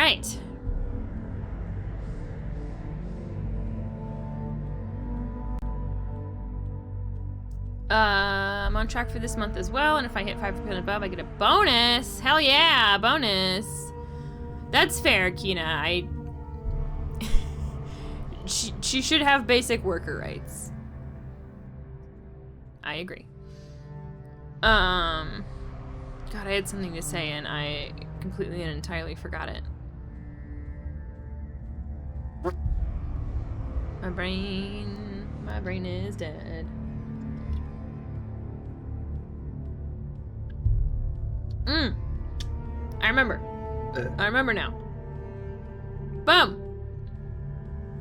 right. I'm on track for this month as well, and if I hit 5% above, I get a bonus. Hell yeah, bonus. That's fair, Kina. She should have basic worker rights. I agree. God, I had something to say and I completely and entirely forgot it. My brain is dead. I remember now. Boom!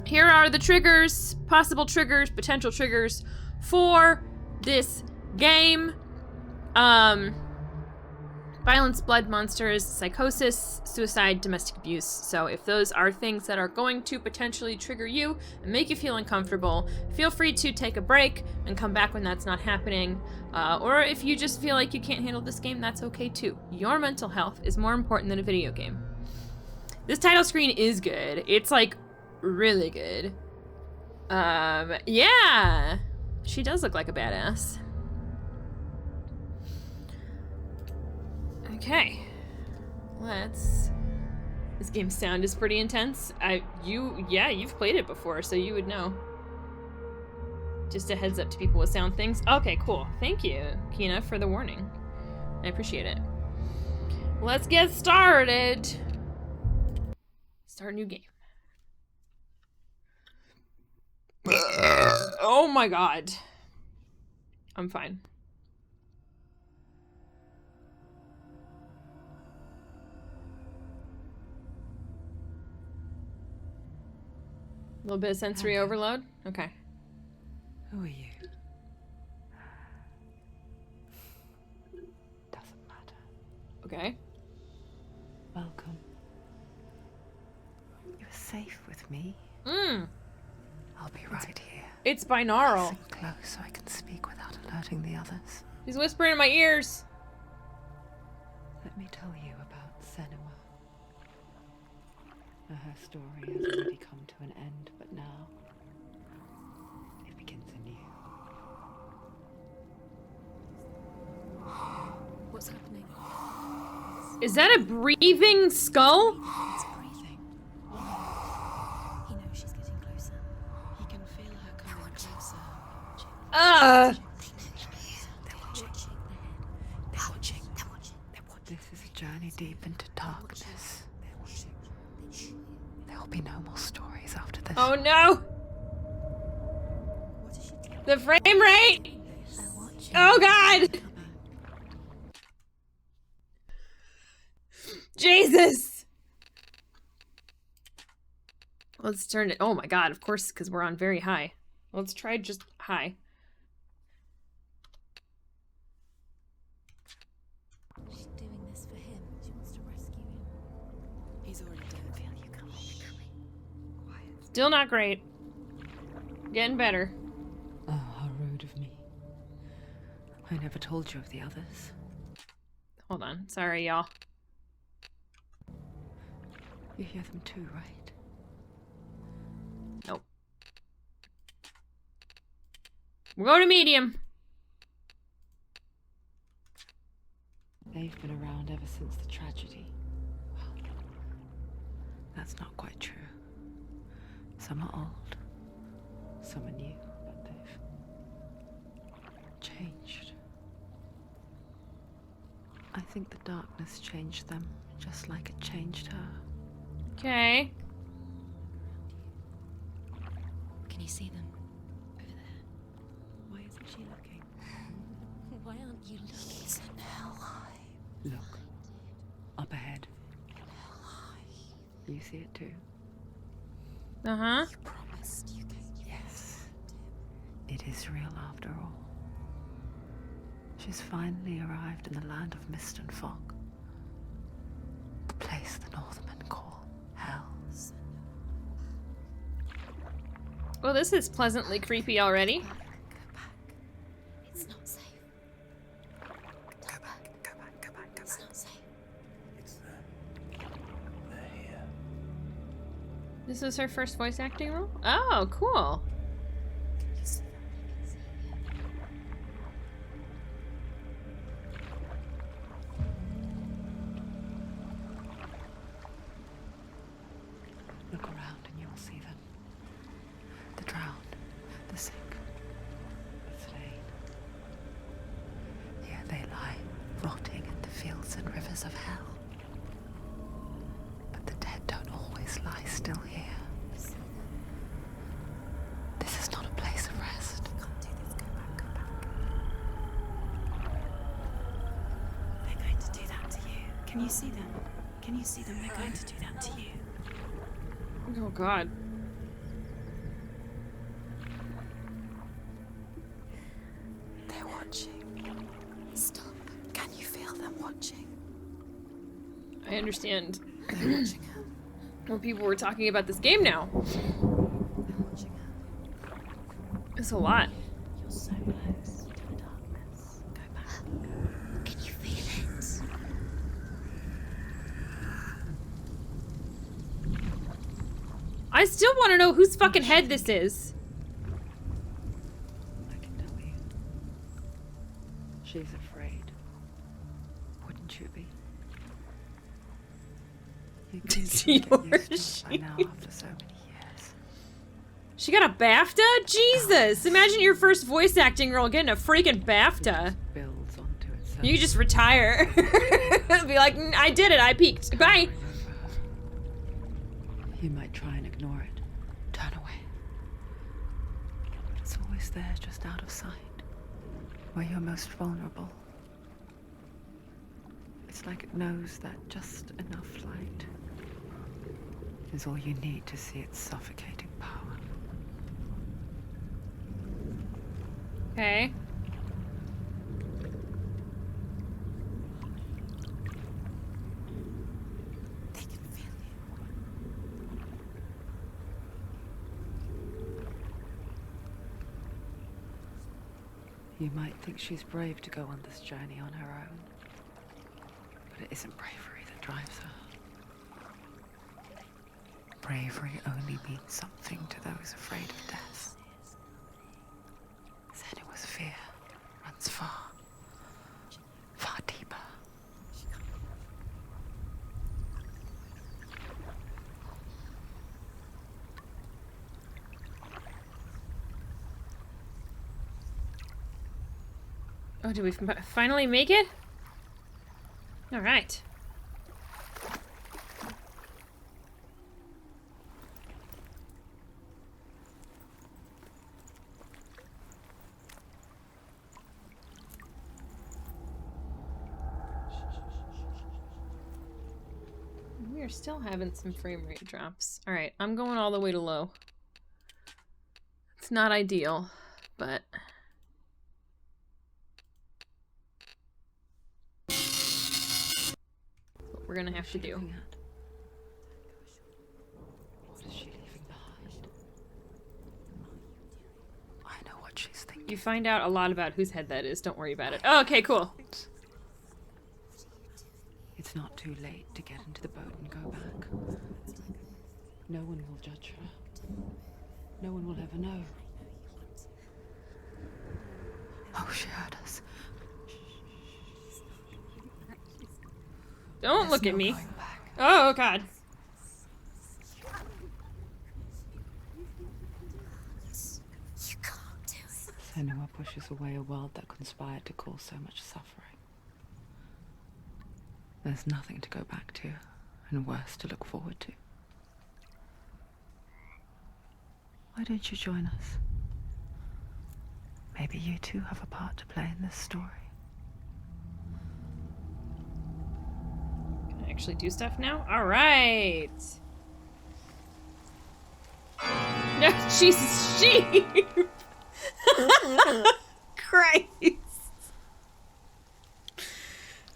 Here are the triggers, possible triggers, potential triggers for this game. Violence, blood, monsters, psychosis, suicide, domestic abuse. So if those are things that are going to potentially trigger you and make you feel uncomfortable, feel free to take a break and come back when that's not happening. Or if you just feel like you can't handle this game, that's okay too. Your mental health is more important than a video game. This title screen is good. It's like really good. Yeah. She does look like a badass. Okay, this game's sound is pretty intense. You've played it before, so you would know. Just a heads up to people with sound things. Okay, cool. Thank you, Kina, for the warning. I appreciate it. Let's get started. Start a new game. Oh my god. I'm fine. A little bit of sensory overload? Okay. Who are you? Doesn't matter. Okay. Welcome. You're safe with me. I'll be right here. It's binaural. Listen close so I can speak without alerting the others. He's whispering in my ears. Let me tell you about Senua. Her story has already come to an end, but now it begins anew. What's happening? Is that a breathing skull? It's breathing. He knows she's getting closer. He can feel her coming closer. They're watching. This is a journey deep into darkness. There will be no more stories after this. Oh no! The frame rate! Oh god! Jesus! Let's turn it. Oh my god, of course, because we're on very high. Let's try just high. She's doing this for him. She wants to rescue him. He's already dead. Feel you coming. Quiet. Still not great. Getting better. Oh, how rude of me. I never told you of the others. Hold on. Sorry, y'all. You hear them too, right? Nope. We'll go to medium. They've been around ever since the tragedy. Well, that's not quite true. Some are old, some are new, but they've changed. I think the darkness changed them, just like it changed her. Okay. Can you see them? Over there. Why isn't she looking? Why aren't you looking? He's in hell high. Look, up ahead. Hell high. You see it too? Uh-huh. You promised you could. Yes. It is real after all. She's finally arrived in the land of mist and fog. The place the Northmen call Hell. Well, this is pleasantly creepy already. Go back. It's not safe. Go back. It's not safe. It's them. They're here. This was her first voice acting role? Oh, cool. Look around and you will see them. The drowned, the sick, the slain. Here they lie, rotting in the fields and rivers of hell. But the dead don't always lie still here. This is not a place of rest. Can't do this. Go back, go back. They're going to do that to you. Can you see them? Can you see them? They're going to do that to you. Oh, God. They're watching. Stop. Can you feel them watching? I understand. They're watching her. Well, people were talking about this game now. They're watching her. It's a lot. You're so close to the darkness. Go back. Can you feel it? I still want to know whose fucking head this is. I can tell you. She's afraid. Wouldn't you be? You can get used to it by now after so many years. She got a BAFTA? Jesus! Imagine your first voice acting role getting a freaking BAFTA. It builds onto itself. You could just retire. Be like, I did it, I peaked. Bye. You might try and ignore it, turn away. But it's always there, just out of sight, where you're most vulnerable. It's like it knows that just enough light is all you need to see its suffocating power. Okay. They can feel you. You might think she's brave to go on this journey on her own, but it isn't bravery that drives her. Bravery only means something to those afraid of death. Senua's fear runs far, far deeper. Oh, did we finally make it? All right. We are still having some frame rate drops. All right, I'm going all the way to low. It's not ideal, but... what we're gonna have to do. What is she leaving behind? I know what she's thinking. You find out a lot about whose head that is. Don't worry about it. Oh, okay, cool. It's not too late to get into the boat and go back. No one will judge her. No one will ever know. Oh, she heard us. Don't look There's at no me. going back. Oh, God. You can't do it. Senua pushes away a world that conspired to cause so much suffering. There's nothing to go back to, and worse to look forward to. Why don't you join us? Maybe you too have a part to play in this story. Can I actually do stuff now? All right. No, Jesus, sheep. Christ.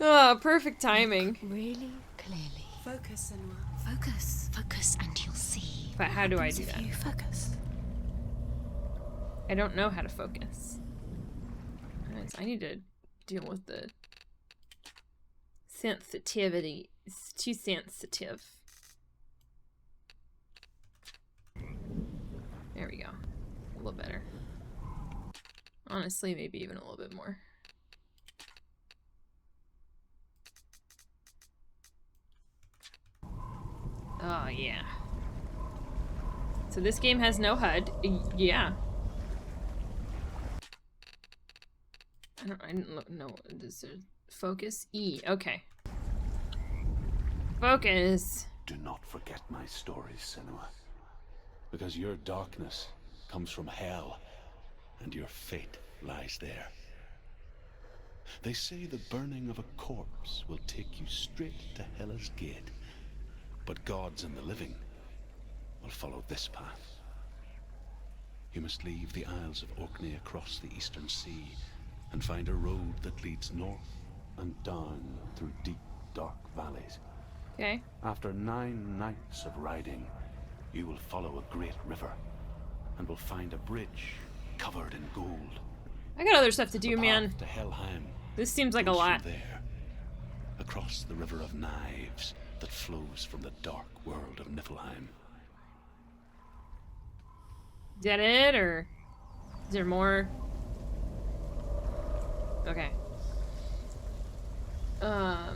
Oh, perfect timing. Really clearly. Focus, Senua. Focus. Focus and you'll see. But how do I do If that? you focus. I don't know how to focus. Alright, so I need to deal with the sensitivity. It's too sensitive. There we go. A little better. Honestly, maybe even a little bit more. Oh, yeah. So this game has no HUD. Yeah. I didn't know. Does there focus? E. Okay. Focus. Do not forget my stories, Senua. Because your darkness comes from hell, and your fate lies there. They say the burning of a corpse will take you straight to Hela's gate, but gods and the living will follow this path. You must leave the Isles of Orkney across the eastern sea and find a road that leads north and down through deep, dark valleys. Okay. After 9 nights of riding, you will follow a great river and will find a bridge covered in gold. I got other stuff to do, The man. path to Helheim This seems like a goes lot. from there, across the river of knives that flows from the dark world of Niflheim. Is that it, or is there more? Okay. I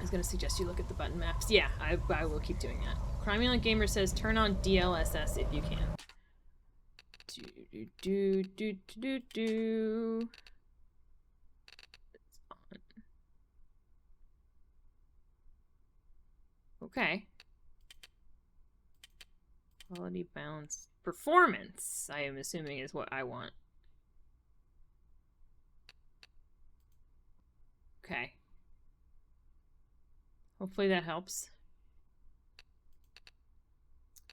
was gonna suggest you look at the button maps. Yeah, I will keep doing that. Cromulent Gamer says turn on DLSS if you can. Do. It's on. Okay. Quality, balance, performance, I am assuming is what I want. Okay. Hopefully that helps.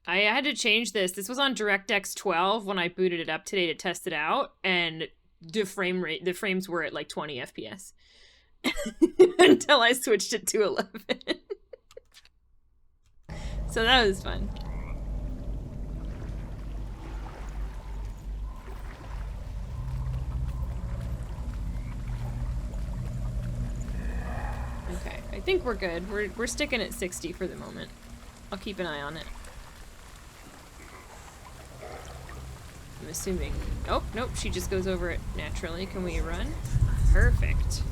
I had to change this. This was on DirectX 12 when I booted it up today to test it out, and the frames were at like 20 FPS until I switched it to 11. So that was fun. Okay, I think we're good. We're sticking at 60 for the moment. I'll keep an eye on it. I'm assuming... Oh, nope, she just goes over it naturally. Can we run? Perfect.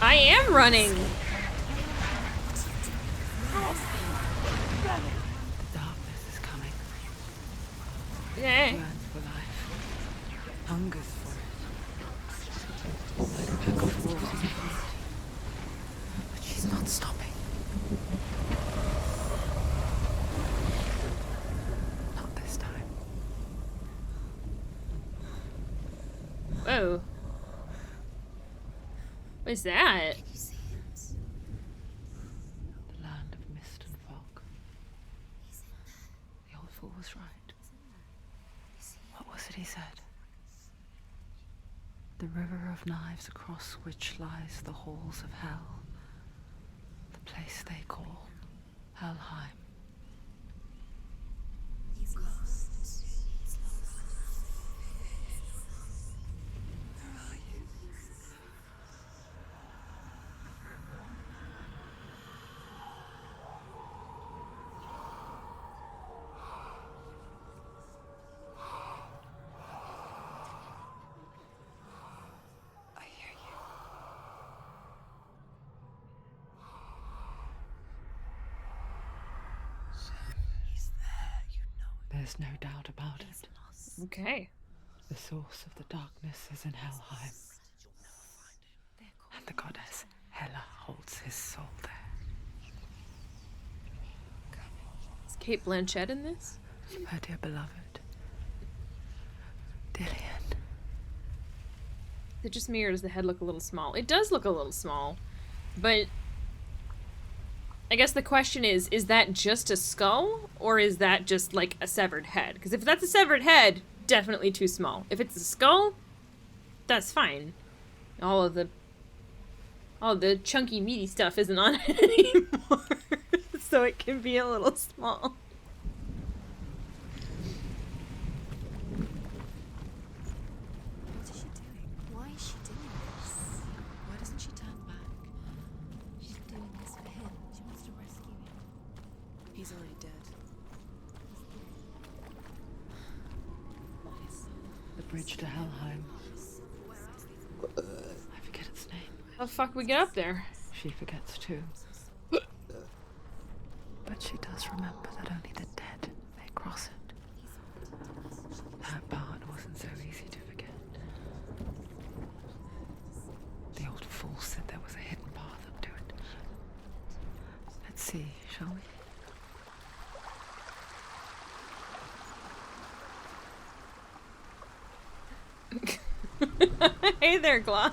I am running! Darkness is coming. Yeah. Burns for life. Hungers for it. Like a pack of wolves in the heat. But she's not stopping. Not this time. Whoa. What is that? The land of mist and fog. The old fool was right. What was it he said? The river of knives across which lies the halls of hell. The place they call Helheim. There's no doubt about it. Okay. The source of the darkness is in Helheim. And the goddess Hela holds his soul there. Is Kate Blanchett in this? Her dear beloved, Dillian. Is it just me, or does the head look a little small? It does look a little small, but I guess the question is that just a skull, or is that just like a severed head? Because if that's a severed head, definitely too small. If it's a skull, that's fine. All the chunky meaty stuff isn't on it anymore, so it can be a little small. What is she doing? Why is she doing He's already dead. The bridge to Helheim. I forget its name. How the fuck we get up there? She forgets too. But she does remember that only the dead may cross it. That part wasn't so easy to forget. The old fool said there was a hidden path up to it. Let's see, shall we? Hey there, Glock.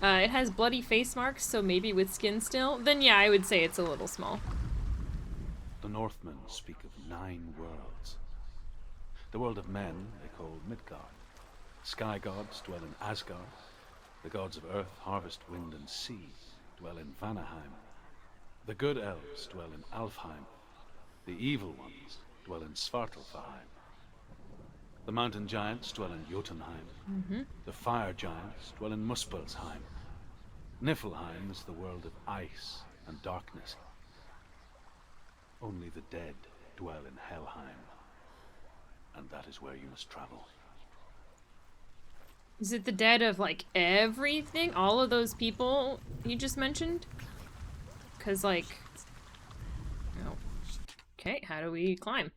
It has bloody face marks, so maybe with skin still. Then yeah, I would say it's a little small. The Northmen speak of 9 worlds. The world of men they call Midgard. Sky gods dwell in Asgard. The gods of earth, harvest, wind, and sea dwell in Vanaheim. The good elves dwell in Alfheim. The evil ones dwell in Svartalfheim. The mountain giants dwell in Jotunheim. The fire giants dwell in Muspelheim. Niflheim is the world of ice and darkness. Only the dead dwell in Helheim. And that is where you must travel. Is it the dead of, like, everything? All of those people you just mentioned? Because, like... Oh. Okay, how do we climb?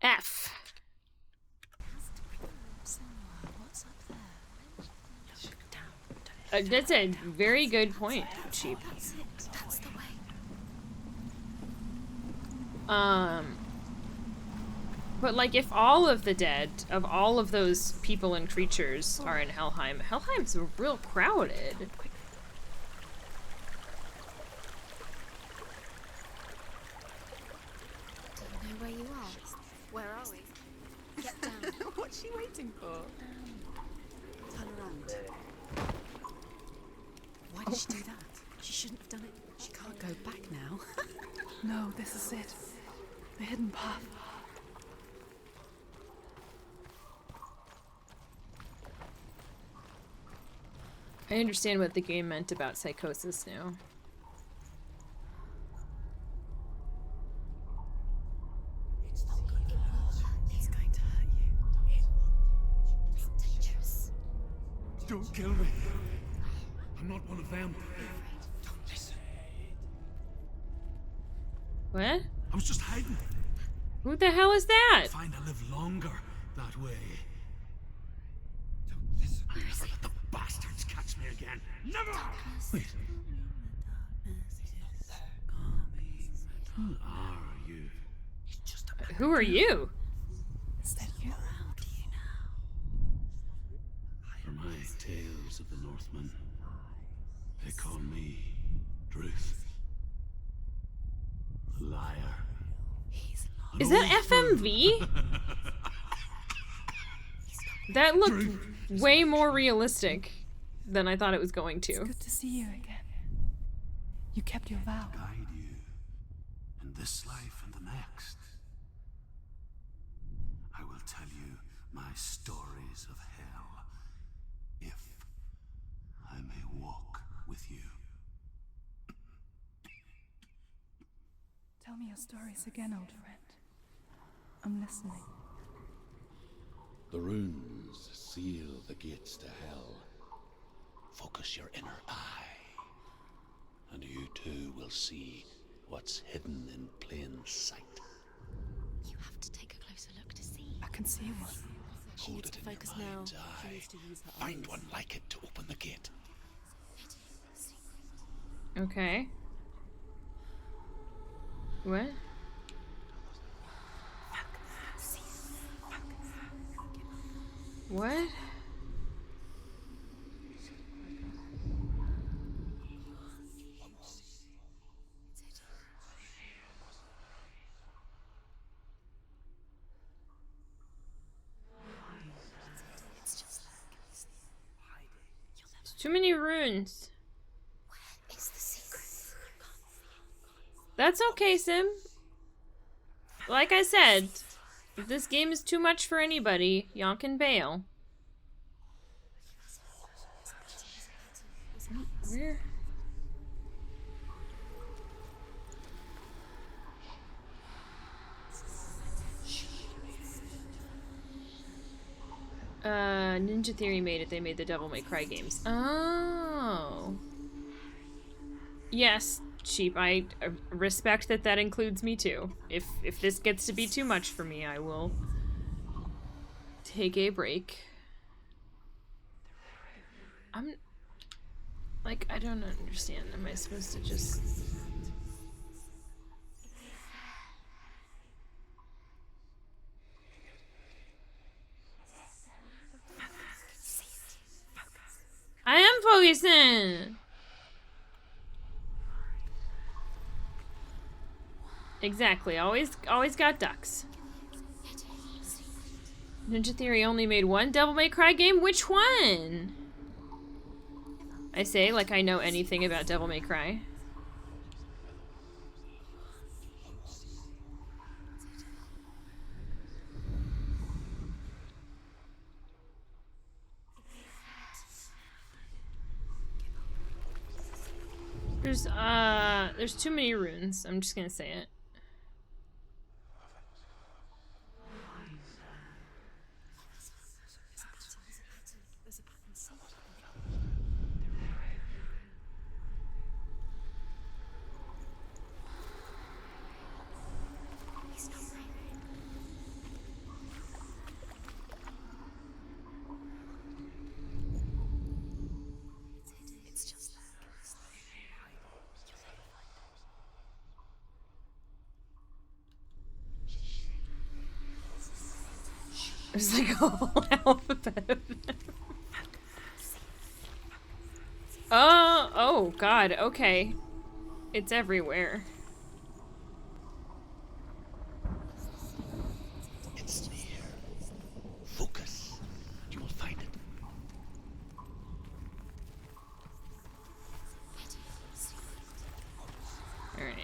F. What's up there? Look down. That's a very good point, Sheep. That's it. That's the way. But like, if all of the dead of all of those people and creatures are in Helheim, Helheim's real crowded. Do you know where you are? Where are we? Get down. What's she waiting for? Turn around. Why did she do that? She shouldn't have done it. She can't go back now. No, this is it. The hidden path. I understand what the game meant about psychosis now. He's going to hurt you. It's dangerous. Don't kill me. I'm not one of them. Don't listen. What? I was just hiding. Who the hell is that? I find I live longer that way. Don't listen. I'll never let the bastards catch me again. Never! Wait. Who are you? Who are you? Is that you? Around you now. For my tales of the Northmen, they call me Druth. The liar. He's lost. Is that FMV? That looked way more realistic than I thought it was going to. Good to see you again. You kept your vow. Guide you in this life and the next. I will tell you my stories of hell, if I may walk with you. Tell me your stories again, old friend. I'm listening. The runes seal the gates to hell. Focus your inner eye, and you too will see what's hidden in plain sight. You have to take a closer look to see. I can see one. She Hold needs it to in your focus mind's now. She eye. needs to use her Find eyes. one like it to open the gate. Okay. What? What? It's just It's too many runes. it's the secret. That's okay, Sim. Like I said, if this game is too much for anybody, y'all can bail. Where? Ninja Theory made it. They made the Devil May Cry games. Oh. Yes, Sheep. I respect that that includes me too. If this gets to be too much for me, I will take a break. I'm like, I don't understand. Am I supposed to just... I am focusing! Exactly. Always got ducks. Ninja Theory only made one Devil May Cry game? Which one? I say like I know anything about Devil May Cry. There's too many runes. I'm just gonna say it. There's like a whole alphabet of them. Oh god, okay. It's everywhere. It's near. Focus. You will find it. Alright.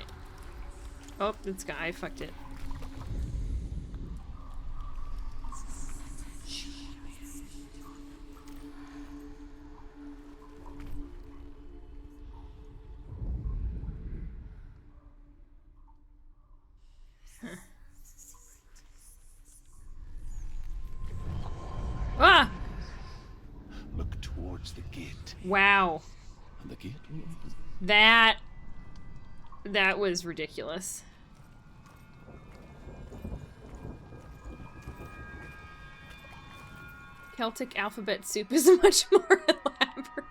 Oh, it's got, I fucked it. Ah! Look towards the gate. Wow. And the gate will open. That was ridiculous. Celtic alphabet soup is much more elaborate.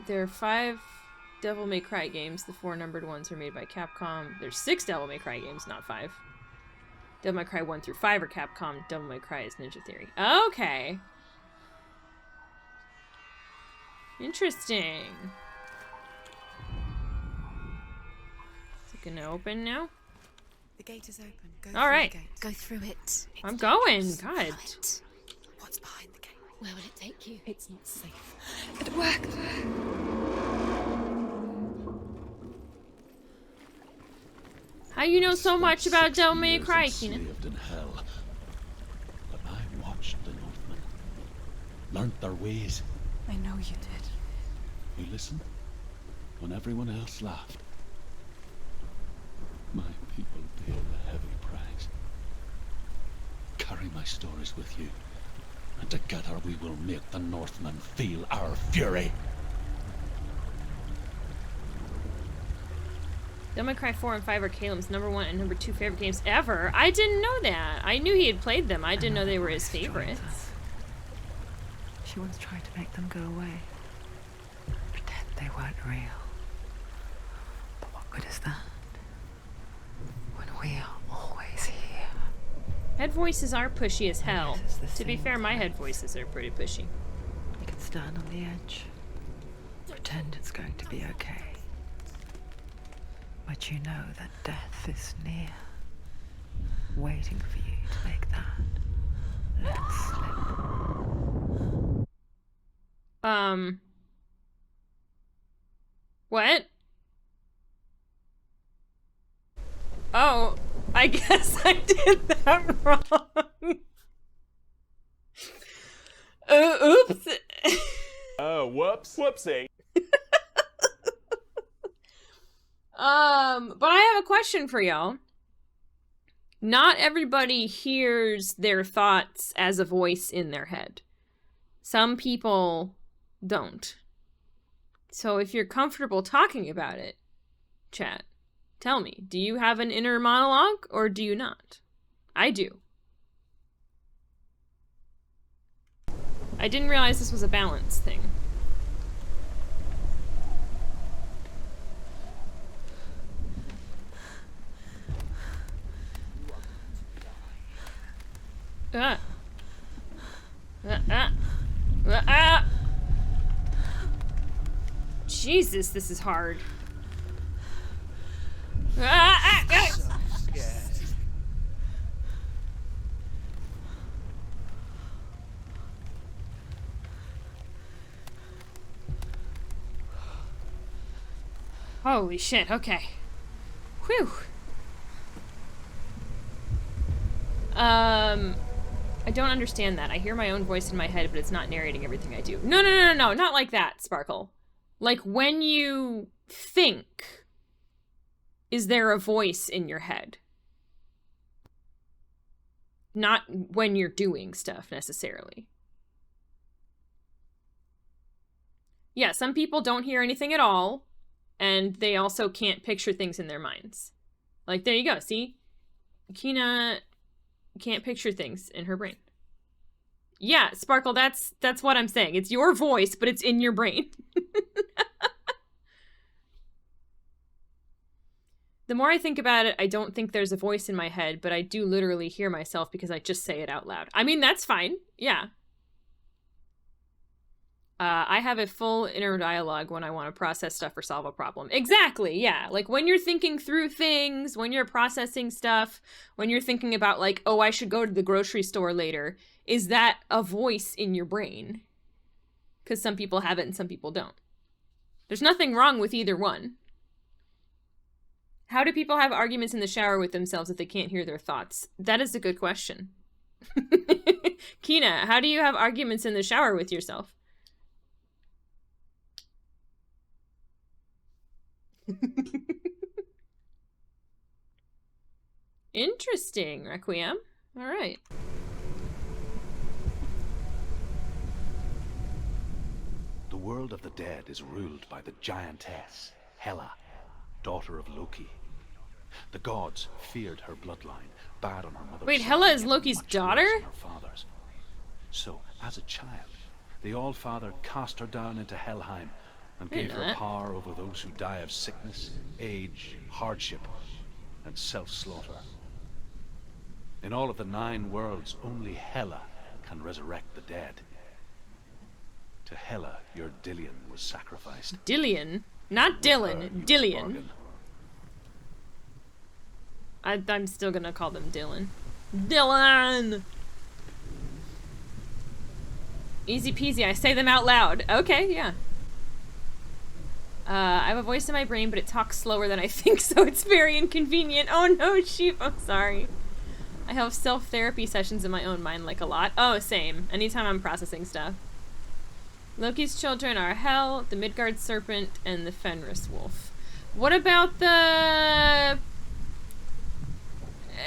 There are 5 Devil May Cry games. The 4 numbered ones are made by Capcom. There's 6 Devil May Cry games, not 5. Devil May Cry 1 through 5 are Capcom. Devil May Cry is Ninja Theory. Okay. Interesting. Is it gonna open now? The gate is open. Go All through right. the gate. Go through it. I'm going. God. What's behind the gate? Where will it take you? It's not safe. It'll work. How you know so much about Devil May 60 Cry, years Keenan? enslaved in hell. But I watched the Northmen. Learnt their ways. I know you did. We listened when everyone else laughed. My people paid a heavy price. Carry my stories with you, and together we will make the Northmen feel our fury. Devil May Cry 4 and 5 are Caleb's number 1 and number 2 favorite games ever. I didn't know that. I knew he had played them. I didn't know they were his favorites. She once tried to make them go away. Pretend they weren't real. But what good is that? When we are always here. Head voices are pushy as hell. This is the To be thing. fair, my head voices are pretty pushy. You can stand on the edge. Pretend it's going to be okay. But you know that death is near. Waiting for you to make that last slip. What? Oh, I guess I did that wrong. Oops. Oh, whoops. Whoopsie. But I have a question for y'all. Not everybody hears their thoughts as a voice in their head. Some people don't. So if you're comfortable talking about it, chat, tell me, do you have an inner monologue or do you not? I do. I didn't realize this was a balance thing. Jesus, this is hard. Holy shit, okay. Whew. I don't understand that. I hear my own voice in my head, but it's not narrating everything I do. No, not like that, Sparkle. Like, when you think, is there a voice in your head? Not when you're doing stuff, necessarily. Yeah, some people don't hear anything at all, and they also can't picture things in their minds. Like, there you go, see? Kina can't picture things in her brain. Yeah, Sparkle, that's what I'm saying. It's your voice, but it's in your brain. The more I think about it, I don't think there's a voice in my head, but I do literally hear myself because I just say it out loud. I mean, that's fine. Yeah. I have a full inner dialogue when I want to process stuff or solve a problem. Exactly, yeah. Like, when you're thinking through things, when you're processing stuff, when you're thinking about, like, oh, I should go to the grocery store later, is that a voice in your brain? Because some people have it and some people don't. There's nothing wrong with either one. How do people have arguments in the shower with themselves if they can't hear their thoughts? That is a good question. Kina, how do you have arguments in the shower with yourself? Interesting, Requiem. All right. The world of the dead is ruled by the giantess, Hela, daughter of Loki. The gods feared her bloodline, bad on her mother's Wait, side, Hela is yet Loki's much daughter? worse than her father's. So, as a child, the All-Father cast her down into Helheim and gave her power over those who die of sickness, age, hardship, and self-slaughter. In all of the 9 worlds, only Hela can resurrect the dead. To Hela, your Dillion was sacrificed. Dillion? Not Dylan, Dillion. I'm still gonna call them Dylan. Dylan! Easy peasy, I say them out loud. Okay, yeah. I have a voice in my brain, but it talks slower than I think, so it's very inconvenient. Oh no, sheep, I'm sorry. I have self-therapy sessions in my own mind, like, a lot. Oh, same. Anytime I'm processing stuff. Loki's children are Hel, the Midgard serpent, and the Fenris wolf. What about the...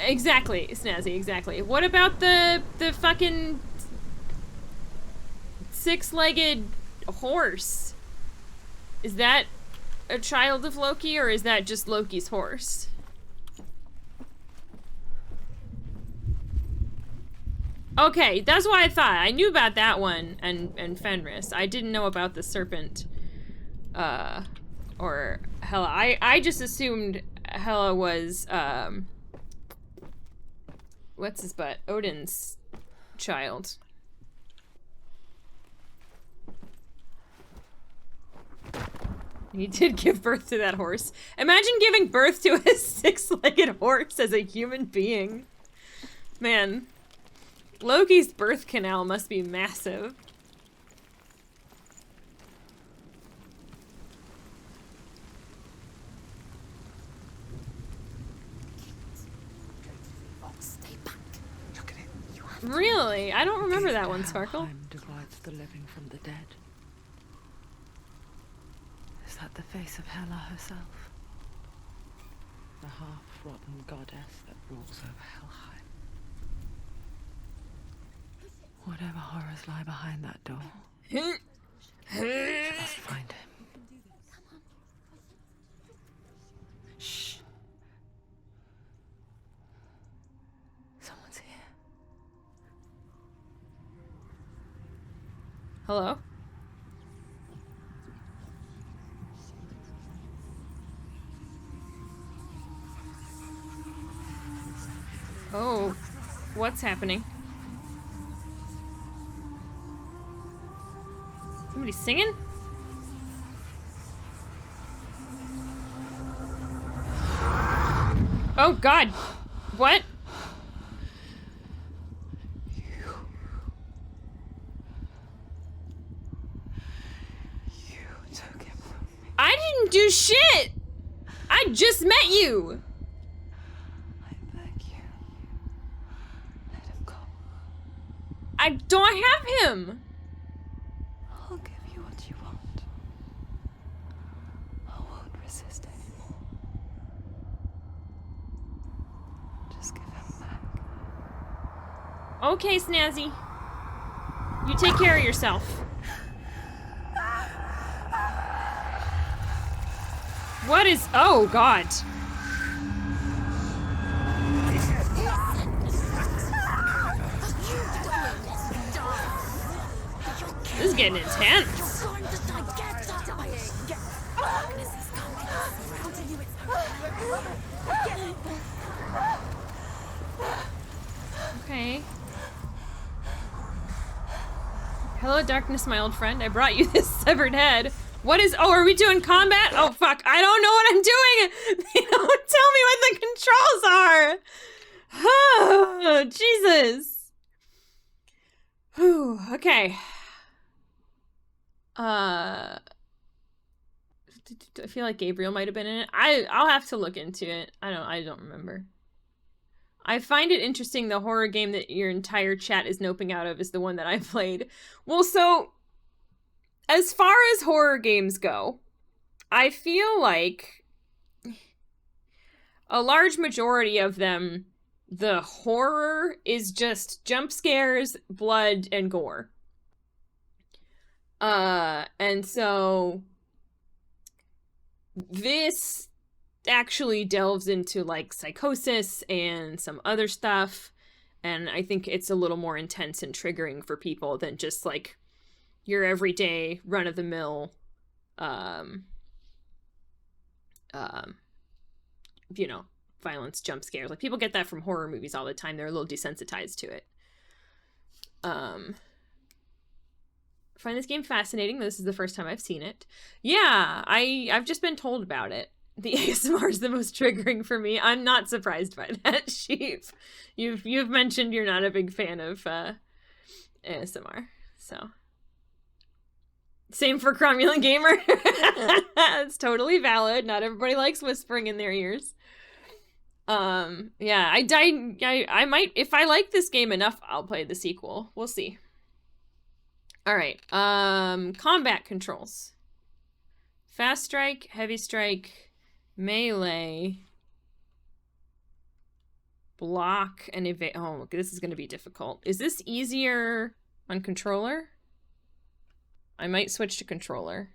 Exactly, Snazzy, exactly. What about the fucking 6-legged horse? Is that a child of Loki, or is that just Loki's horse? Okay, that's what I thought. I knew about that one and Fenris. I didn't know about the serpent, or Hela. I just assumed Hela was, what's his butt? Odin's child. He did give birth to that horse. Imagine giving birth to a 6-legged horse as a human being. Man. Loki's birth canal must be massive. Stay back. Look at it. Really? I don't remember that one, Sparkle. Helheim divides the living from the dead. Is that the face of Hela herself? The half-rotten goddess that rules over Helheim. Whatever horrors lie behind that door, I must find him. Shh. Someone's here. Hello? Oh, what's happening? Somebody singing? Oh God! What? You took him from me. I didn't do shit! I just met you! I beg you. Let him go. I don't have him! I'll give you what you want. I won't resist anymore. Just give him back. Okay, Snazzy. You take care of yourself. What is... Oh, God. This is getting intense. Okay. Hello, darkness, my old friend. I brought you this severed head. What is... Oh, are we doing combat? Oh, fuck. I don't know what I'm doing. They don't tell me what the controls are. Oh, Jesus. Whew. Okay. I feel like Gabriel might have been in it. I'll have to look into it. I don't remember. I find it interesting the horror game that your entire chat is noping out of is the one that I played. Well, so as far as horror games go, I feel like a large majority of them, the horror is just jump scares, blood, and gore. And so this actually delves into like psychosis and some other stuff, and I think it's a little more intense and triggering for people than just like your everyday run-of-the-mill you know, violence, jump scares. Like people get that from horror movies all the time. They're a little desensitized to it. I find this game fascinating. This is the first time I've seen it. Yeah, I've just been told about it. The ASMR is the most triggering for me. I'm not surprised by that, Sheep. You've mentioned you're not a big fan of ASMR, so. Same for Cromulent Gamer. It's totally valid. Not everybody likes whispering in their ears. Yeah, I might, if I like this game enough, I'll play the sequel. We'll see. All right. Combat controls. Fast strike, heavy strike, melee, block, and evade. Oh, this is going to be difficult. Is this easier on controller? I might switch to controller.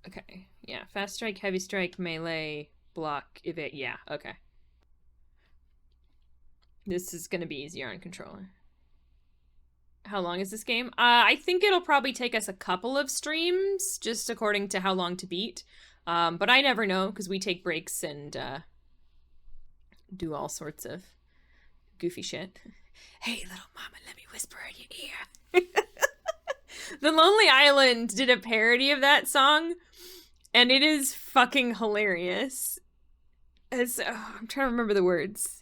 Okay. Yeah, fast strike, heavy strike, melee, block, evade. Yeah, okay. This is going to be easier on controller. How long is this game? I think it'll probably take us a couple of streams, just according to how long to beat. But I never know, because we take breaks and do all sorts of goofy shit. Hey, little mama, let me whisper in your ear. The Lonely Island did a parody of that song, and it is fucking hilarious. I'm trying to remember the words.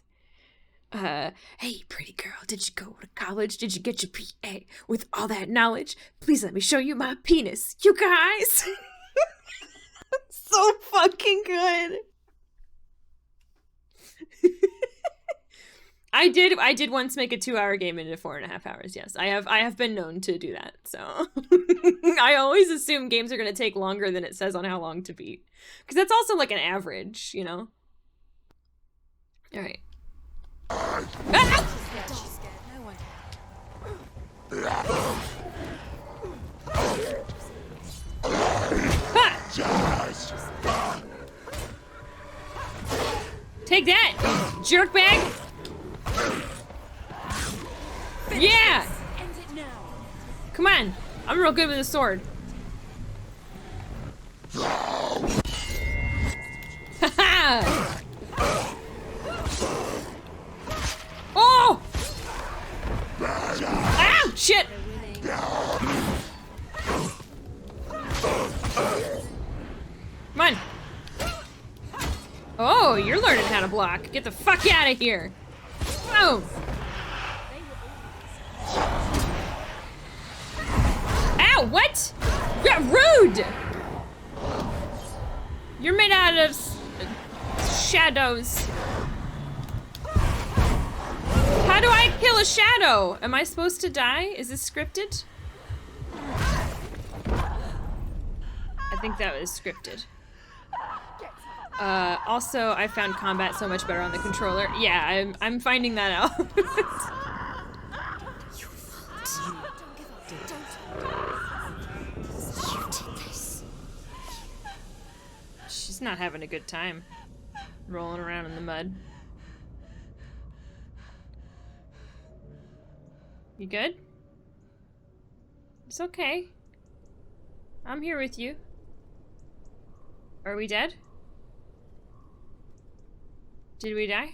Hey, pretty girl, did you go to college? Did you get your PA? With all that knowledge, please let me show you my penis. You guys! So fucking good. I did once make a 2-hour game into 4.5 hours. Yes, I have been known to do that. So I always assume games are gonna take longer than it says on how long to beat, because that's also like an average, you know. All right. Ah! Ha! Take that, jerkbag! Yeah! Come on, I'm real good with a sword. Haha! Oh! Ah! Shit! Come on. Oh, you're learning how to block. Get the fuck out of here. Boom. Ow, what? Yeah, rude! You're made out of shadows. How do I kill a shadow? Am I supposed to die? Is this scripted? I think that was scripted. Also, I found combat so much better on the controller. Yeah, I'm finding that out. She's not having a good time. Rolling around in the mud. You good? It's okay. I'm here with you. Are we dead? Did we die?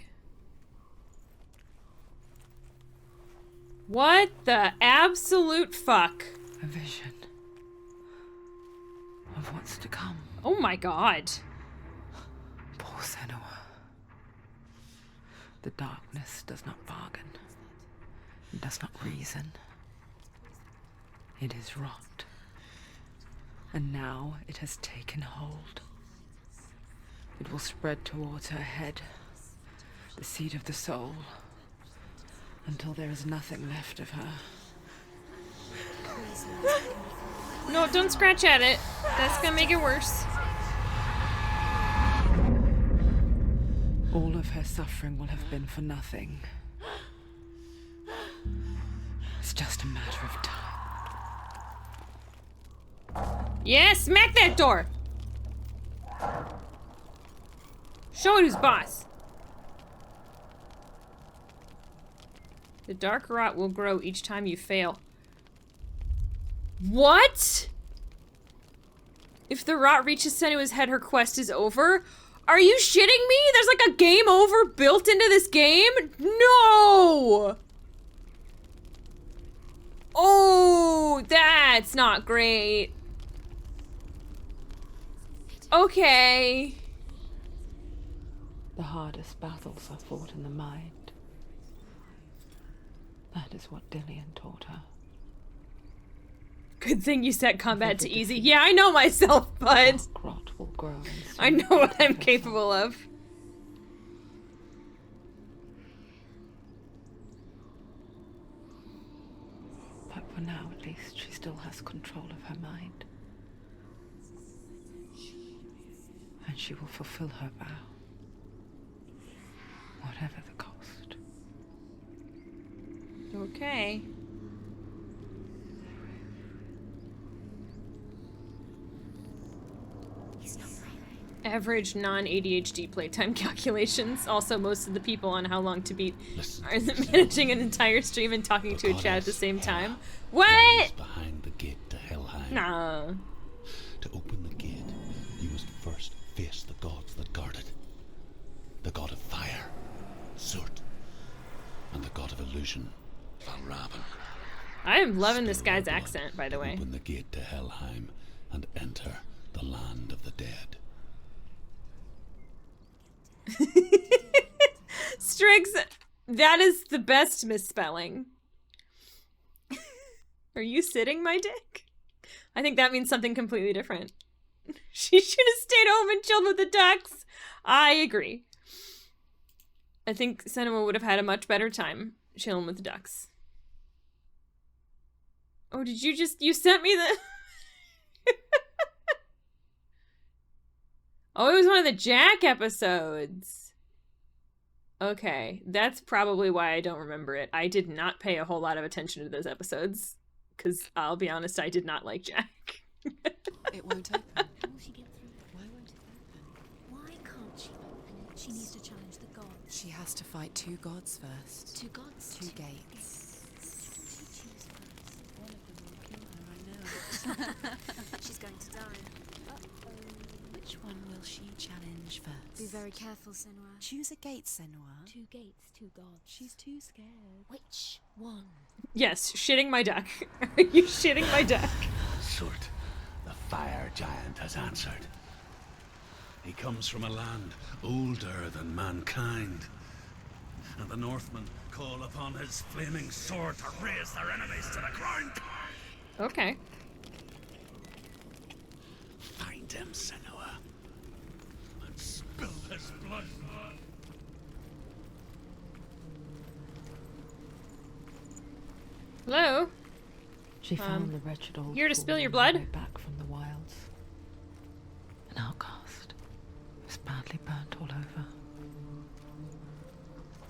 What the absolute fuck? A vision of what's to come. Oh my god. Poor Senua. The darkness does not bargain. It does not reason. It is rot. And now it has taken hold. It will spread towards her head, the seat of the soul, until there is nothing left of her. No, don't scratch at it. That's gonna make it worse. All of her suffering will have been for nothing. It's just a matter of time. Yeah, smack that door! Show it who's boss. The dark rot will grow each time you fail. What? If the rot reaches Senua's head, her quest is over? Are you shitting me? There's like a game over built into this game? No! Oh, that's not great. Okay. The hardest battles are fought in the mind. That is what Dillian taught her. Good thing you set combat to easy. Yeah, I know myself, bud. Dark rot will grow. I know what I'm capable of. But for now, at least, she still has control of her mind. And she will fulfill her vow. Whatever the cost. Okay. Average non-ADHD playtime calculations. Also, most of the people on How Long to Beat are managing an entire stream and talking to a chat at the same time. What? Behind the gate to Helheim. Nah. To open the gate, you must first face the gods that guard it. The god of fire, Surt, and the god of illusion, Valravn. I am loving this Spill guy's their blood accent, by the to way. Open the gate to Helheim and enter the land of the dead. Strix, that is the best misspelling. Are you sitting, my dick? I think that means something completely different. She should have stayed home and chilled with the ducks. I agree. I think Senua would have had a much better time chilling with the ducks. Oh, did you sent me the... Oh, it was one of the Jack episodes. Okay, that's probably why I don't remember it. I did not pay a whole lot of attention to those episodes. Because, I'll be honest, I did not like Jack. It won't open. How will she get through? Why won't it open? Why can't she open it? She needs to challenge the gods. She has to fight 2 gods first. 2 gods? 2 gates. She choose first. One of them will kill her, I know. She's going to die. Which one will she challenge first? Be very careful, Senua. Choose a gate, Senua. 2 gates, 2 gods. She's too scared. Which one? Yes, shitting my duck. Are you shitting my duck? Surt, the fire giant, has answered. He comes from a land older than mankind. And the Northmen call upon his flaming sword to raise their enemies to the ground. Okay. Find him, Senua, and spill his blood. Hello? She found the wretched old here to fool spill your on blood? her way back from the wilds. An outcast. Was badly burnt all over.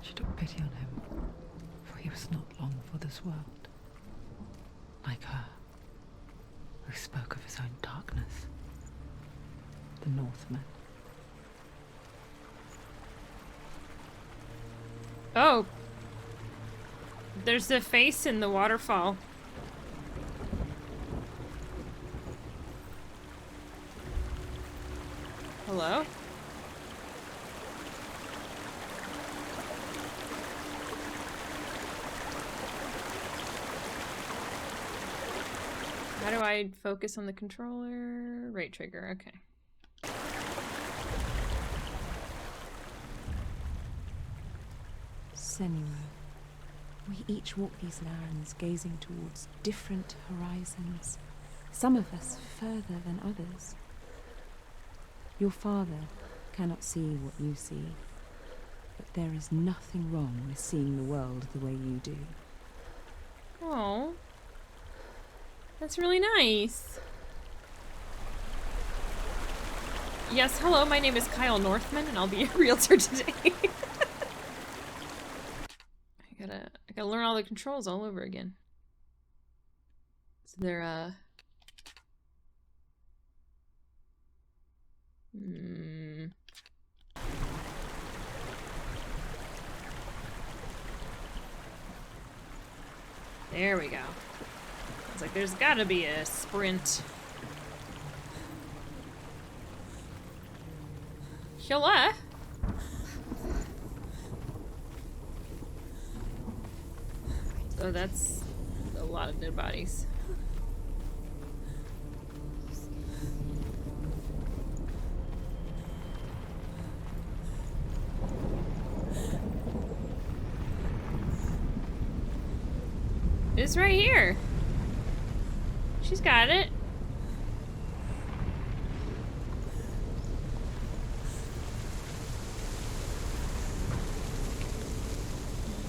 She took pity on him, for he was not long for this world. Like her, who spoke of his own darkness. The Northmen. Oh. There's a face in the waterfall. Hello? How do I focus on the controller? Right trigger, okay. Senua. We each walk these lands, gazing towards different horizons, some of us further than others. Your father cannot see what you see, but there is nothing wrong with seeing the world the way you do. Oh. That's really nice. Yes, hello, my name is Kyle Northman, and I'll be a realtor today. I gotta learn all the controls all over again. So they're, There we go. It's like there's gotta be a sprint. Hello? Oh, that's a lot of dead bodies. It's right here. She's got it.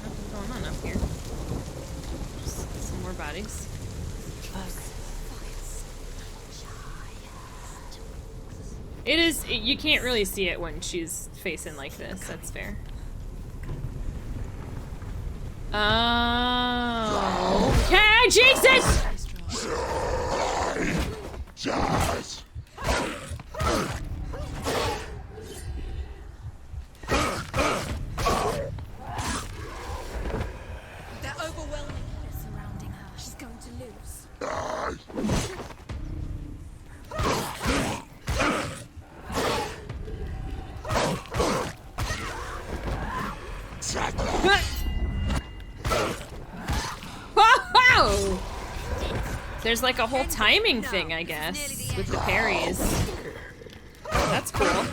Nothing going on up here. Just some more bodies. It is, you can't really see it when she's facing like this, that's fair. Oh. Okay, Jesus! They're overwhelming her. They're surrounding her. She's going to lose. Whoa! There's like a whole timing thing, I guess, with the parries. That's cool.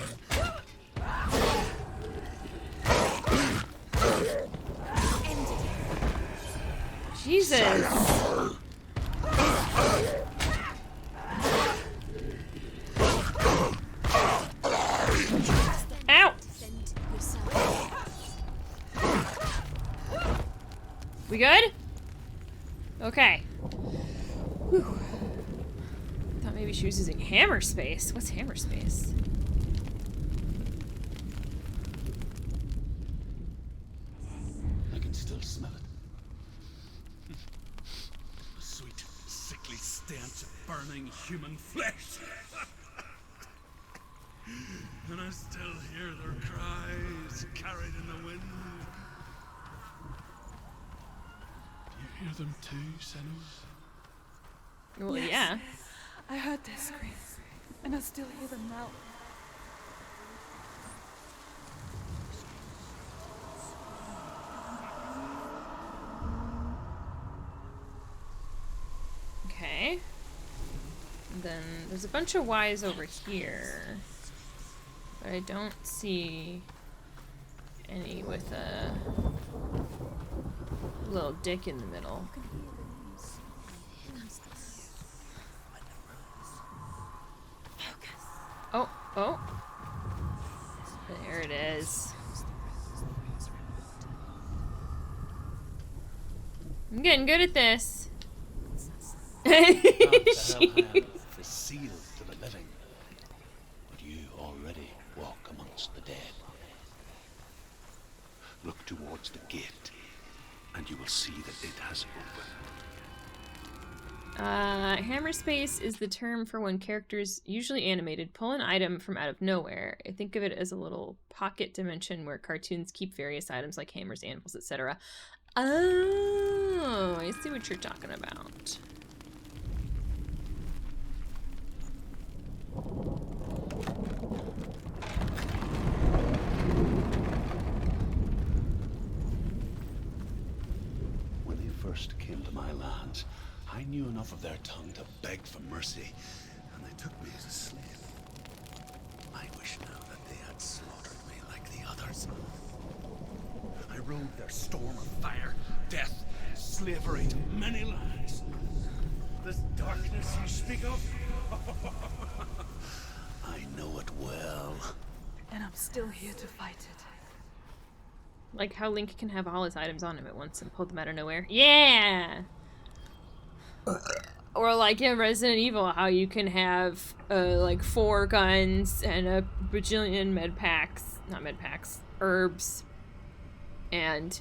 Jesus. Ow! We good? Okay. Whew. Thought maybe she was using hammer space. What's hammer space? I can still smell it. The sweet, sickly stench of burning human flesh. And I still hear their cries carried in the wind. Do you hear them too, Senua? Well, Yes. yeah. I heard their screams, and I still hear them now. Okay. And then there's a bunch of Ys over here. But I don't see any with a little dick in the middle. Oh, oh. There it is. I'm getting good at this. The hell is sealed to the living, but you already walk amongst the dead. Look towards the gate, and you will see that it has opened. Hammer space is the term for when characters, usually animated, pull an item from out of nowhere. I think of it as a little pocket dimension where cartoons keep various items like hammers, anvils, etc. Oh, I see what you're talking about. When they first came to my lands, I knew enough of their tongue to beg for mercy, and they took me as a slave. I wish now that they had slaughtered me like the others. I rode their storm of fire, death, slavery to many lands. This darkness you speak of, I know it well. And I'm still here to fight it. Like how Link can have all his items on him at once and pull them out of nowhere. Yeah! Or like in Resident Evil, how you can have like 4 guns and a bajillion med packs, not med packs, herbs, and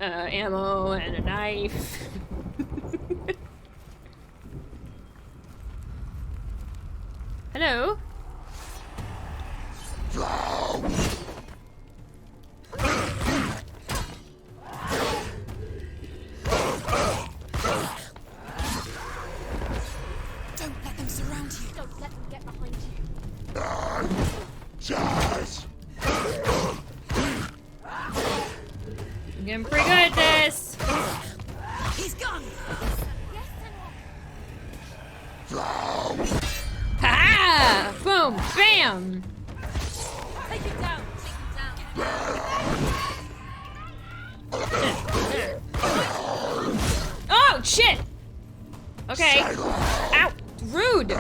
ammo and a knife. Hello? Don't let them surround you. Don't let them get behind you. I'm getting pretty good at this. He's gone. Ha! Boom! Bam! Take him down. Take him down. Oh, shit! Okay. Ow! Rude!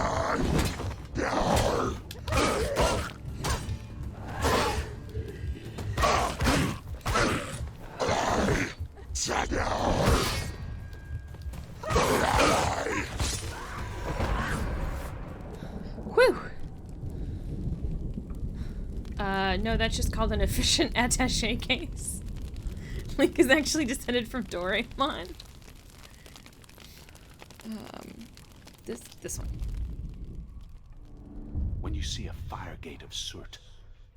Whew! No, that's just called an efficient attaché case. Link is actually descended from Doraemon. This one. When you see a fire gate of Surt,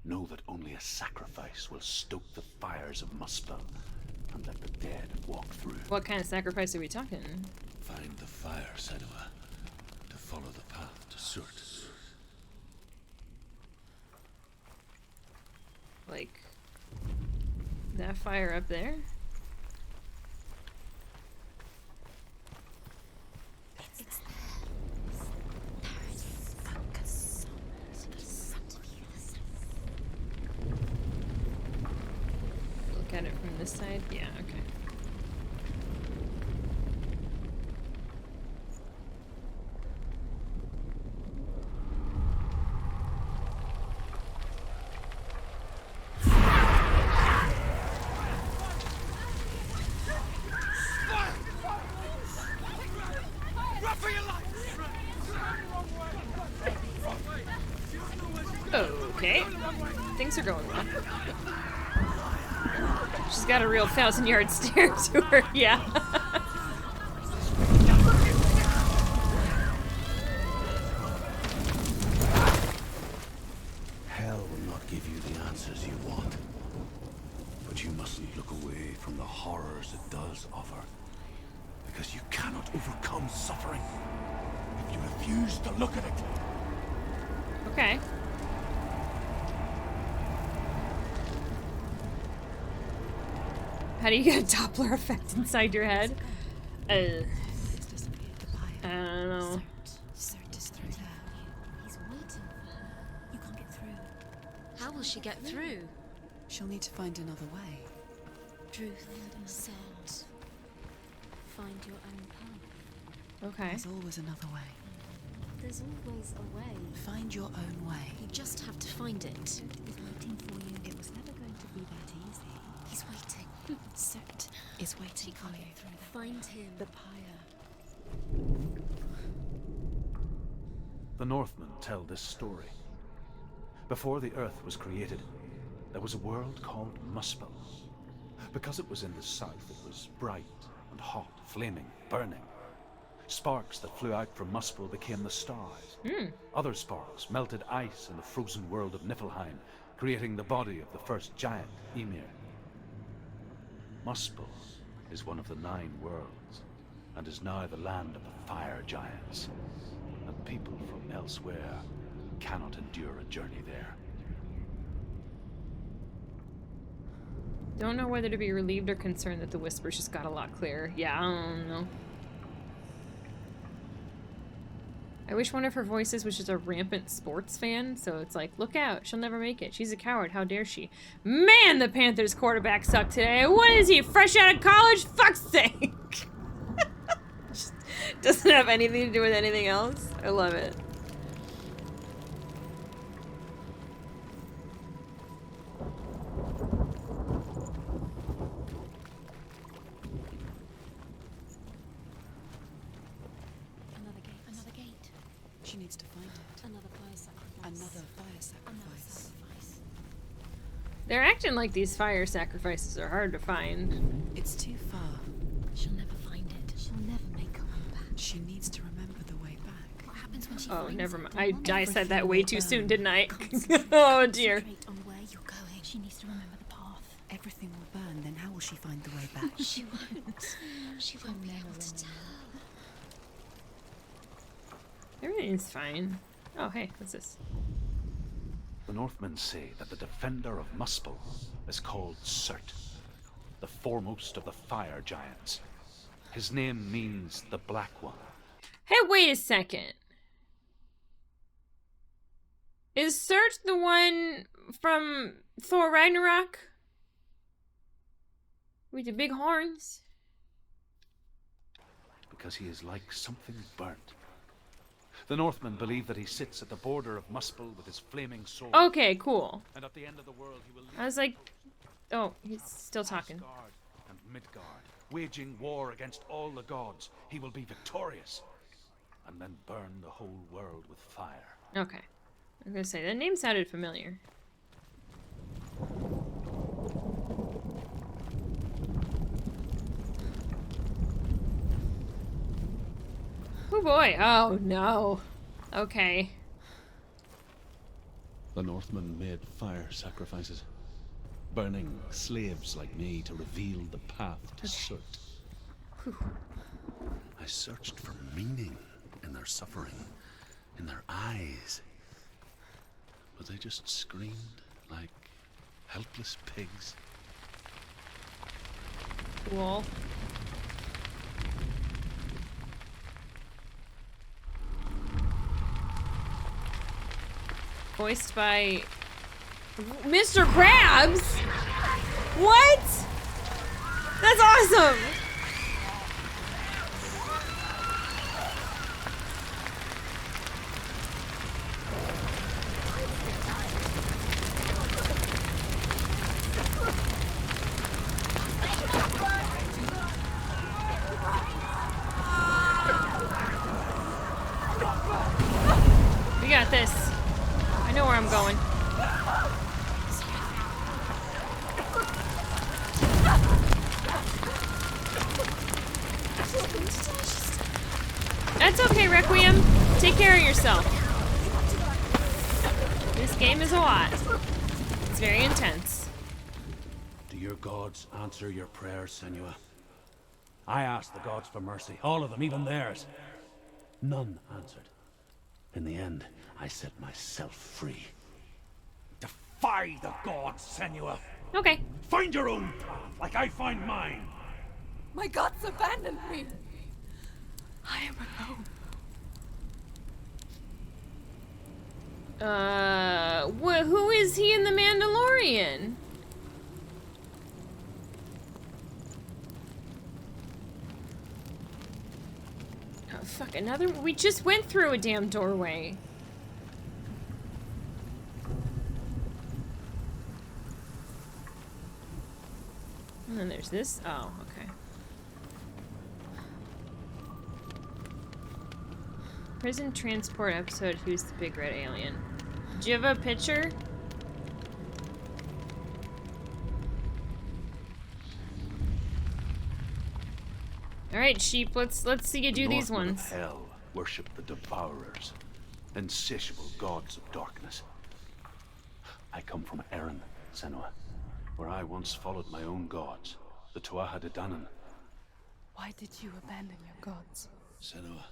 know that only a sacrifice will stoke the fires of Muspel and let the dead walk through. What kind of sacrifice are we talking? Find the fire, Senua, to follow the path to Surt. Like that fire up there? Look at it from this side? Yeah, okay. things are going well. She's got a real 1,000-yard stare to her, yeah. Hell will not give you the answers you want. But you mustn't look away from the horrors it does offer. Because you cannot overcome suffering if you refuse to look at it. Okay. How do you get a Doppler effect inside your head? I don't know. Cert is through there. He's waiting for her. You can't get through. How will she get through? She'll need to find another way. Truth, Cert. Find your own path. Okay. There's always another way. There's always a way. Find your own way. You just have to find it. He's waiting for you. It was never going to be that easy. He's waiting. Cert is waiting for you. Find him. The pyre. The Northmen tell this story. Before the Earth was created, there was a world called Muspel. Because it was in the south, it was bright and hot, flaming, burning. Sparks that flew out from Muspel became the stars. Other sparks melted ice in the frozen world of Niflheim, creating the body of the first giant, Ymir. Muspel is one of the 9 worlds, and is now the land of the fire giants. And people from elsewhere cannot endure a journey there. Don't know whether to be relieved or concerned that the whispers just got a lot clearer. Yeah, I don't know. I wish one of her voices was just a rampant sports fan, so it's like, look out, she'll never make it. She's a coward, how dare she? Man, the Panthers quarterback sucked today. What is he, fresh out of college? Fuck's sake! Just doesn't have anything to do with anything else. I love it. Another gate. Another gate. She needs to find it. Another fire sacrifice. Another fire Another sacrifice. sacrifice. They're acting like these fire sacrifices are hard to find. It's too far. She'll never find it. She'll never make her way back. She needs to remember the way back. What happens when she Oh, finds never it? mind. I said that way too soon, didn't I? Concentrate Oh dear. on where you're going. She needs to remember the path. Everything will burn, then how will she find the way back? She won't. She won't be able to tell. Everything's fine. Oh, hey, what's this? The Northmen say that the defender of Muspel is called Surt, the foremost of the fire giants. His name means the Black One. Hey, wait a second. Is Surt the one from Thor Ragnarok? With the big horns? Because he is like something burnt. The Northmen believe that he sits at the border of Muspel with his flaming sword. Okay, cool. And at the end of the world he will lead I was like, oh, he's still talking. Asgard and Midgard, waging war against all the gods. He will be victorious, and then burn the whole world with fire. Okay. I was gonna say, that name sounded familiar. Oh boy. Oh no. Okay. The Northmen made fire sacrifices, burning slaves like me to reveal the path to Surt. I searched for meaning in their suffering, in their eyes, but they just screamed like helpless pigs. Cool. Voiced by Mr. Krabs? What? That's awesome! We got this. I know where I'm going. It's okay, Requiem. Take care of yourself. This game is a lot. It's very intense. Do your gods answer your prayers, Senua? I asked the gods for mercy, all of them, even theirs. None answered. In the end, I set myself free. Defy the gods, Senua! Okay. Find your own path, like I find mine! My gods abandoned me. I am alone. Who is he in The Mandalorian? Oh, fuck, another. We just went through a damn doorway. And then there's this. Oh, okay. Prison transport episode, who's the big red alien? Do you have a picture? Alright, sheep, let's see you do these Northmen ones. of hell worship the Devourers, insatiable gods of darkness. I come from Erin, Senua, where I once followed my own gods, the Tuatha De Danann. Why did you abandon your gods? Senua,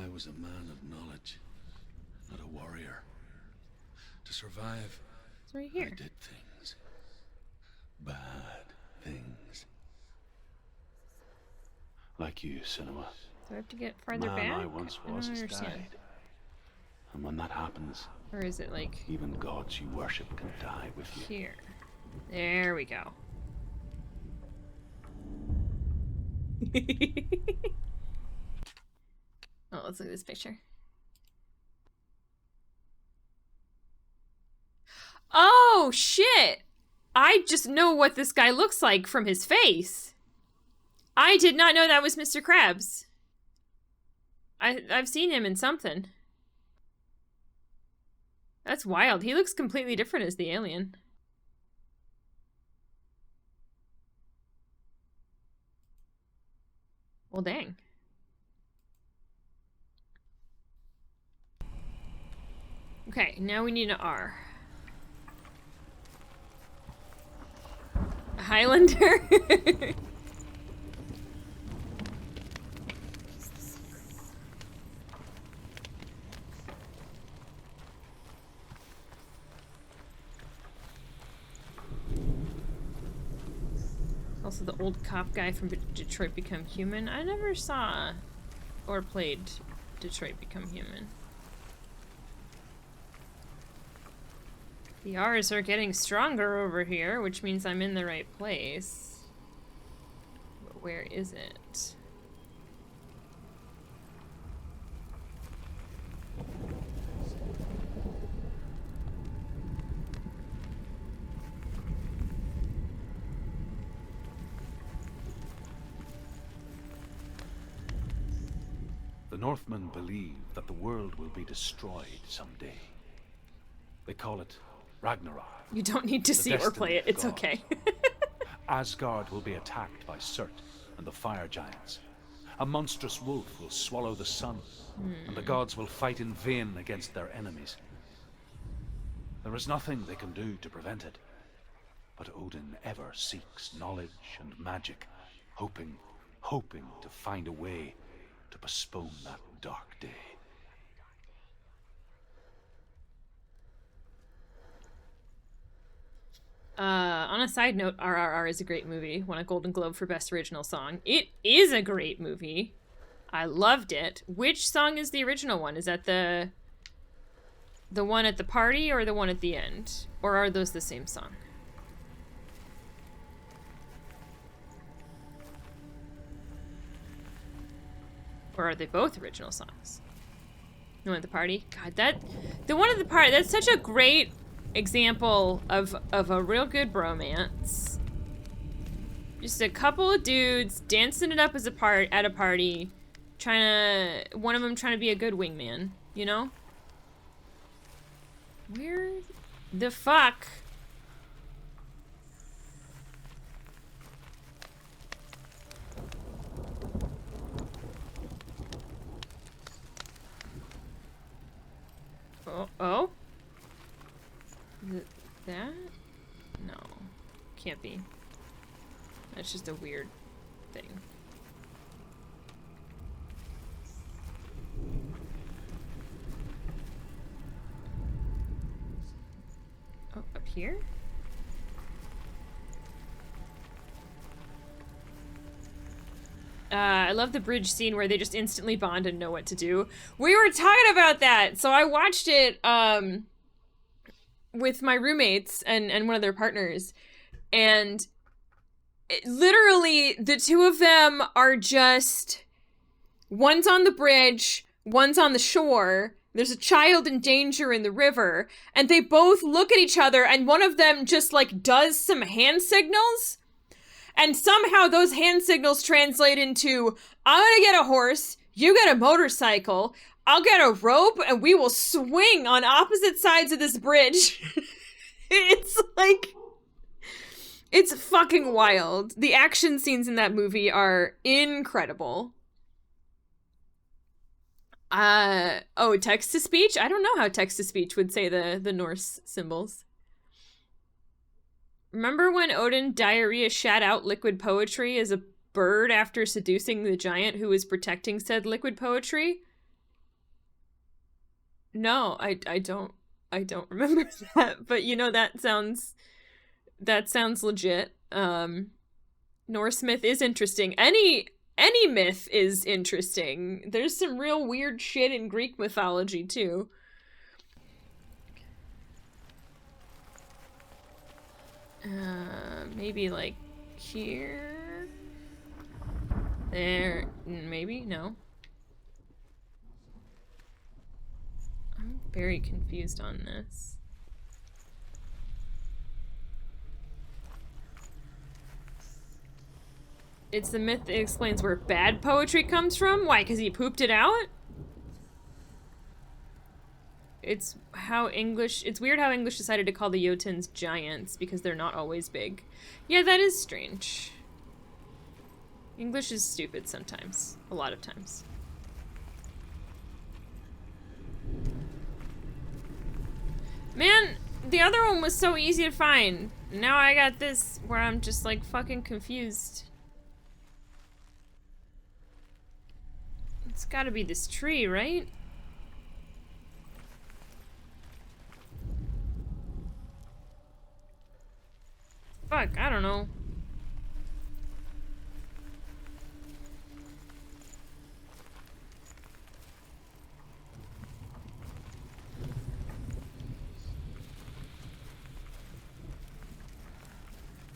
I was a man of knowledge, not a warrior. To survive, It's right I here. did things. Bad things. Like you, Senua. Do I have to get farther Man back? I once I don't was has understand. died. And when that happens, Or is it like even gods you worship can die with you. here? There we go. Oh, let's look at this picture. Oh, shit! I just know what this guy looks like from his face. I did not know that was Mr. Krabs. I've seen him in something. That's wild. He looks completely different as the alien. Well, dang. Okay, now we need an R. A Highlander? Also the old cop guy from Detroit Become Human. I never saw or played Detroit Become Human. The R's are getting stronger over here, which means I'm in the right place. But where is it? The Northmen believe that the world will be destroyed someday. They call it Ragnarok. You don't need to The see or destiny play it, of it's gods. okay. Asgard will be attacked by Surt and the fire giants. A monstrous wolf will swallow the sun, and the gods will fight in vain against their enemies. There is nothing they can do to prevent it, but Odin ever seeks knowledge and magic, hoping to find a way to postpone that dark day. On a side note, RRR is a great movie. Won a Golden Globe for Best Original Song. It is a great movie. I loved it. Which song is the original one? Is that the one at the party or the one at the end? Or are those the same song? Or are they both original songs? The one at the party? God, the one at the party, that's such a great example of a real good bromance. Just a couple of dudes dancing it up as at a party, one of them trying to be a good wingman, you know? Where the fuck? can't be. That's just a weird thing. Oh, up here? I love the bridge scene where they just instantly bond and know what to do. We were talking about that! So I watched it, with my roommates and one of their partners. And literally, the two of them are just... One's on the bridge, one's on the shore. There's a child in danger in the river. And they both look at each other, and one of them just, like, does some hand signals. And somehow those hand signals translate into, I'm gonna get a horse, you get a motorcycle, I'll get a rope, and we will swing on opposite sides of this bridge. It's like... It's fucking wild. The action scenes in that movie are incredible. Oh, text-to-speech? I don't know how text-to-speech would say the Norse symbols. Remember when Odin diarrhea shat out liquid poetry as a bird after seducing the giant who was protecting said liquid poetry? No, I don't remember that, but you know, that sounds legit. Norse myth is interesting. Any myth is interesting. There's some real weird shit in Greek mythology too. Maybe like here? There, maybe? No. I'm very confused on this. It's the myth that explains where bad poetry comes from? Why, because he pooped it out? It's weird how English decided to call the Jotuns giants, because they're not always big. Yeah, that is strange. English is stupid sometimes. A lot of times. Man, the other one was so easy to find. Now I got this where I'm just like fucking confused. It's gotta be this tree, right? Fuck, I don't know.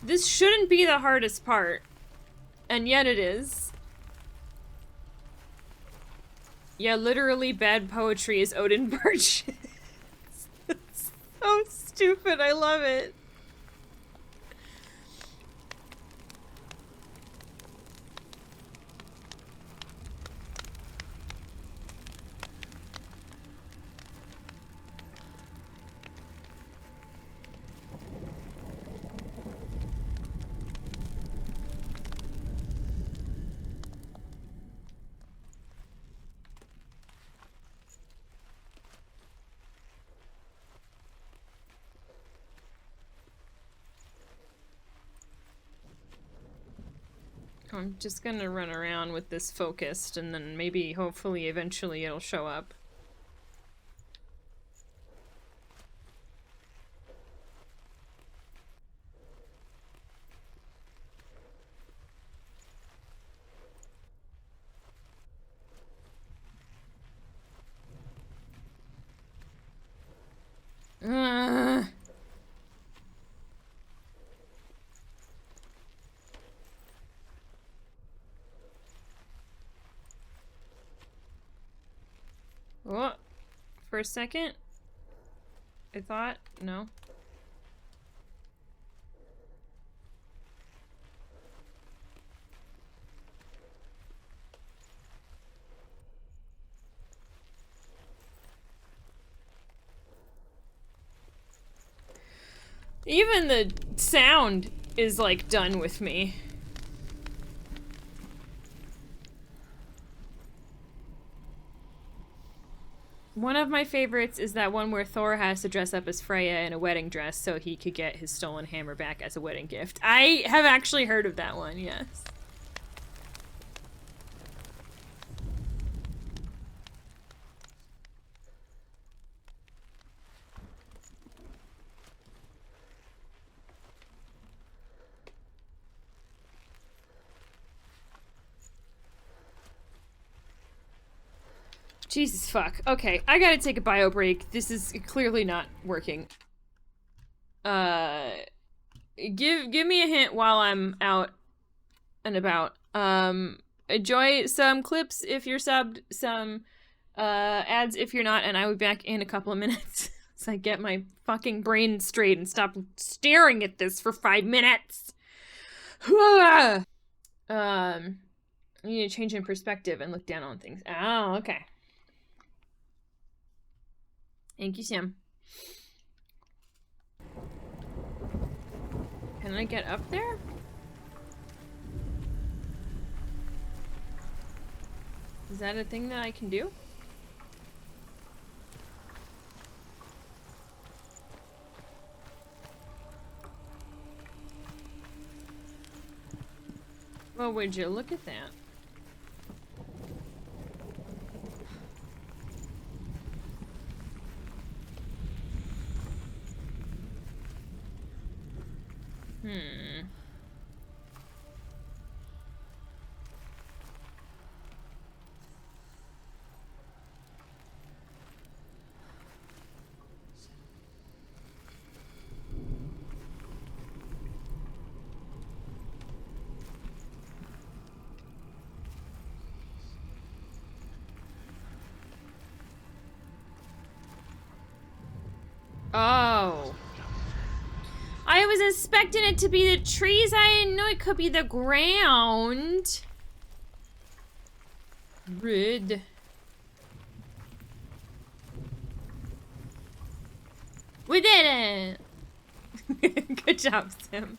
This shouldn't be the hardest part, and yet it is. Yeah, literally bad poetry is Odin Birch. It's so stupid, I love it. I'm just gonna run around with this focused, and then maybe, hopefully, eventually it'll show up. What? For a second? I thought? No. Even the sound is like done with me. One of my favorites is that one where Thor has to dress up as Freya in a wedding dress so he could get his stolen hammer back as a wedding gift. I have actually heard of that one, yes. Jesus fuck. Okay, I gotta take a bio break. This is clearly not working. Give me a hint while I'm out and about. Enjoy some clips if you're subbed, some ads if you're not, and I will be back in a couple of minutes so I get my fucking brain straight and stop staring at this for 5 minutes. I need to change in perspective and look down on things. Oh, okay. Thank you, Sam. Can I get up there? Is that a thing that I can do? Well, would you look at that? Oh. I was expecting it to be the trees. I didn't know it could be the ground. Rude. We did it! Good job, Sim.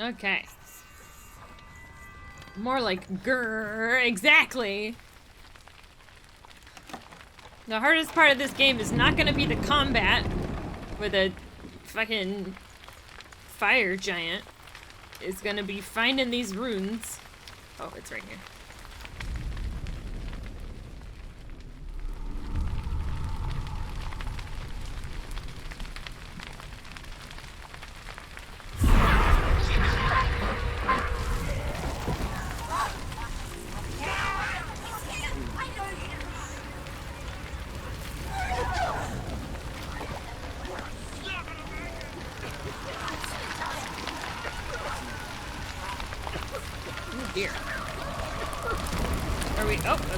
Okay. More like grrr, exactly. The hardest part of this game is not gonna be the combat with a fucking fire giant. It's gonna be finding these runes. Oh, it's right here.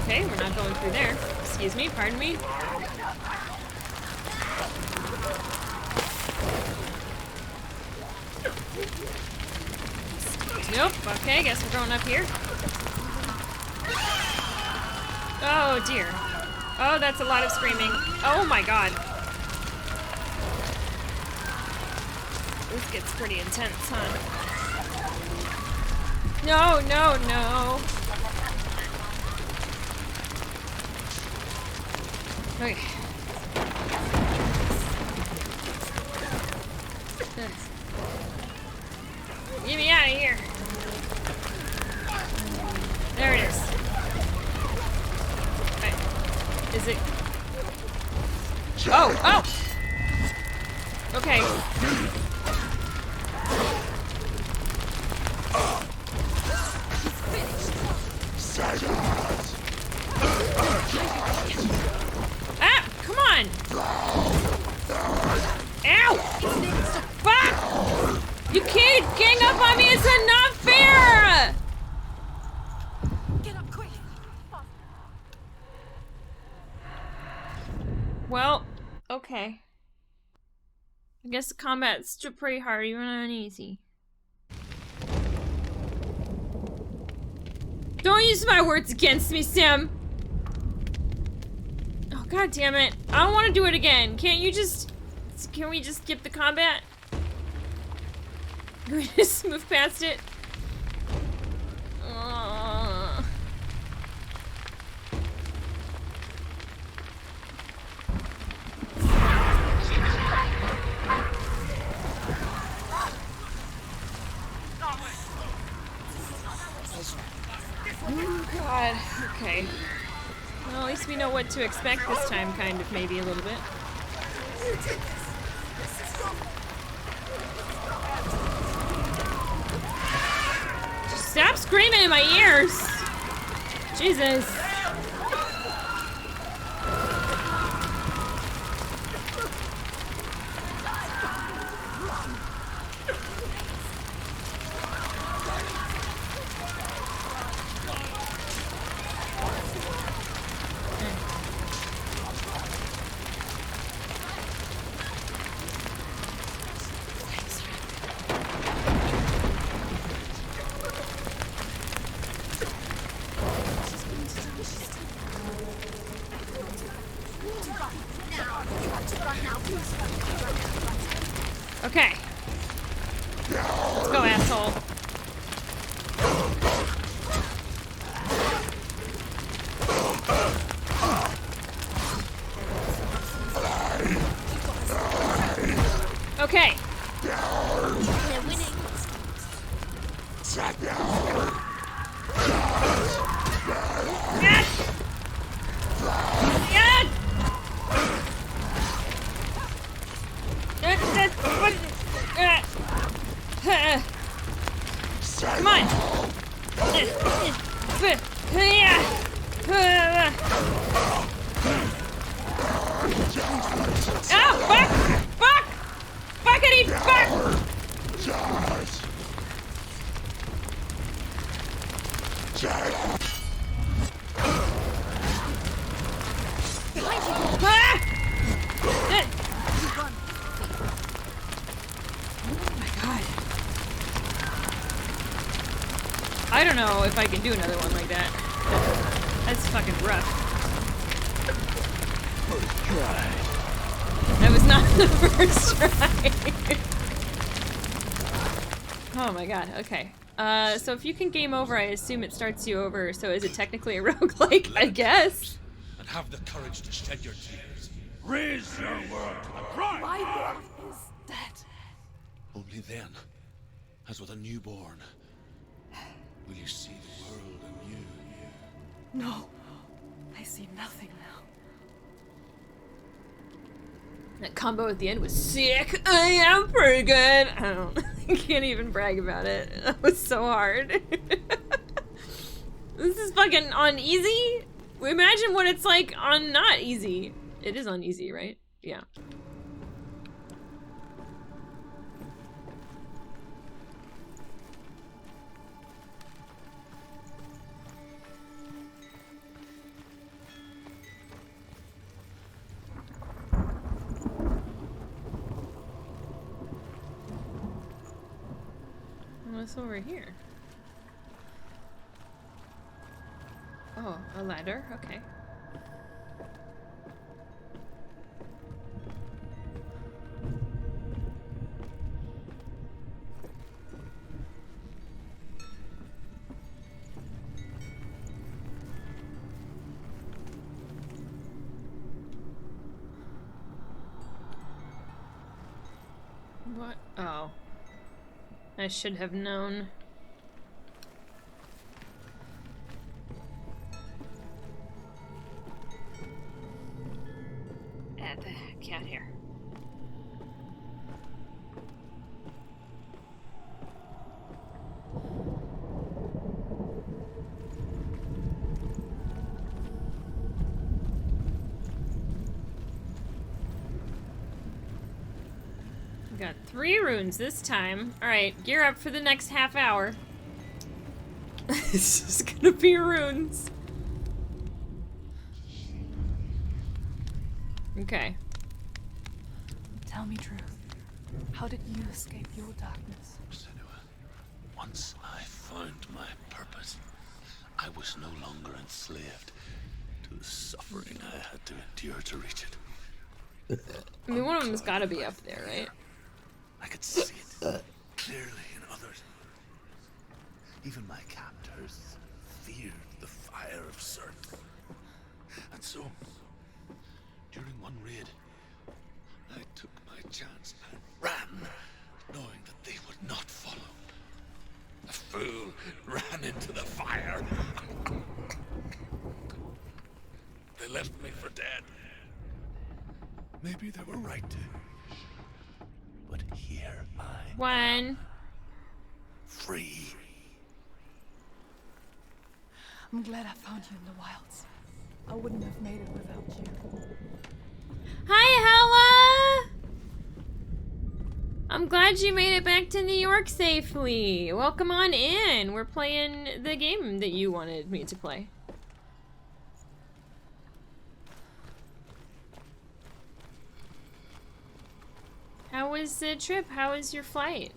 Okay, we're not going through there. Excuse me, pardon me. Nope, okay, guess we're going up here. Oh dear. Oh, that's a lot of screaming. Oh my god. This gets pretty intense, huh? No, no, no. Okay. Get me out of here. There it is. Okay. Is it? Oh, oh! Okay. Ah! Come on! Ow! Fuck! You can't gang up on me! It's not fair! Get up quick! Well, okay. I guess the combat's still pretty hard, even on easy. Don't use my words against me, Sim! Oh, god damn it. I don't want to do it again. Can't you just... Can we just skip the combat? Can we just move past it? Oh god, okay. Well, at least we know what to expect this time, kind of, maybe a little bit. Just stop screaming in my ears! Jesus. Okay. Let's go, asshole. Okay. We're winning. Come on. Oh, fuck! Fuck! Fuckity fuck! I don't know if I can do another one like that. That's fucking rough. First try. That was not the first try. Oh my god, okay. So if you can game over, I assume it starts you over, so is it technically a roguelike? I guess. And have the courage to shed your tears. Raise your world to the prime. My world is dead. Only then, as with a newborn, will you see the world anew. No, I see nothing now. That combo at the end was sick. I am pretty good. I can't even brag about it. That was so hard. This is fucking on easy? Imagine what it's like on not easy. It is on easy, right? Yeah. What's over here? Oh, a ladder, okay. What? Oh. I should have known. Get the heck out here. Got 3 runes this time. Alright, gear up for the next half hour. It's just gonna be runes. Okay. Tell me truth. How did you escape your darkness? Senua, once I found my purpose, I was no longer enslaved to the suffering I had to endure to reach it. I mean, one of them's gotta be up there, right? I could see it clearly in others. Even my captors feared the fire of Surt. And so, during one raid, I took my chance and ran, knowing that they would not follow. The fool ran into the fire. They left me for dead. Maybe they were right to. But here I One. free. I'm glad I found you in the wilds. I wouldn't have made it without you. Hi, Hella! I'm glad you made it back to New York safely. Welcome on in. We're playing the game that you wanted me to play. How was the trip? How was your flight?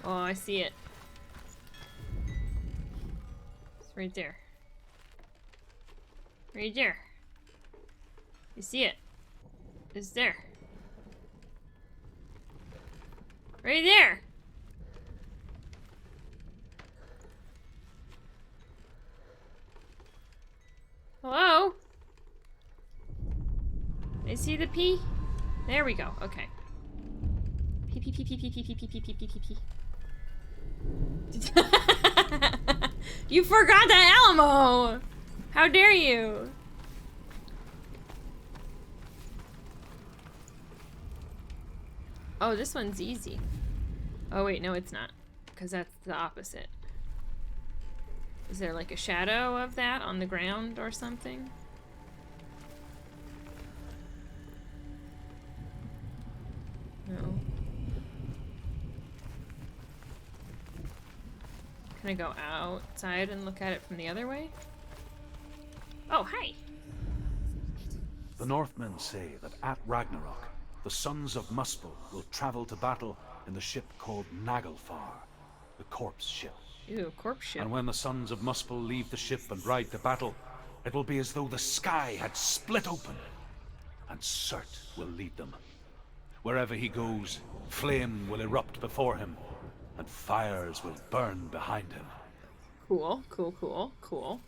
Oh, I see it. It's right there. Right there. You see it. It's there. Right there. Hello? I see the P. There we go. Okay. P P P P P P P P P P P P P. You forgot the Alamo! How dare you? Oh, this one's easy. Oh wait, no it's not. Because that's the opposite. Is there like a shadow of that on the ground or something? No. Can I go outside and look at it from the other way? Oh, hi! The Northmen say that at Ragnarok, the sons of Muspel will travel to battle in the ship called Naglfar, the corpse ship. Ew, corpse ship. And when the sons of Muspel leave the ship and ride to battle, it will be as though the sky had split open, and Surt will lead them. Wherever he goes, flame will erupt before him, and fires will burn behind him. Cool, cool, cool, cool.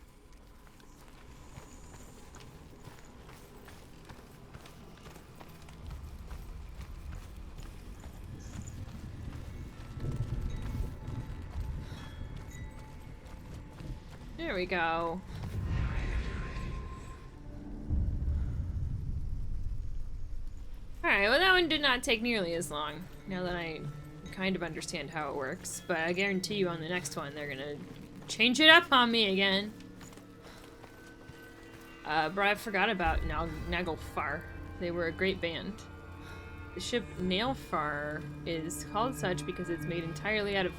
There we go. Alright, well that one did not take nearly as long, now that I kind of understand how it works, but I guarantee you on the next one they're gonna change it up on me again. But I forgot about Naglfar. They were a great band. The ship Nailfar is called such because it's made entirely out of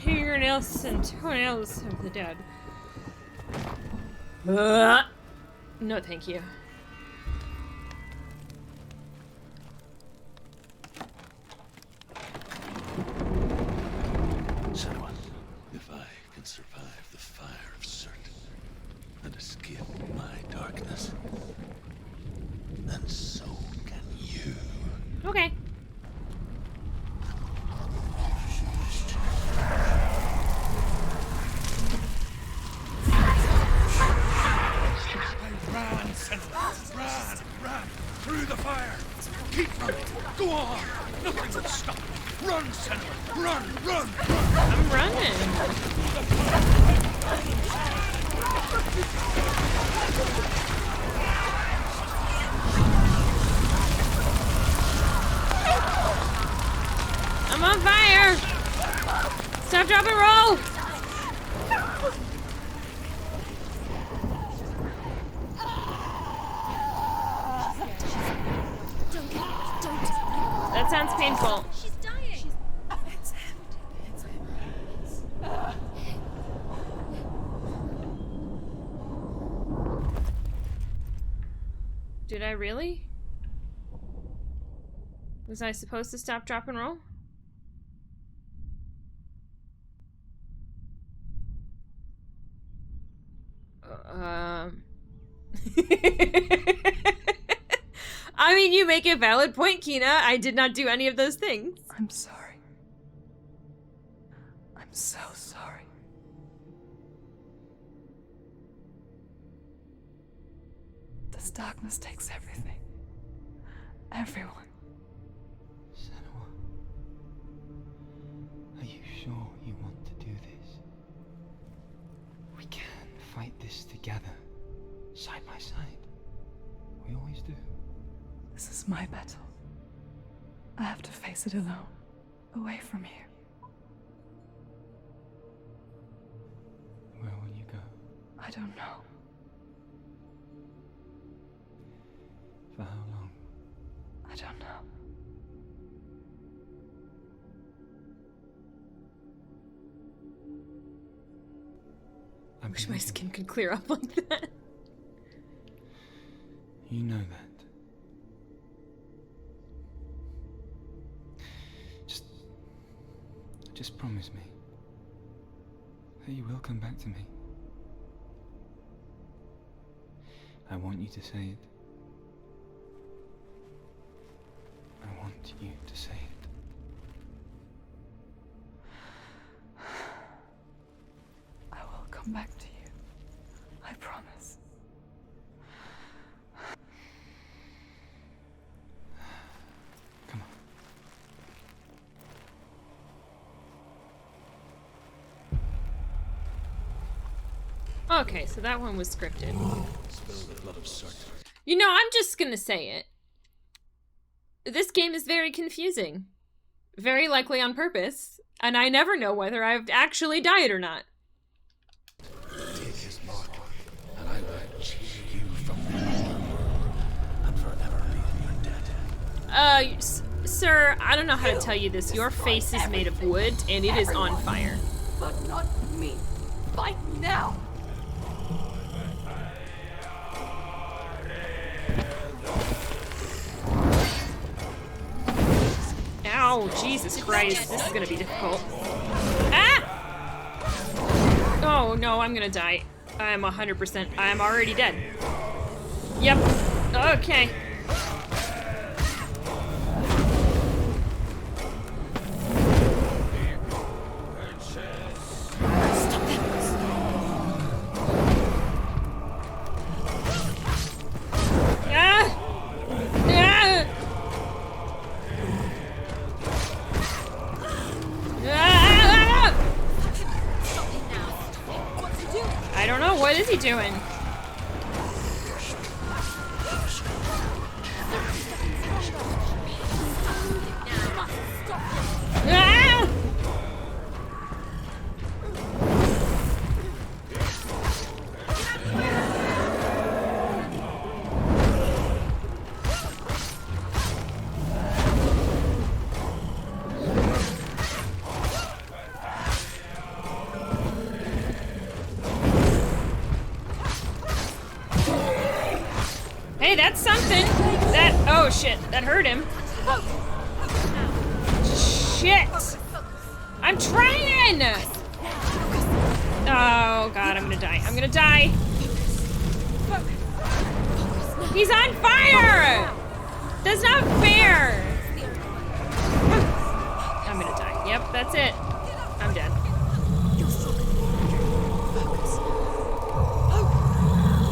fingernails and toenails of the dead. No, thank you. Senua, if I can survive the fire of Surt and escape my darkness, then so can you. Okay. Ran, Senua, ran, through the fire. Keep running, go on, nothing will stop. Run, Senua, run. I'm running. I'm on fire! Stop, drop, and roll! That sounds painful. She's dying. It's him. It's him. Did I really? Was I supposed to stop, drop, and roll? I mean, you make a valid point, Kina. I did not do any of those things. I'm sorry. I'm so sorry. This darkness takes everything. Everyone. Senua, are you sure you want to do this? We can fight this together, side by side. We always do. This is my battle. I have to face it alone, away from here. Where will you go? I don't know. For how long? I don't know. I wish my skin could clear up like that. You know that. Just promise me that you will come back to me. I want you to say it. I want you to say it. I will come back to you. I promise. Come on. Okay, so that one was scripted. Spill the blood of Surt. You know, I'm just gonna say it. This game is very confusing. Very likely on purpose. And I never know whether I've actually died or not. Take his mark, and I will cheer you from the underworld and forever be in your debt. Sir, I don't know how to tell you this. Your face is made of wood, and it is on fire. But not me. Fight now! Ow, Jesus Christ. This is gonna be difficult. Ah! Oh, no, I'm gonna die. I'm 100%. I'm already dead. Yep. Okay. I don't know. What is he doing? Ah! Hey, that's something. Oh shit, that hurt him. Shit. I'm trying. Oh god, I'm gonna die. I'm gonna die. He's on fire. That's not fair. I'm gonna die. Yep, that's it. I'm dead.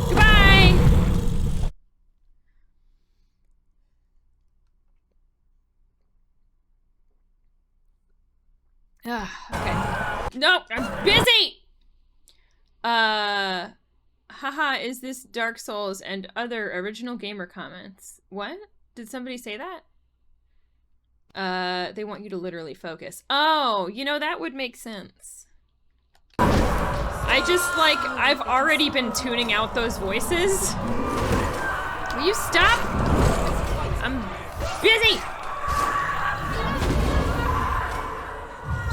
Goodbye. Okay. Nope, I'm busy! Haha, is this Dark Souls and other original gamer comments? What? Did somebody say that? They want you to literally focus. Oh, you know, that would make sense. I just, like, I've already been tuning out those voices. Will you stop? I'm busy!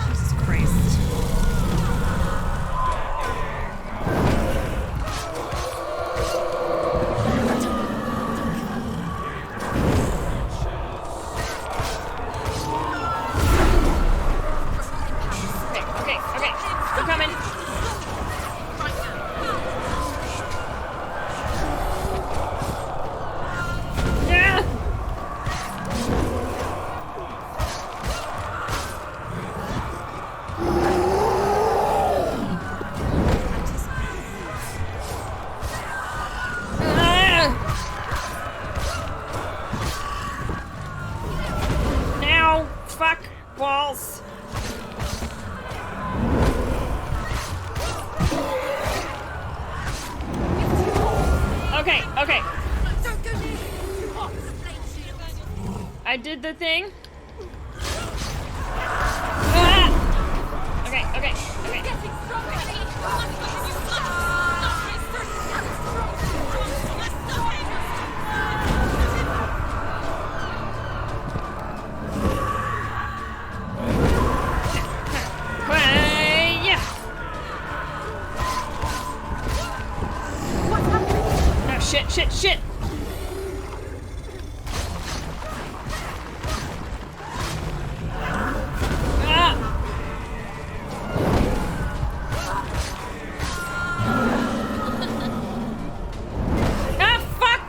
Jesus Christ. did the thing. Ah! Okay, okay, okay. Yeah. Oh, shit, shit, shit.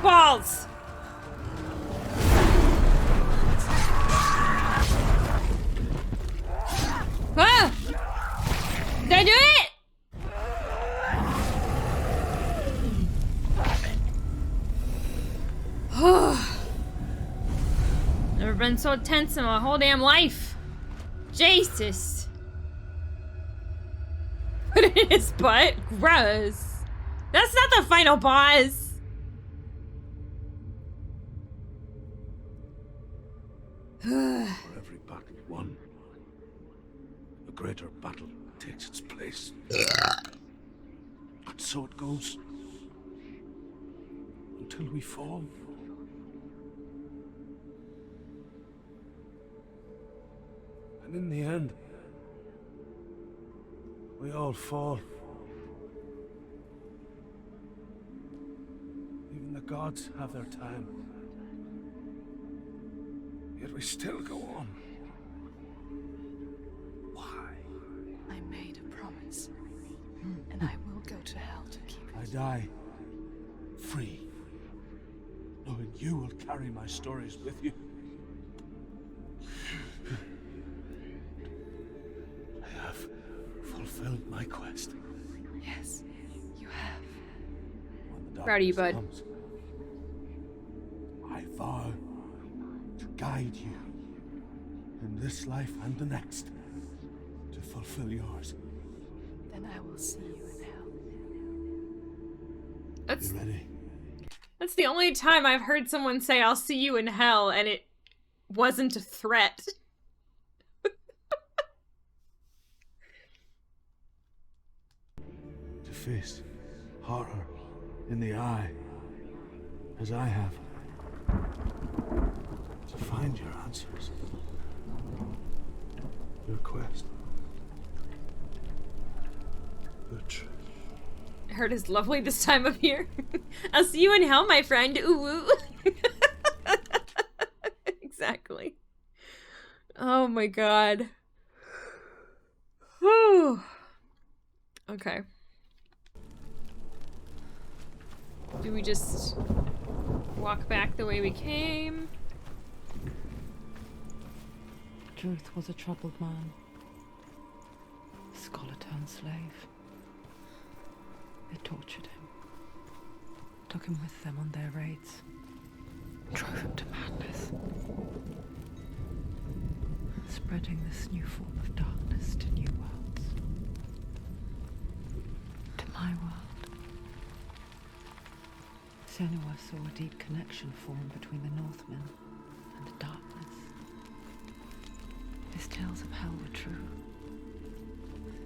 Balls! Ah! Did I do it? Never been so tense in my whole damn life. Jesus. Put it in his butt? Gross. That's not the final boss. For every battle won, a greater battle takes its place. And so it goes. Until we fall. And in the end, we all fall. Even the gods have their time. Yet we still go on. Why? I made a promise, and I will go to hell to keep it. I die free, knowing you will carry my stories with you. I have fulfilled my quest. Yes, you have. When the Proud of you, bud. darkness comes, I vow to guide you in this life and the next to fulfill yours. Then I will see you in hell. That's You ready? That's the only time I've heard someone say, I'll see you in hell, and it wasn't a threat. To face horror in the eye, as I have. To find your answers. Your quest. Your truth. I heard it's lovely this time of year. I'll see you in hell, my friend. Ooh, ooh. Exactly. Oh my god. Whew. Okay. Do we just walk back the way we came? Truth was a troubled man. A scholar turned slave. They tortured him. Took him with them on their raids. Drove him to madness. Spreading this new form of darkness to new worlds. To my world. Senua saw a deep connection form between the Northmen and the darkness. His tales of hell were true.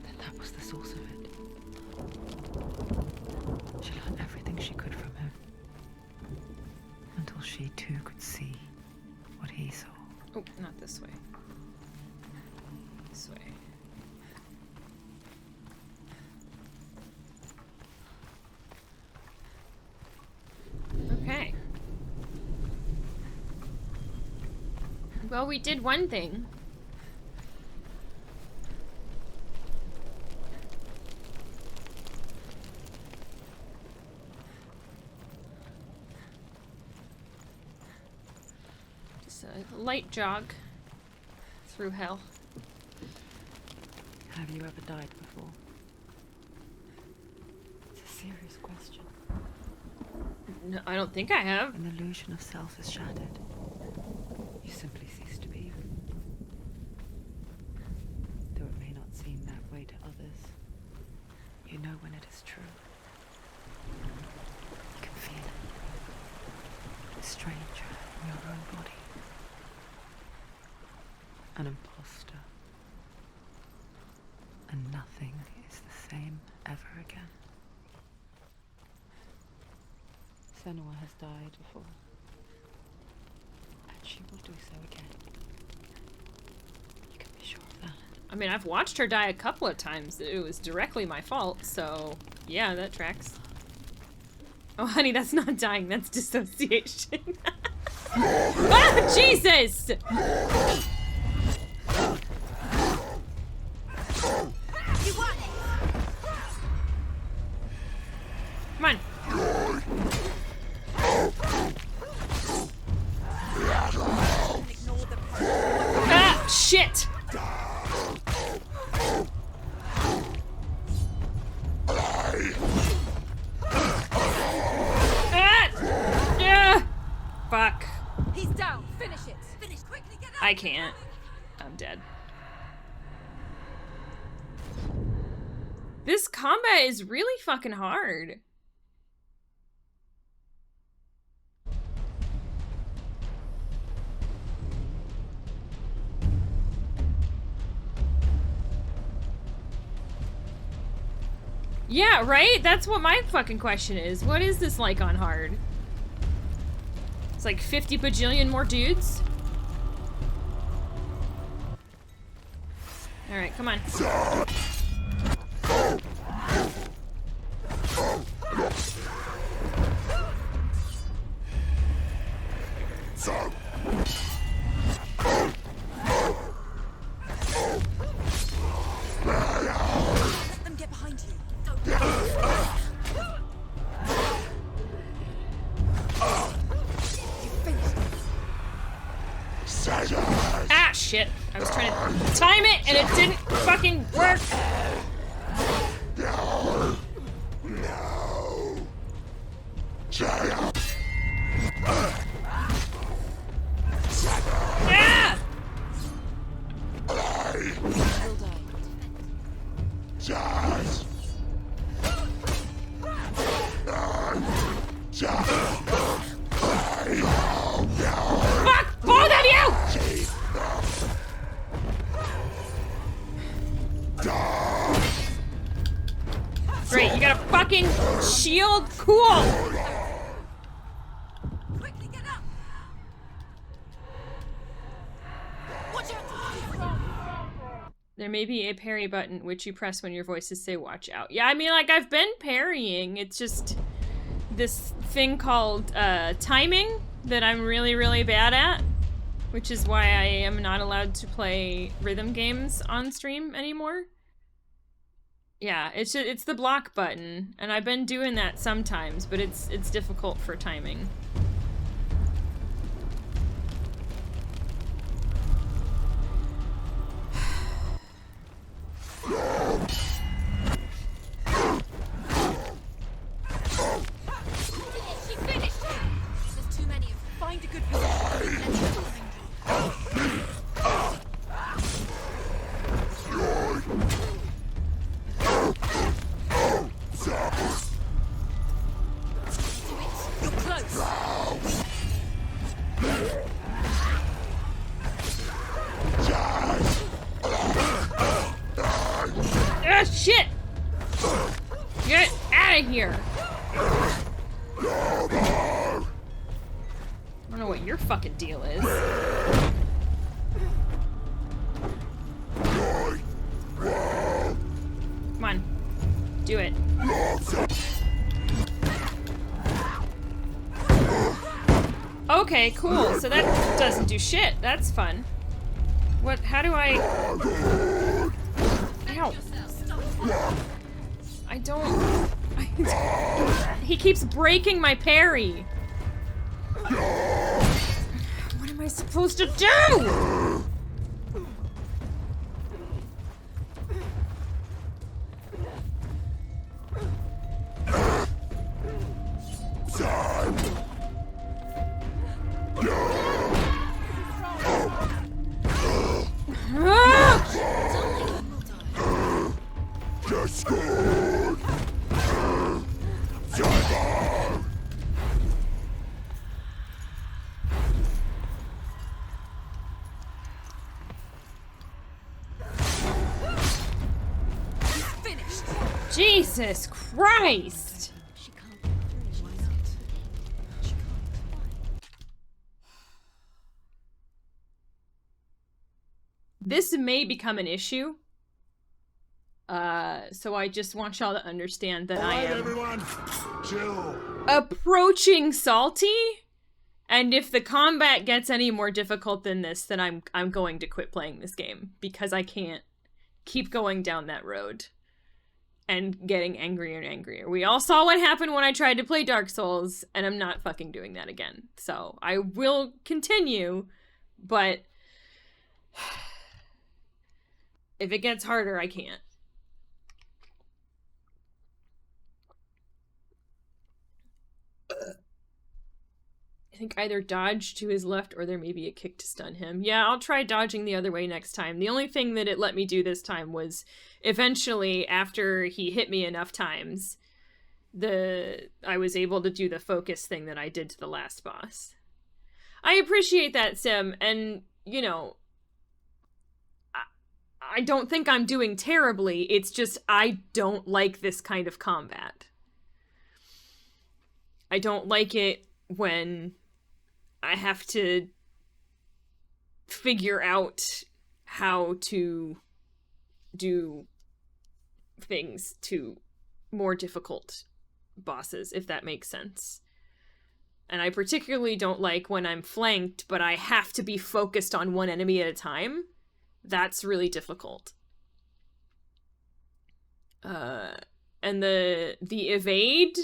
Then that was the source of it. She learned everything she could from him. Until she too could see what he saw. Oh, not this way. This way. Okay. Well, we did one thing. Just a light jog through hell. Have you ever died before? It's a serious question. No, I don't think I have. When the illusion of self is shattered, you simply cease to be. Though it may not seem that way to others, you know when it is true. You can feel it. A stranger in your own body. an imposter. And nothing is the same ever again. Senua has died before. And she will do so again. You can be sure of that. I mean, I've watched her die a couple of times. It was directly my fault, so yeah, that tracks. Oh, honey, that's not dying. That's dissociation. Ah, Jesus! Come on. Ah, shit! Fuck. He's down. Finish it. Finish quickly. Get up. I can't. I'm dead. This combat is really fucking hard. Yeah, right? That's what my fucking question is. What is this like on hard? It's like 50 bajillion more dudes? Alright, come on. Let them get behind you. Ah, shit. I was trying to time it and it didn't fucking work. Ah! Fuck both of you! Great, you got a fucking shield? Cool! Quickly get up. Watch out. There may be a parry button which you press when your voices say watch out. Yeah, I mean, like, I've been parrying. It's just this thing called timing that I'm really, really bad at, which is why I am not allowed to play rhythm games on stream anymore. Yeah, it's the block button, and I've been doing that sometimes, but it's difficult for timing. She finished. There's too many of them. Find a good position. You're close. Ah, shit! Get out of here! I don't know what your fucking deal is. Come on. Do it. Okay, cool. So that doesn't do shit. That's fun. What? How do I... Ow. I don't... He keeps breaking my parry. What am I supposed to do? Jesus Christ! She can't get through. Why not? She can't. This may become an issue. So I just want y'all to understand that I am everyone, chill. approaching salty. And if the combat gets any more difficult than this, then I'm going to quit playing this game because I can't keep going down that road and getting angrier and angrier. We all saw what happened when I tried to play Dark Souls, and I'm not fucking doing that again. So I will continue, but if it gets harder, I can't. I think either dodge to his left or there may be a kick to stun him. Yeah, I'll try dodging the other way next time. The only thing that it let me do this time was eventually, after he hit me enough times, I was able to do the focus thing that I did to the last boss. I appreciate that, Sim, and, you know, I don't think I'm doing terribly. It's just I don't like this kind of combat. I don't like it when I have to figure out how to do things to more difficult bosses, if that makes sense. And I particularly don't like when I'm flanked, but I have to be focused on one enemy at a time. That's really difficult. And the evade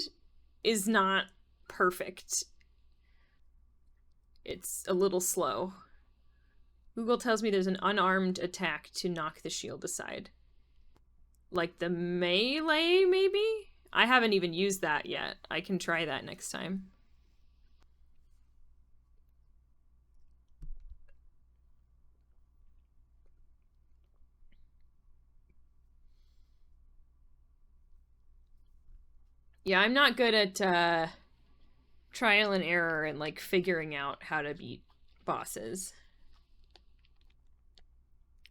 is not perfect. It's a little slow. Google tells me there's an unarmed attack to knock the shield aside. Like the melee, maybe? I haven't even used that yet. I can try that next time. Yeah, I'm not good at trial and error and like figuring out how to beat bosses.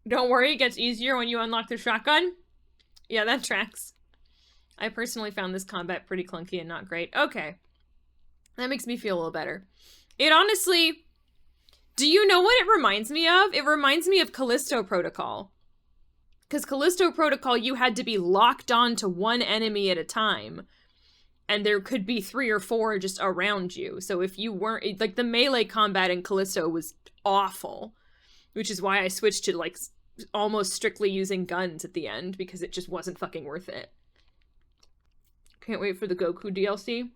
Don't worry, it gets easier when you unlock the shotgun. Yeah, that tracks. I personally found this combat pretty clunky and not great. Okay. That makes me feel a little better. It honestly... Do you know what it reminds me of? It reminds me of Callisto Protocol. Because Callisto Protocol, you had to be locked on to one enemy at a time. And there could be 3 or 4 just around you. So if you weren't... Like, the melee combat in Callisto was awful. Which is why I switched to, like, almost strictly using guns at the end. Because it just wasn't fucking worth it. Can't wait for the Goku DLC.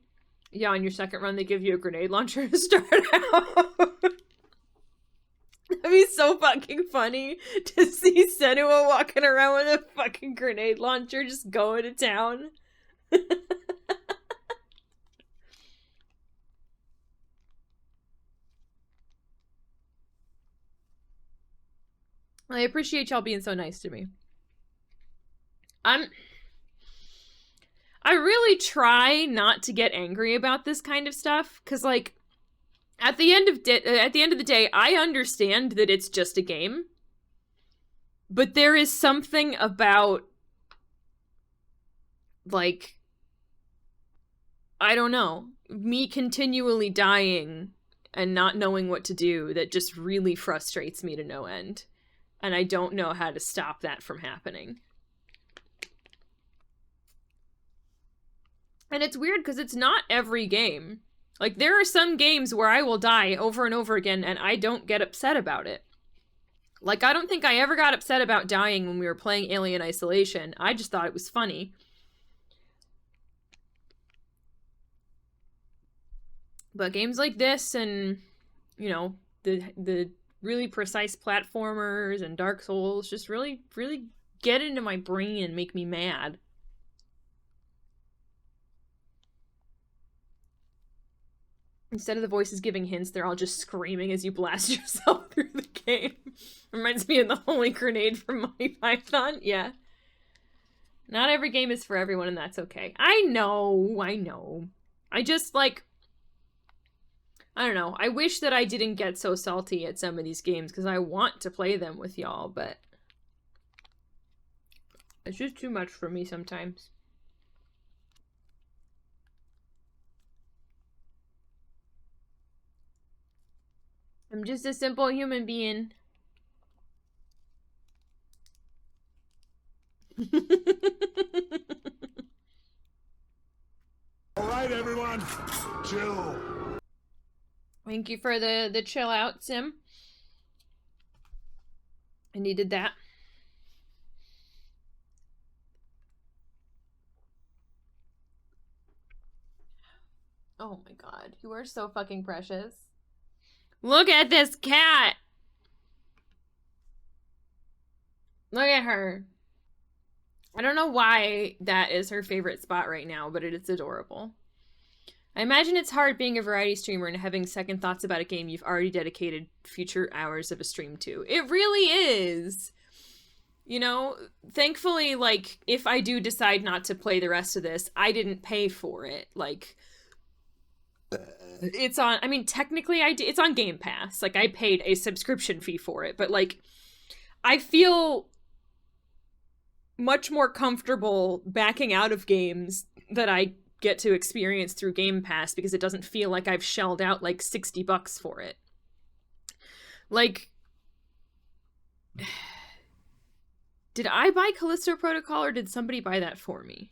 Yeah, on your second run, they give you a grenade launcher to start out. That'd be so fucking funny to see Senua walking around with a fucking grenade launcher just going to town. I appreciate y'all being so nice to me. I really try not to get angry about this kind of stuff, because, like, at the end of the day, I understand that it's just a game. But there is something about, like, I don't know, me continually dying and not knowing what to do that just really frustrates me to no end. And I don't know how to stop that from happening. And it's weird because it's not every game. Like, there are some games where I will die over and over again and I don't get upset about it. Like, I don't think I ever got upset about dying when we were playing Alien Isolation. I just thought it was funny. But games like this and, you know, the really precise platformers and Dark Souls just really, really get into my brain and make me mad. Instead of the voices giving hints, they're all just screaming as you blast yourself through the game. Reminds me of the Holy Grenade from Monty Python. Yeah. Not every game is for everyone, and that's okay. I know. I just, like... I don't know. I wish that I didn't get so salty at some of these games, because I want to play them with y'all, but... it's just too much for me sometimes. I'm just a simple human being. All right, everyone, chill. Thank you for the chill out, Sim. I needed that. Oh my god, you are so fucking precious. Look at this cat! Look at her. I don't know why that is her favorite spot right now, but it's adorable. I imagine it's hard being a variety streamer and having second thoughts about a game you've already dedicated future hours of a stream to. It really is. You know, thankfully, like, if I do decide not to play the rest of this, I didn't pay for it. Like, it's on, I mean, technically it's on Game Pass. Like, I paid a subscription fee for it, but, like, I feel much more comfortable backing out of games that I get to experience through Game Pass because it doesn't feel like I've shelled out like $60 for it. Like, did I buy Callisto Protocol or did somebody buy that for me?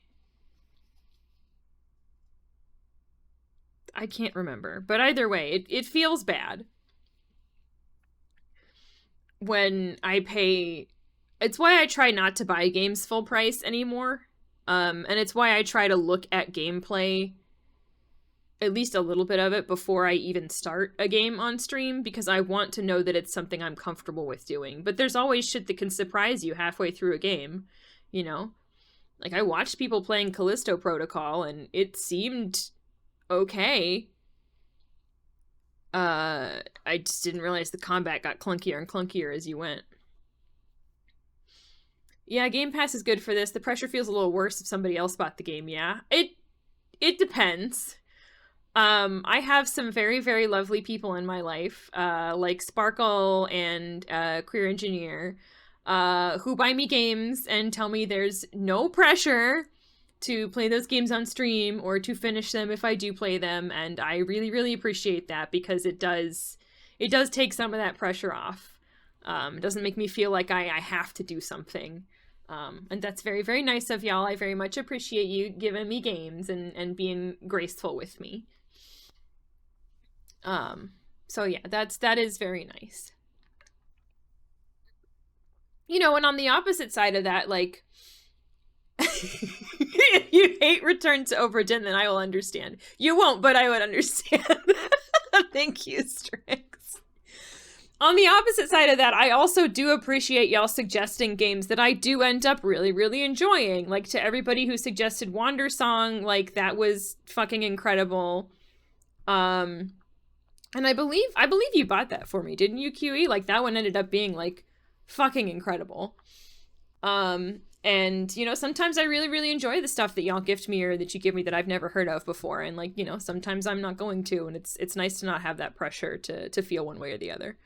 I can't remember, but either way, it feels bad when I pay. It's why I try not to buy games full price anymore. And it's why I try to look at gameplay, at least a little bit of it, before I even start a game on stream, because I want to know that it's something I'm comfortable with doing. But there's always shit that can surprise you halfway through a game, you know? Like, I watched people playing Callisto Protocol, and it seemed okay. I just didn't realize the combat got clunkier and clunkier as you went. Yeah, Game Pass is good for this. The pressure feels a little worse if somebody else bought the game, yeah. It depends. I have some very, very lovely people in my life, like Sparkle and Queer Engineer, who buy me games and tell me there's no pressure to play those games on stream or to finish them if I do play them, and I really, really appreciate that because it does take some of that pressure off. It doesn't make me feel like I have to do something. And that's very, very nice of y'all. I very much appreciate you giving me games and being graceful with me. So yeah, that is very nice. You know, and on the opposite side of that, like, if you hate Return to Obra then I will understand. You won't, but I would understand. Thank you, Strix. On the opposite side of that, I also do appreciate y'all suggesting games that I do end up really, really enjoying. Like, to everybody who suggested Wander Song, like, that was fucking incredible. And I believe you bought that for me, didn't you, QE? Like, that one ended up being, like, fucking incredible. And, you know, sometimes I really, really enjoy the stuff that y'all gift me or that you give me that I've never heard of before. And, like, you know, sometimes I'm not going to, and it's nice to not have that pressure to feel one way or the other.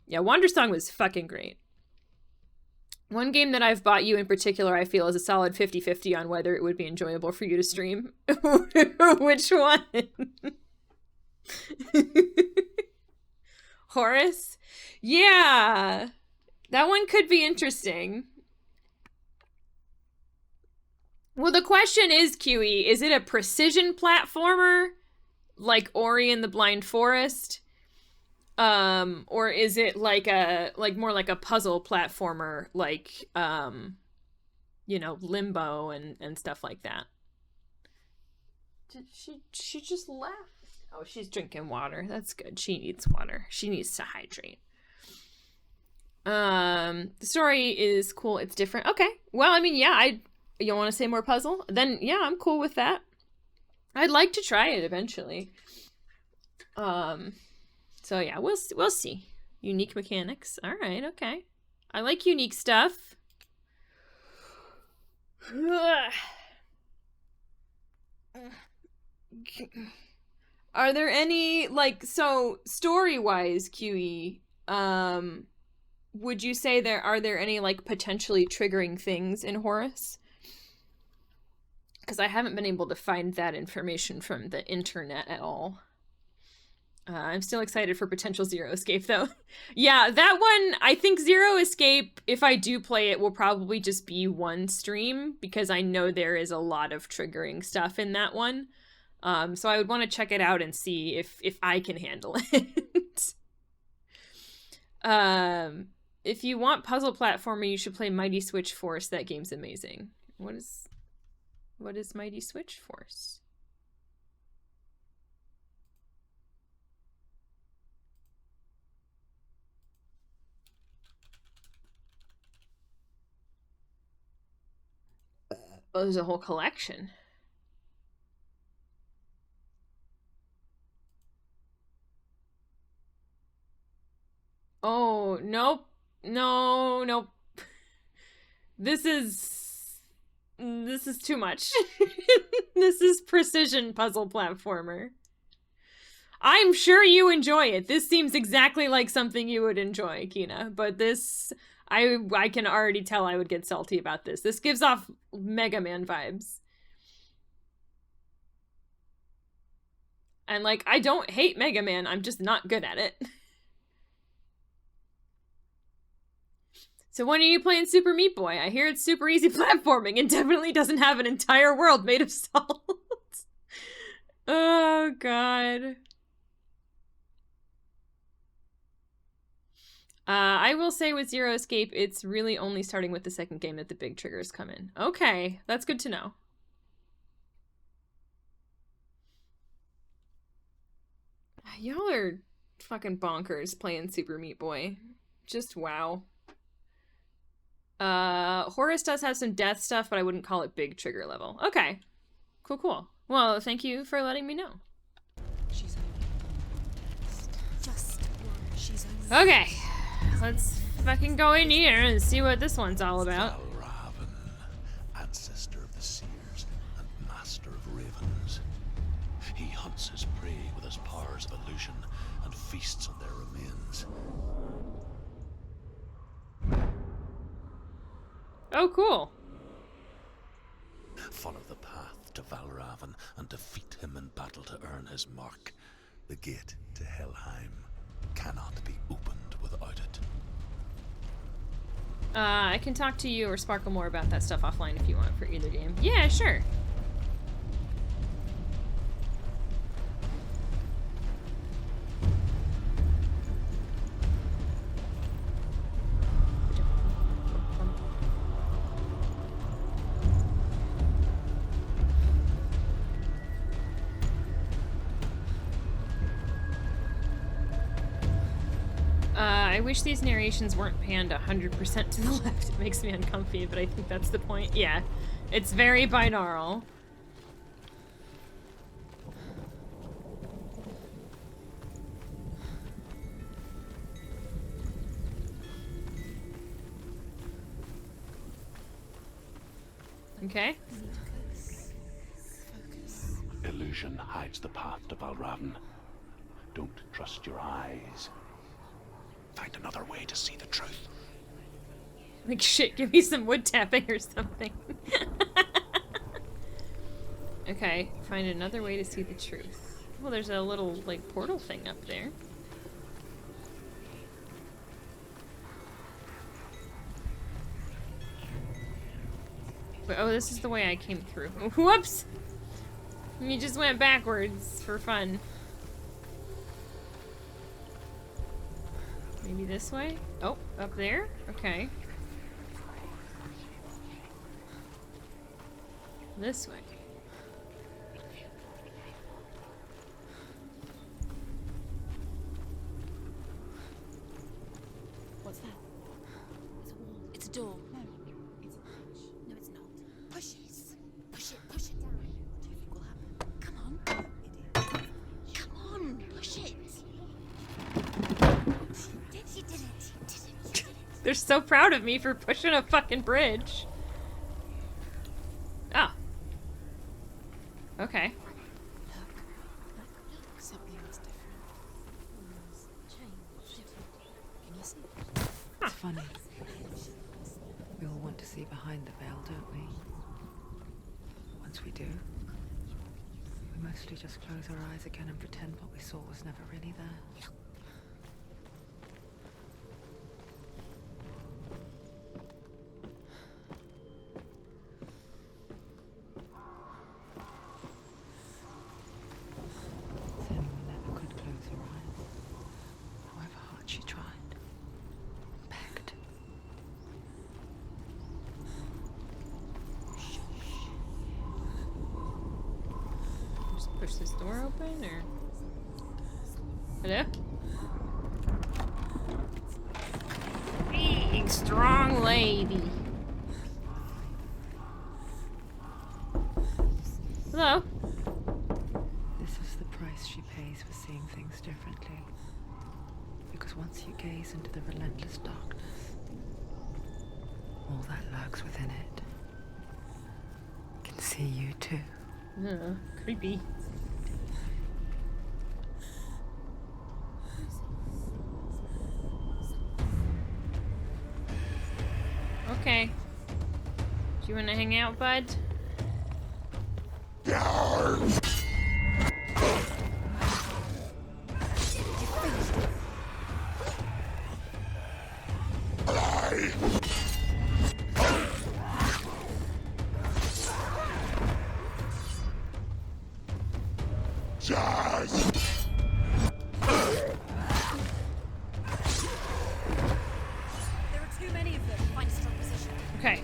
Yeah, Wander Song was fucking great. One game that I've bought you in particular, I feel, is a solid 50-50 on whether it would be enjoyable for you to stream. Which one? Horus? Yeah! That one could be interesting. Well, the question is, QE, is it a precision platformer like Ori and the Blind Forest? Or is it like more like a puzzle platformer, like, you know, Limbo and stuff like that? Did she just left? Oh, she's drinking water. That's good. She needs water. She needs to hydrate. The story is cool. It's different. Okay. Well, I mean, yeah, you want to say more puzzle? Then, yeah, I'm cool with that. I'd like to try it eventually. So yeah, we'll see. Unique mechanics. All right, okay. I like unique stuff. Are there any, like, so story-wise, QE, would you say are there any, like, potentially triggering things in Horus? Because I haven't been able to find that information from the internet at all. I'm still excited for potential Zero Escape, though. Yeah, that one, I think Zero Escape, if I do play it, will probably just be one stream, because I know there is a lot of triggering stuff in that one. So I would want to check it out and see if I can handle it. If you want puzzle platformer, you should play Mighty Switch Force. That game's amazing. What is Mighty Switch Force? Oh, there's a whole collection. Oh, nope. No, nope. This is too much. This is precision puzzle platformer. I'm sure you enjoy it. This seems exactly like something you would enjoy, Kina. But this, I can already tell I would get salty about this. This gives off Mega Man vibes. And like, I don't hate Mega Man, I'm just not good at it. So when are you playing Super Meat Boy? I hear it's super easy platforming and definitely doesn't have an entire world made of salt. Oh, God. I will say with Zero Escape, it's really only starting with the second game that the big triggers come in. Okay, that's good to know. Y'all are fucking bonkers playing Super Meat Boy. Just wow. Horus does have some death stuff, but I wouldn't call it big trigger level. Okay. Cool, cool. Well, thank you for letting me know. She's just one. She's only Okay. Let's fucking go in here and see what this one's all about. Valravan, ancestor of the seers and master of ravens. He hunts his prey with his powers of illusion and feasts on their remains. Oh, cool. Follow the path to Valravan and defeat him in battle to earn his mark. The gate to Helheim cannot be opened without it. I can talk to you or Sparkle more about that stuff offline if you want for either game. Yeah, sure. I wish these narrations weren't panned 100% to the left. It makes me uncomfy, but I think that's the point. Yeah, it's very binaural. Okay. Illusion hides the path to Valravan. Don't trust your eyes. Find another way to see the truth. Like, shit, give me some wood tapping or something. Okay, find another way to see the truth. Well, there's a little, like, portal thing up there. But, oh, this is the way I came through. Whoops! You just went backwards for fun. Maybe this way? Oh, up there? Okay. This way. What's that? It's a wall. It's a door. No, it's a hatch. No, it's not. Push it. Push it. Push it down. What do you think will happen? Come on. Idiot. Come on. Push it. She did it. She did it. She did it. They're so proud of me for pushing a fucking bridge. Ah. Okay. Look. Something was different. Changed. Can you see? It's funny. We all want to see behind the veil, don't we? Once we do, we mostly just close our eyes again and pretend what we saw was never really there. Senua never could close her eyes, however hard she tried. Begged. Just push this door open, or... Hello? Big, strong lady. Hello? This is the price she pays for seeing things differently. Because once you gaze into the relentless darkness, all that lurks within it can see you too. Creepy. Okay. Do you want to hang out, bud? There are too many of them. Find a strong position. Okay.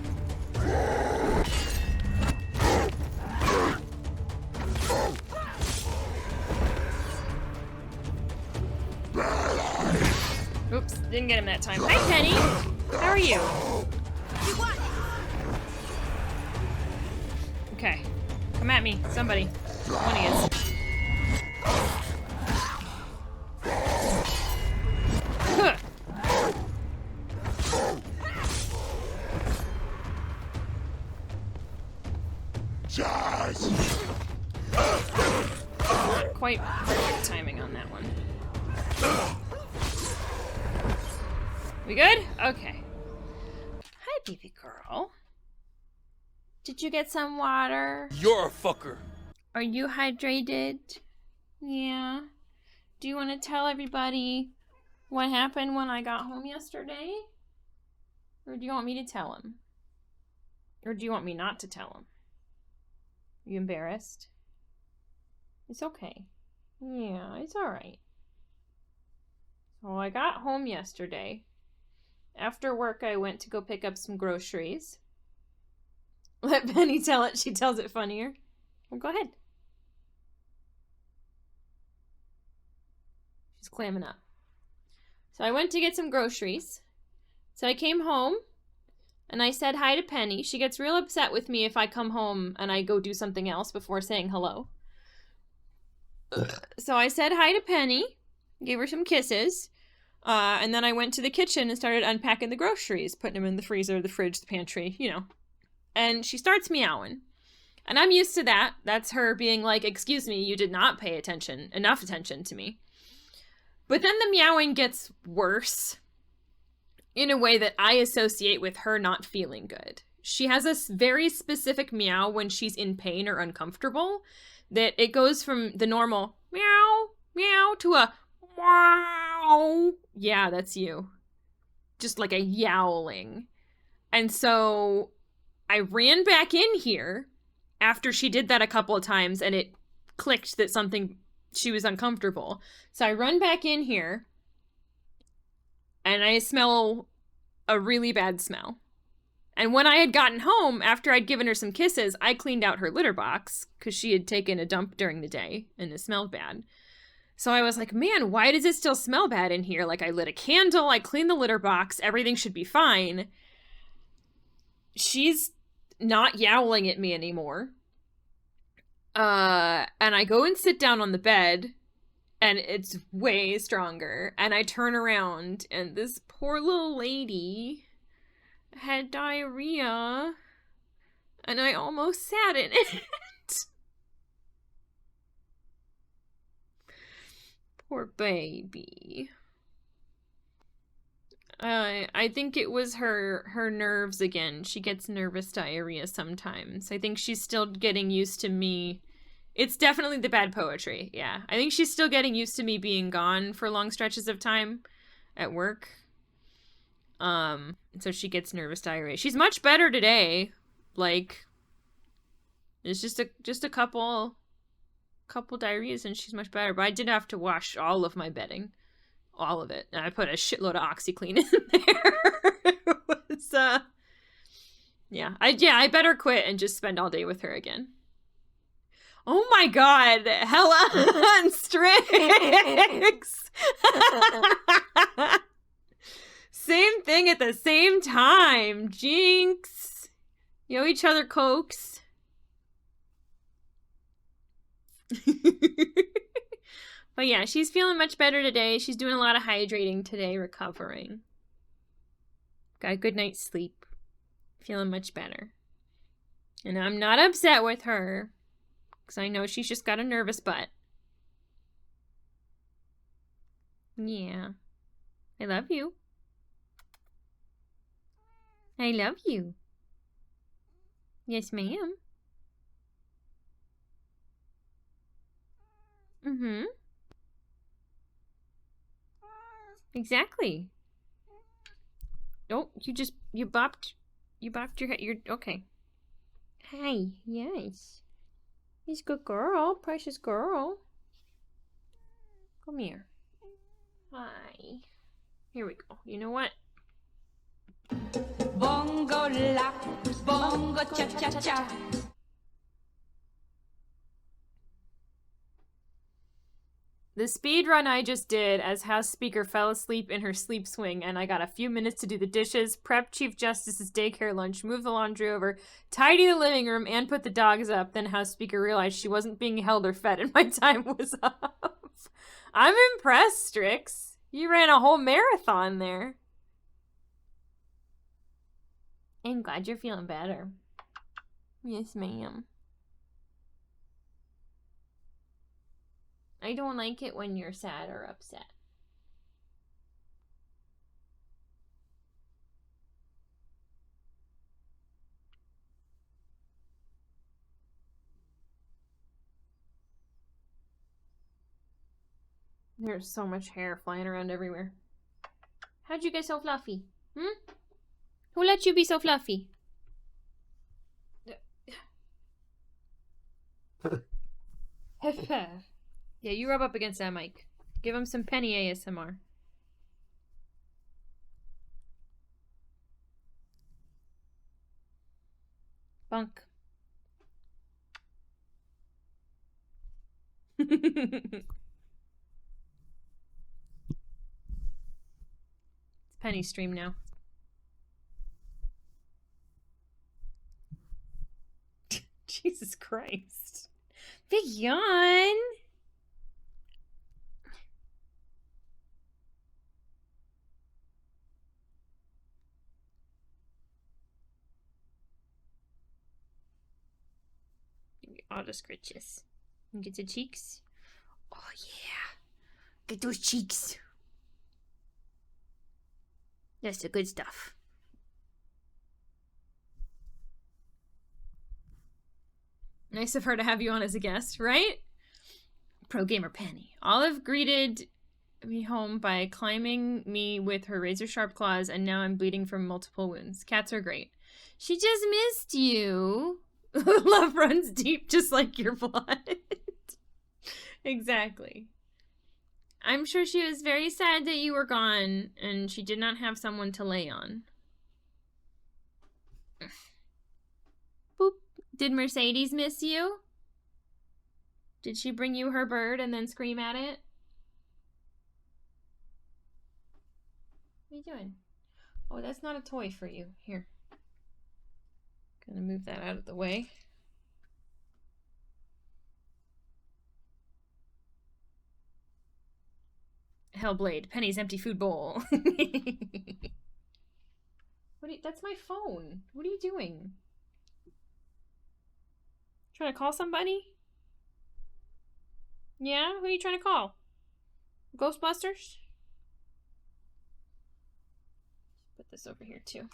Oops, didn't get him that time. Hi, Penny. How are you? Okay. Come at me, somebody. One of yous. Huh. Quite perfect timing on that one. We good? Okay. Hi, baby girl. Did you get some water? You're a fucker. Are you hydrated? Yeah. Do you want to tell everybody what happened when I got home yesterday? Or do you want me to tell them? Or do you want me not to tell them? Are you embarrassed? It's okay. Yeah, it's alright. So I got home yesterday. After work, I went to go pick up some groceries. Let Penny tell it. She tells it funnier. Well, go ahead. She's clamming up. So I went to get some groceries. So I came home and I said hi to Penny. She gets real upset with me if I come home and I go do something else before saying hello. So I said hi to Penny, gave her some kisses, and then I went to the kitchen and started unpacking the groceries, putting them in the freezer, the fridge, the pantry, you know. And she starts meowing. And I'm used to that. That's her being like, excuse me, you did not pay enough attention to me. But then the meowing gets worse in a way that I associate with her not feeling good. She has a very specific meow when she's in pain or uncomfortable, that it goes from the normal meow, meow to a wow. Yeah, that's you. Just like a yowling. And so I ran back in here after she did that a couple of times and it clicked that she was uncomfortable. So I run back in here and I smell a really bad smell. And when I had gotten home, after I'd given her some kisses, I cleaned out her litter box because she had taken a dump during the day and it smelled bad. So I was like, man, why does it still smell bad in here? Like, I lit a candle, I cleaned the litter box, everything should be fine. She's not yowling at me anymore. And I go and sit down on the bed and it's way stronger. And I turn around and this poor little lady had diarrhea and I almost sat in it. Poor baby. I think it was her nerves again. She gets nervous diarrhea sometimes. I think she's still getting used to me It's definitely the bad poetry. Yeah. I think she's still getting used to me being gone for long stretches of time at work. So she gets nervous diarrhea. She's much better today. Like, it's just a couple diarrheas and she's much better. But I did have to wash all of my bedding. All of it. And I put a shitload of OxyClean in there. It was, yeah. I better quit and just spend all day with her again. Oh my god, Hella and Strix! Same thing at the same time. Jinx. You owe each other cokes. But yeah, she's feeling much better today. She's doing a lot of hydrating today, recovering. Got a good night's sleep. Feeling much better. And I'm not upset with her, because I know she's just got a nervous butt. Yeah. I love you. I love you. Yes, ma'am. Mm-hmm. Exactly. Oh, you bopped your head. You're, okay. Hi, yes. He's a good girl, precious girl. Come here. Hi. Here we go. You know what? Bongo la, bongo cha cha cha. The speed run I just did as House Speaker fell asleep in her sleep swing, and I got a few minutes to do the dishes, prep Chief Justice's daycare lunch, move the laundry over, tidy the living room, and put the dogs up. Then House Speaker realized she wasn't being held or fed, and my time was up. I'm impressed, Strix. You ran a whole marathon there. I'm glad you're feeling better. Yes, ma'am. I don't like it when you're sad or upset. There's so much hair flying around everywhere. How'd you get so fluffy? Who let you be so fluffy? Yeah, you rub up against that mic. Give him some Penny ASMR. Bunk. It's Penny's stream now. Jesus Christ. Big yawn. All the scritches. Get the cheeks. Oh yeah. Get those cheeks. That's the good stuff. Nice of her to have you on as a guest, right? Pro Gamer Penny. Olive greeted me home by climbing me with her razor-sharp claws, and now I'm bleeding from multiple wounds. Cats are great. She just missed you. Love runs deep just like your blood. Exactly. I'm sure she was very sad that you were gone, and she did not have someone to lay on. Boop. Did Mercedes miss you? Did she bring you her bird and then scream at it? What are you doing? Oh, that's not a toy for you. Here. Gonna move that out of the way. Hellblade, Penny's empty food bowl. That's my phone. What are you doing? Trying to call somebody? Yeah? Who are you trying to call? Ghostbusters? Put this over here too.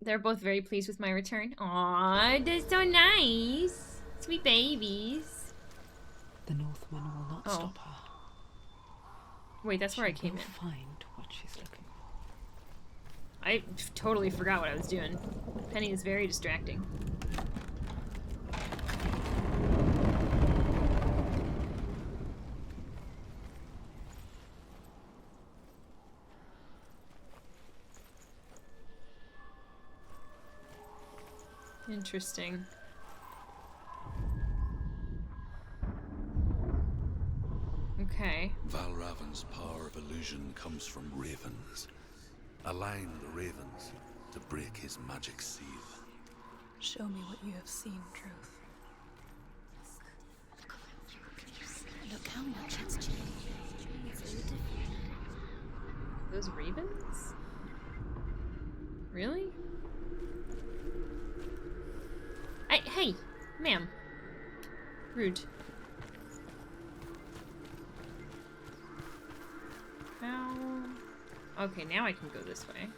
They're both very pleased with my return. Aw, that's so nice. Sweet babies. The Northmen will not Oh. stop her. Wait, that's where I She came will in. find what she's looking for. I totally forgot what I was doing. Penny is very distracting. Interesting. Okay. Valravan's power of illusion comes from ravens. Align the ravens to break his magic seal. Show me what you have seen, Truth. Look how much it's changed. It's all different. Those ravens? Really? Hey, ma'am. Rude. How? Okay, now I can go this way.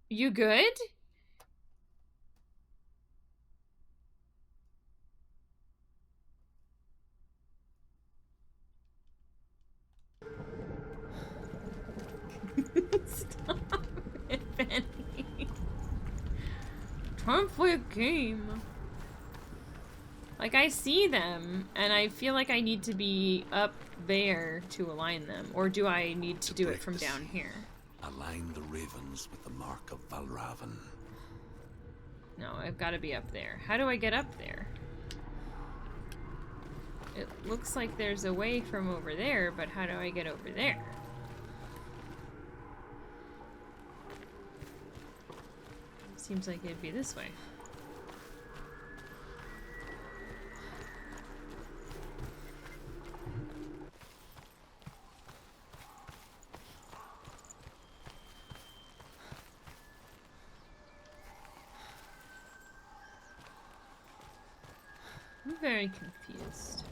You good? Stop it, Penny. Time to play a game. Like, I see them, and I feel like I need to be up there to align them. Or do I need to do it from down here? Align the ravens with the mark of Valravan. No, I've got to be up there. How do I get up there? It looks like there's a way from over there, but how do I get over there? Seems like it'd be this way. I'm very confused.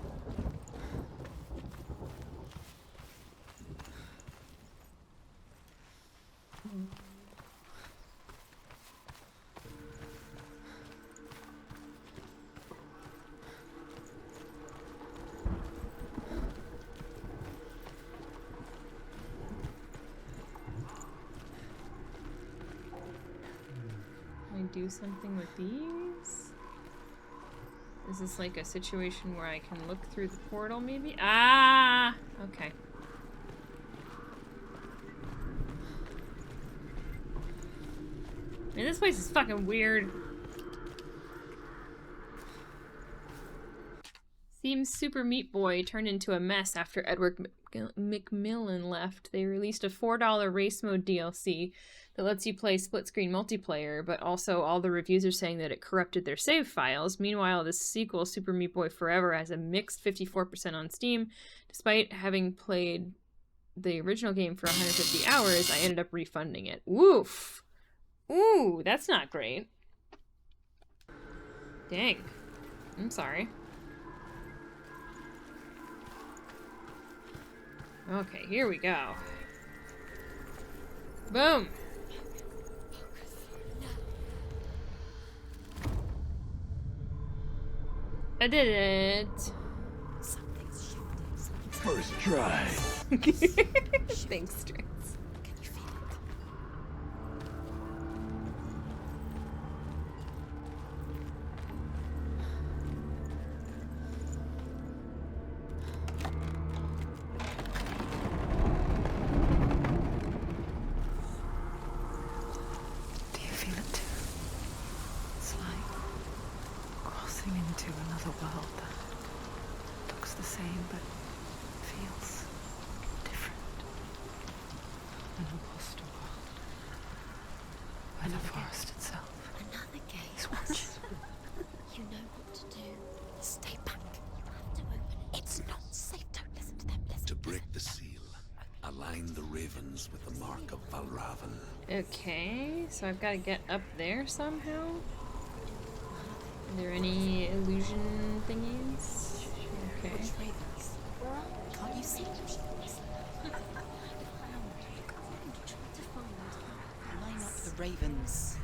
Can I do something with these? Is this like a situation where I can look through the portal, maybe? Ah! Okay. Man, this place is fucking weird. Seems Super Meat Boy turned into a mess after Edward McMillan left. They released a $4 race mode DLC that lets you play split-screen multiplayer, but also all the reviews are saying that it corrupted their save files. Meanwhile, the sequel, Super Meat Boy Forever, has a mixed 54% on Steam. Despite having played the original game for 150 hours, I ended up refunding it. Woof! Ooh, that's not great. Dang. I'm sorry. Okay, here we go. Boom! I did it! Something's shifting. First try. Thanks, Strix. Can you feel it? Do you feel it too? It's like crossing into another world that looks the same but feels different. An imposter world. And the forest itself. Another game. He's watching. You know what to do. Stay back. You have to open it. It's not safe. Don't listen to them. Listen. To break the seal, align the ravens with the mark of Valravan. Okay, so I've got to get up there somehow? Are there any illusion thingies? Okay. ravens.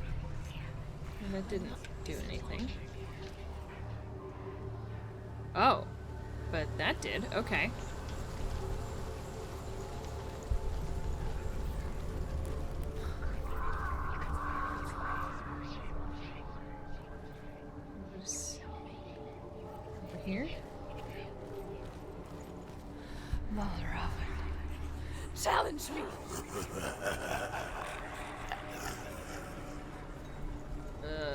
And that didn't do anything. Oh. But that did. Okay. Over here? Challenge me!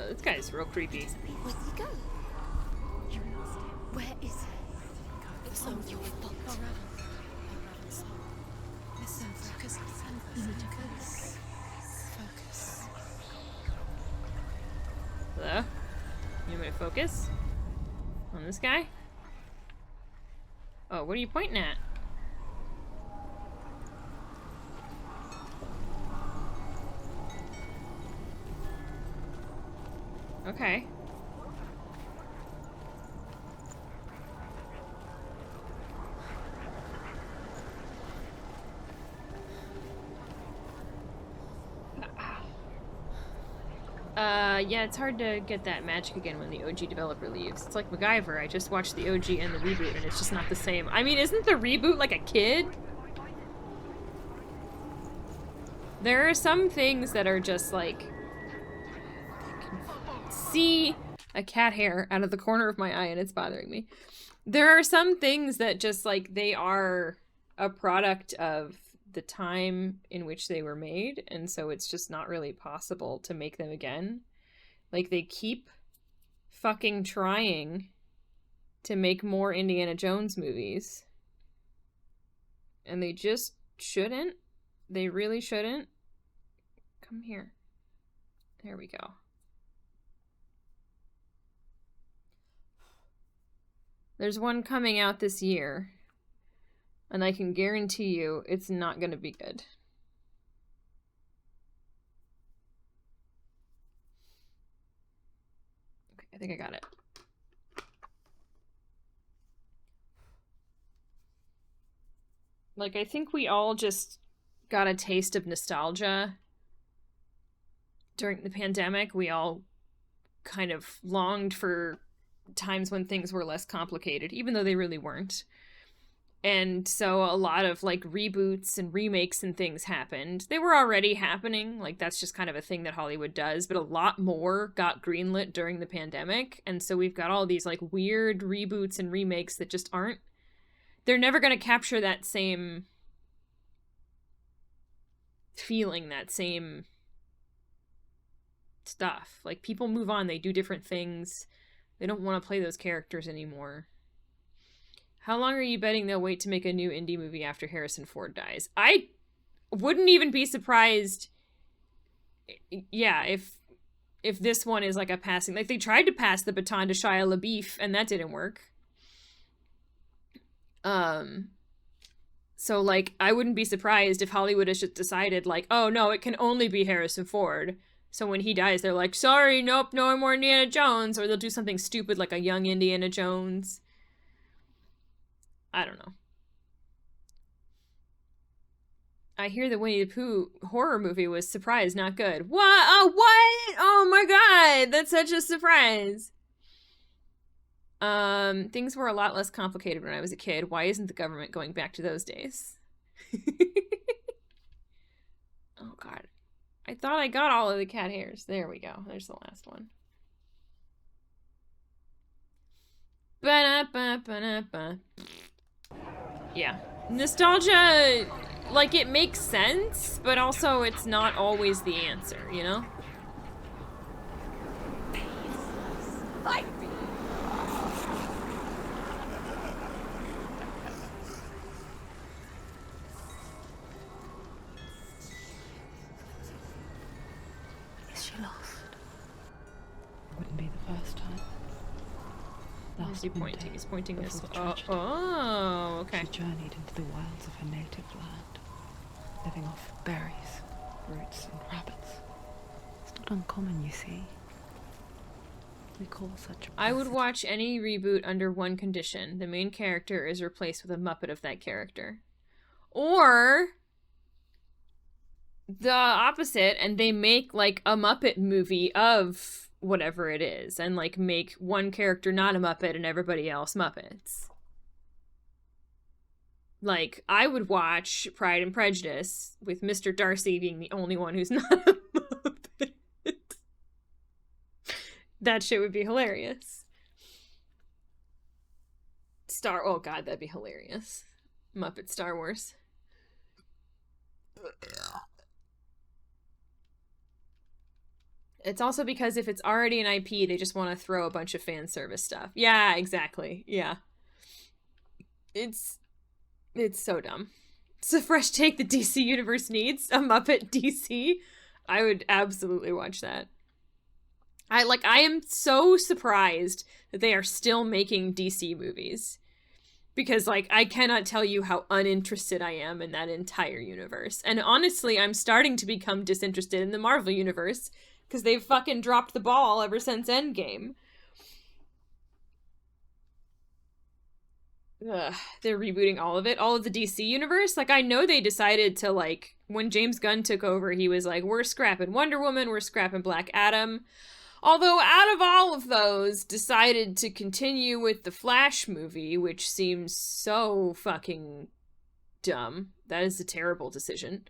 This guy's real creepy. Where'd he go? Where is he? It's all your fault. Listen, focus. Focus. Hello? You want me to focus? On this guy? Oh, what are you pointing at? Okay. Yeah, it's hard to get that magic again when the OG developer leaves. It's like MacGyver. I just watched the OG and the reboot, and it's just not the same. I mean, isn't the reboot like a kid? There are some things that are just like... I can see a cat hair out of the corner of my eye, and it's bothering me. There are some things that just like, they are a product of the time in which they were made, and so it's just not really possible to make them again. Like, they keep fucking trying to make more Indiana Jones movies. And they just shouldn't. They really shouldn't. Come here. There we go. There's one coming out this year. And I can guarantee you it's not going to be good. Okay, I think I got it. Like, I think we all just got a taste of nostalgia during the pandemic. We all kind of longed for times when things were less complicated, even though they really weren't. And so a lot of like reboots and remakes and things happened. They were already happening. Like, that's just kind of a thing that Hollywood does. But a lot more got greenlit during the pandemic. And so we've got all these like weird reboots and remakes that just aren't... They're never going to capture that same feeling, that same stuff. Like, people move on. They do different things. They don't want to play those characters anymore. How long are you betting they'll wait to make a new indie movie after Harrison Ford dies? I wouldn't even be surprised, yeah, if this one is like a passing... Like, they tried to pass the baton to Shia LaBeouf, and that didn't work. So, like, I wouldn't be surprised if Hollywood has just decided, like, oh, no, it can only be Harrison Ford. So when he dies, they're like, sorry, nope, no more Indiana Jones. Or they'll do something stupid like a young Indiana Jones. I don't know. I hear the Winnie the Pooh horror movie was surprise, not good. What? Oh, what? Oh my god, that's such a surprise. Things were a lot less complicated when I was a kid. Why isn't the government going back to those days? Oh god. I thought I got all of the cat hairs. There we go. There's the last one. Ba-da-ba-ba-da-ba. Yeah. Nostalgia, like, it makes sense, but also it's not always the answer, you know? Fight me! Is she lost? Wouldn't be the first time. Where's he pointing? He's pointing this way. Oh, Tragedy. oh, okay. She journeyed into the wilds of her native land, living off berries, roots, and rabbits. It's not uncommon, you see. We call such a I would blessed- watch any reboot under one condition. The main character is replaced with a Muppet of that character. Or the opposite, and they make like a Muppet movie of whatever it is, and like make one character not a Muppet and everybody else Muppets. Like, I would watch Pride and Prejudice with Mr. Darcy being the only one who's not a Muppet. That shit would be hilarious. Oh god, that'd be hilarious. Muppet Star Wars. It's also because if it's already an IP, they just want to throw a bunch of fan service stuff. Yeah, exactly. Yeah. It's so dumb. It's a fresh take the DC universe needs. A Muppet DC. I would absolutely watch that. I am so surprised that they are still making DC movies. Because, like, I cannot tell you how uninterested I am in that entire universe. And honestly, I'm starting to become disinterested in the Marvel universe. Because they've fucking dropped the ball ever since Endgame. Ugh, they're rebooting all of it. All of the DC universe. Like, I know they decided to, like, when James Gunn took over, he was like, we're scrapping Wonder Woman, we're scrapping Black Adam. Although, out of all of those, decided to continue with the Flash movie, which seems so fucking dumb. That is a terrible decision.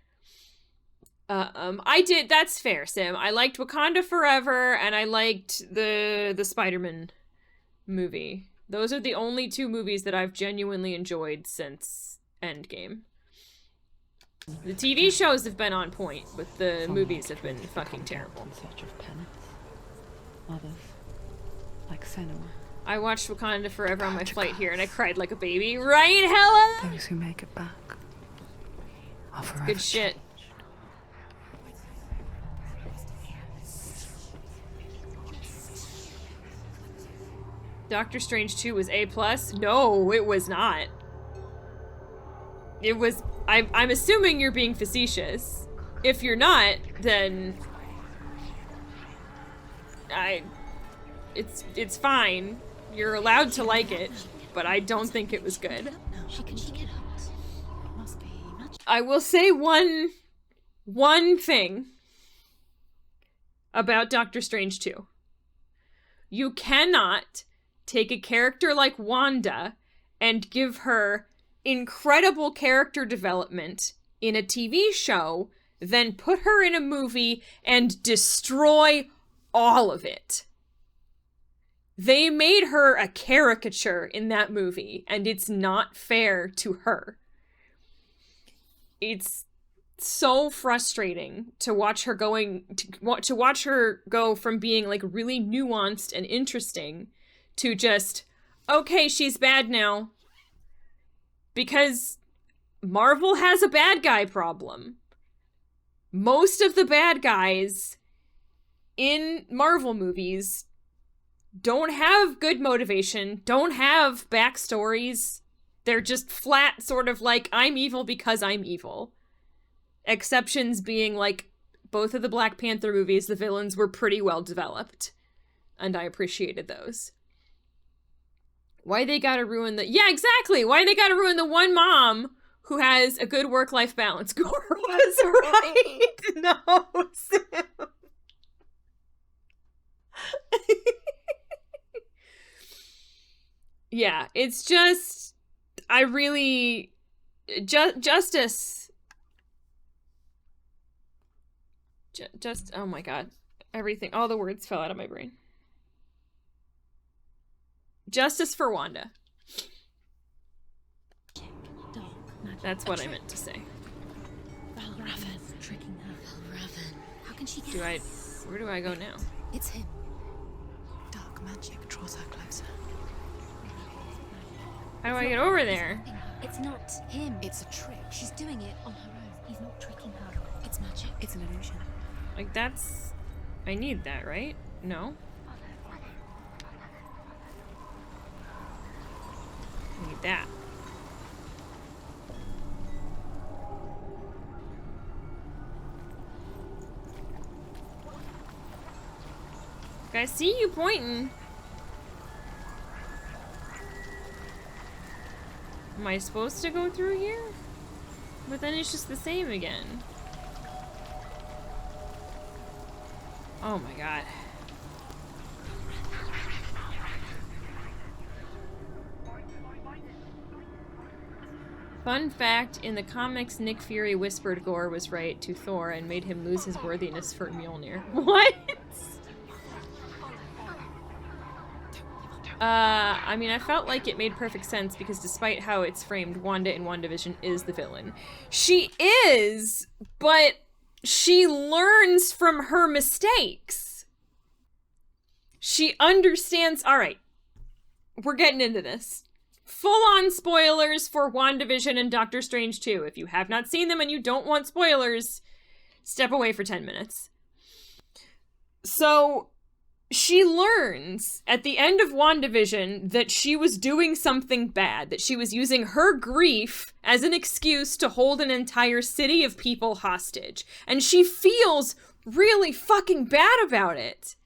That's fair, Sam. I liked Wakanda Forever, and I liked the Spider-Man movie. Those are the only two movies that I've genuinely enjoyed since Endgame. The TV shows have been on point, but the movies have been fucking terrible. In search of penance. Others, like Senua. I watched Wakanda Forever on my flight here, and I cried like a baby. Right, Hella? Those who make it back are forever Good shit. changed. Doctor Strange 2 was A+? No, it was not. It was... I'm assuming you're being facetious. If you're not, then... It's fine. You're allowed to like it, but I don't think it was good. She can get out. Must be magic. I will say one thing about Doctor Strange 2. You cannot take a character like Wanda and give her incredible character development in a TV show, then put her in a movie and destroy all of it. They made her a caricature in that movie, and it's not fair to her. It's so frustrating to watch her to watch her go from being like really nuanced and interesting to just, okay, she's bad now. Because Marvel has a bad guy problem. Most of the bad guys in Marvel movies don't have good motivation, don't have backstories. They're just flat, sort of like, I'm evil because I'm evil. Exceptions being like, both of the Black Panther movies, the villains were pretty well developed. And I appreciated those. Why they gotta ruin the... Yeah, exactly! Why they gotta ruin the one mom who has a good work-life balance? Gore was right! No, Sam. Yeah, it's just... I really... Justice... Just... Oh my god. Everything... All the words fell out of my brain. Justice for Wanda. That's what I meant to say. Raven. Tricking her. Raven. How can she get Where do I go now? It's him. Dark magic draws her closer. How do I get over there? It's not him. It's a trick. She's doing it on her own. He's not tricking her. It's magic. It's an illusion. Like, that's... I need that, right? No? I need that. I see you pointing. Am I supposed to go through here? But then it's just the same again. Oh my god. Fun fact, in the comics, Nick Fury whispered Gore was right to Thor and made him lose his worthiness for Mjolnir. What? I mean, I felt like it made perfect sense because despite how it's framed, Wanda in WandaVision is the villain. She is, but she learns from her mistakes. She understands. All right, we're getting into this. Full-on spoilers for WandaVision and Doctor Strange 2. If you have not seen them and you don't want spoilers, step away for 10 minutes. So, she learns at the end of WandaVision that she was doing something bad, that she was using her grief as an excuse to hold an entire city of people hostage. And she feels really fucking bad about it.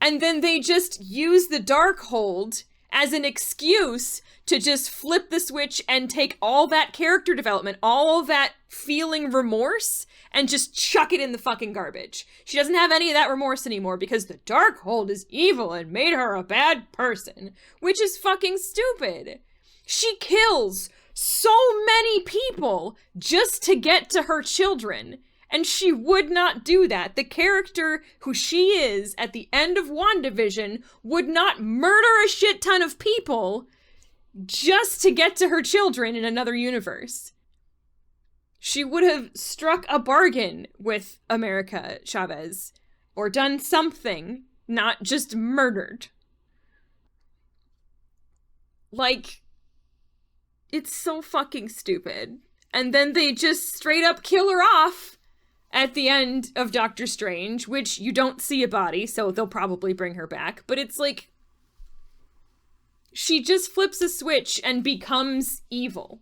And then they just use the Darkhold as an excuse to just flip the switch and take all that character development, all that feeling remorse, and just chuck it in the fucking garbage. She doesn't have any of that remorse anymore because the Darkhold is evil and made her a bad person, which is fucking stupid. She kills so many people just to get to her children, and she would not do that. The character who she is at the end of WandaVision would not murder a shit ton of people just to get to her children in another universe. She would have struck a bargain with America Chavez, or done something, not just murdered. Like, it's so fucking stupid. And then they just straight up kill her off at the end of Doctor Strange, which you don't see a body, so they'll probably bring her back. But it's like, she just flips a switch and becomes evil.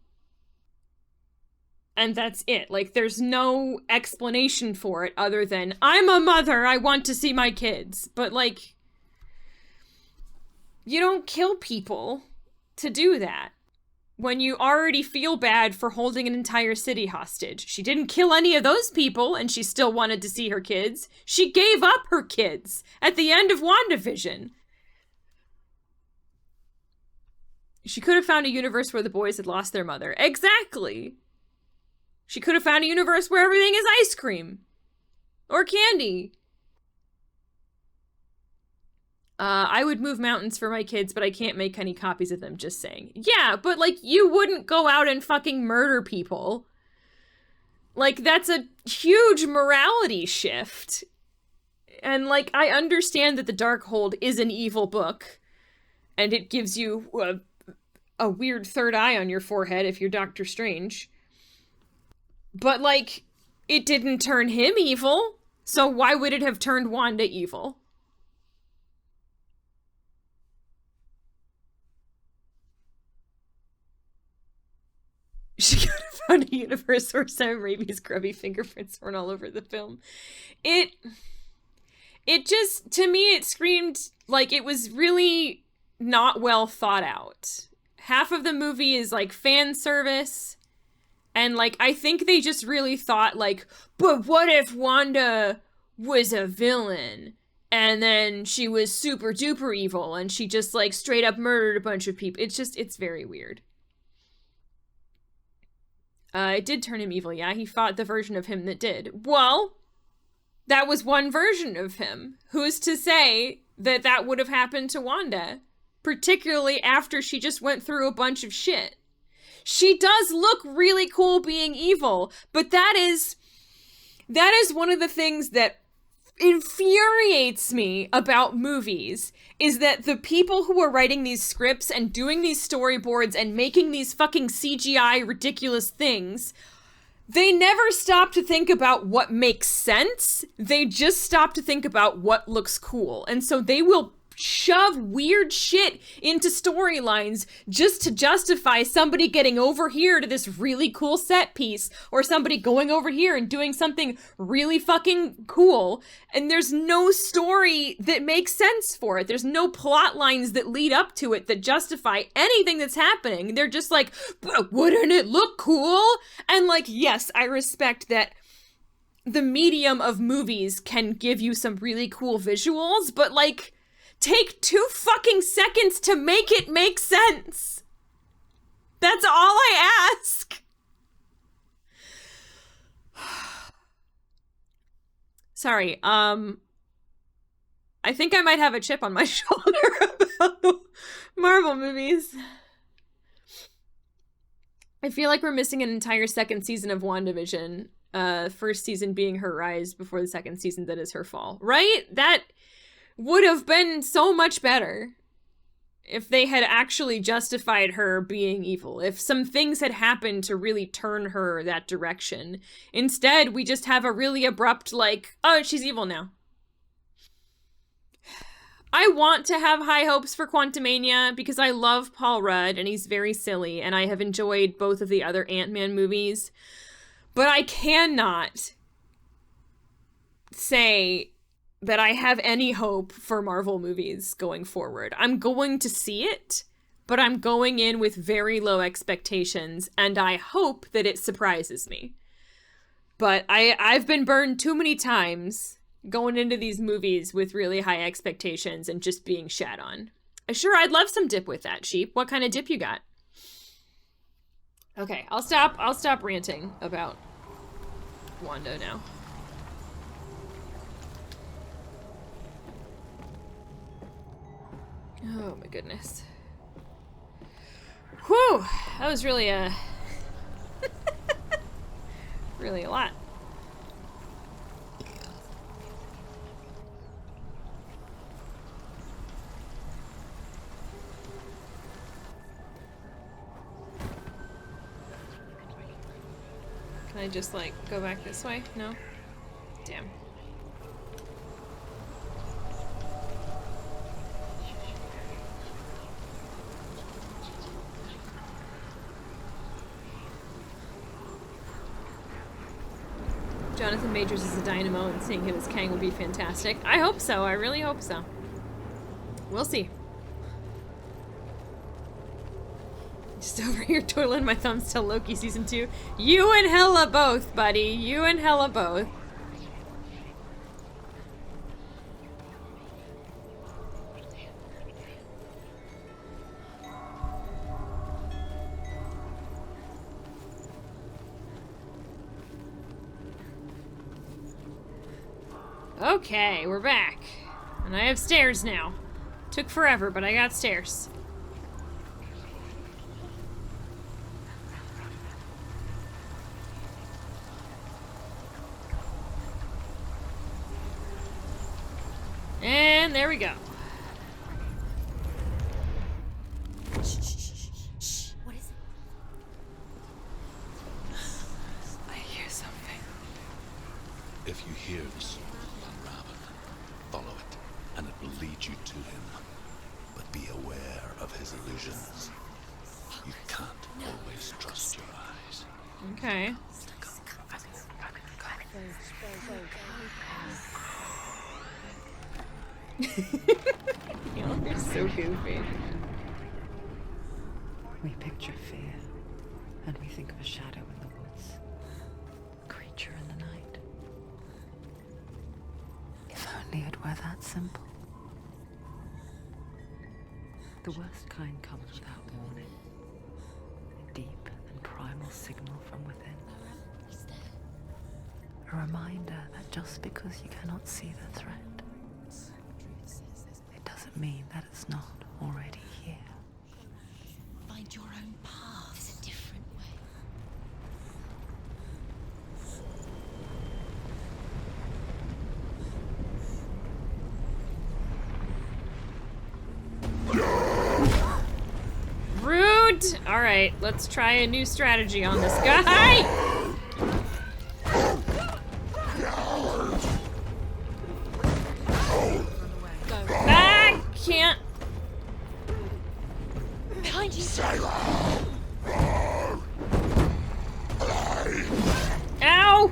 And that's it. Like, there's no explanation for it other than, I'm a mother, I want to see my kids. But, like, you don't kill people to do that when you already feel bad for holding an entire city hostage. She didn't kill any of those people, and she still wanted to see her kids. She gave up her kids at the end of WandaVision. She could have found a universe where the boys had lost their mother. Exactly. She could have found a universe where everything is ice cream. Or candy. I would move mountains for my kids, but I can't make any copies of them, just saying. Yeah, but, like, you wouldn't go out and fucking murder people. Like, that's a huge morality shift. And, like, I understand that the Darkhold is an evil book. And it gives you a weird third eye on your forehead if you're Doctor Strange. But, like, it didn't turn him evil, so why would it have turned Wanda evil? She could have found a universe where Sam Raimi's grubby fingerprints weren't all over the film. It just, to me, it screamed like it was really not well thought out. Half of the movie is, like, fan service. And, like, I think they just really thought, like, but what if Wanda was a villain? And then she was super duper evil and she just, like, straight up murdered a bunch of people. It's very weird. It did turn him evil, yeah. He fought the version of him that did. Well, that was one version of him. Who's to say that that would have happened to Wanda? Particularly after she just went through a bunch of shit. She does look really cool being evil, but that is one of the things that infuriates me about movies, is that the people who are writing these scripts and doing these storyboards and making these fucking CGI ridiculous things, they never stop to think about what makes sense. They just stop to think about what looks cool. And so they will shove weird shit into storylines just to justify somebody getting over here to this really cool set piece, or somebody going over here and doing something really fucking cool, and there's no story that makes sense for it. There's no plot lines that lead up to it that justify anything that's happening. They're just like, but wouldn't it look cool? And, like, yes, I respect that the medium of movies can give you some really cool visuals, but like, take 2 fucking seconds to make it make sense. That's all I ask. Sorry, I think I might have a chip on my shoulder about the Marvel movies. I feel like we're missing an entire second season of WandaVision. First season being her rise before the second season that is her fall. Right? That would have been so much better if they had actually justified her being evil. If some things had happened to really turn her that direction. Instead, we just have a really abrupt, like, oh, she's evil now. I want to have high hopes for Quantumania because I love Paul Rudd and he's very silly, and I have enjoyed both of the other Ant-Man movies. But I cannot say that I have any hope for Marvel movies going forward. I'm going to see it, but I'm going in with very low expectations, and I hope that it surprises me. But I've been burned too many times going into these movies with really high expectations and just being shat on. Sure, I'd love some dip with that, Sheep. What kind of dip you got? Okay, I'll stop ranting about Wanda now. Oh my goodness. Whew, that was really really a lot. Can I just, like, go back this way? No? Damn. Jonathan Majors is a dynamo, and seeing him as Kang would be fantastic. I hope so. I really hope so. We'll see. Just over here twiddling my thumbs till Loki season 2. You and Hella both, buddy. You and Hella both. Okay, we're back. And I have stairs now. Took forever, but I got stairs. And there we go. Shh, shh, shh, shh. What is it? I hear something. If you hear the soul unravel, follow it, and it will lead you to him. But be aware of his illusions. You can't always trust your eyes. Okay. You're so goofy. We picture fear, and we think of a shadow in the woods, a creature in the night. If only it were that simple. The worst kind comes without warning. A deep and primal signal from within. A reminder that just because you cannot see the threat, it doesn't mean that it's not already here. Find your own path. There's a different way. Rude! Alright, let's try a new strategy on this guy! I can't. Behind you. Ow!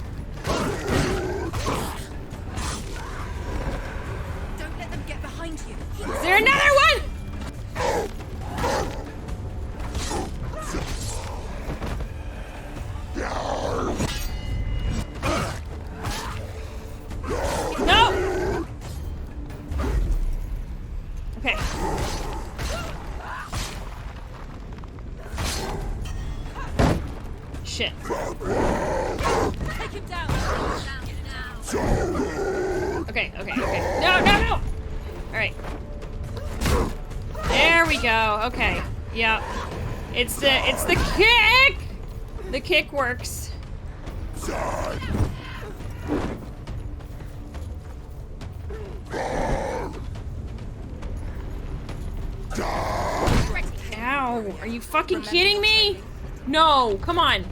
Don't let them get behind you. Is there another one? Shit. Take him down. Okay. No! Alright. There we go. Okay. Yep. It's the kick! The kick works. Ow. Are you fucking kidding me? No, come on.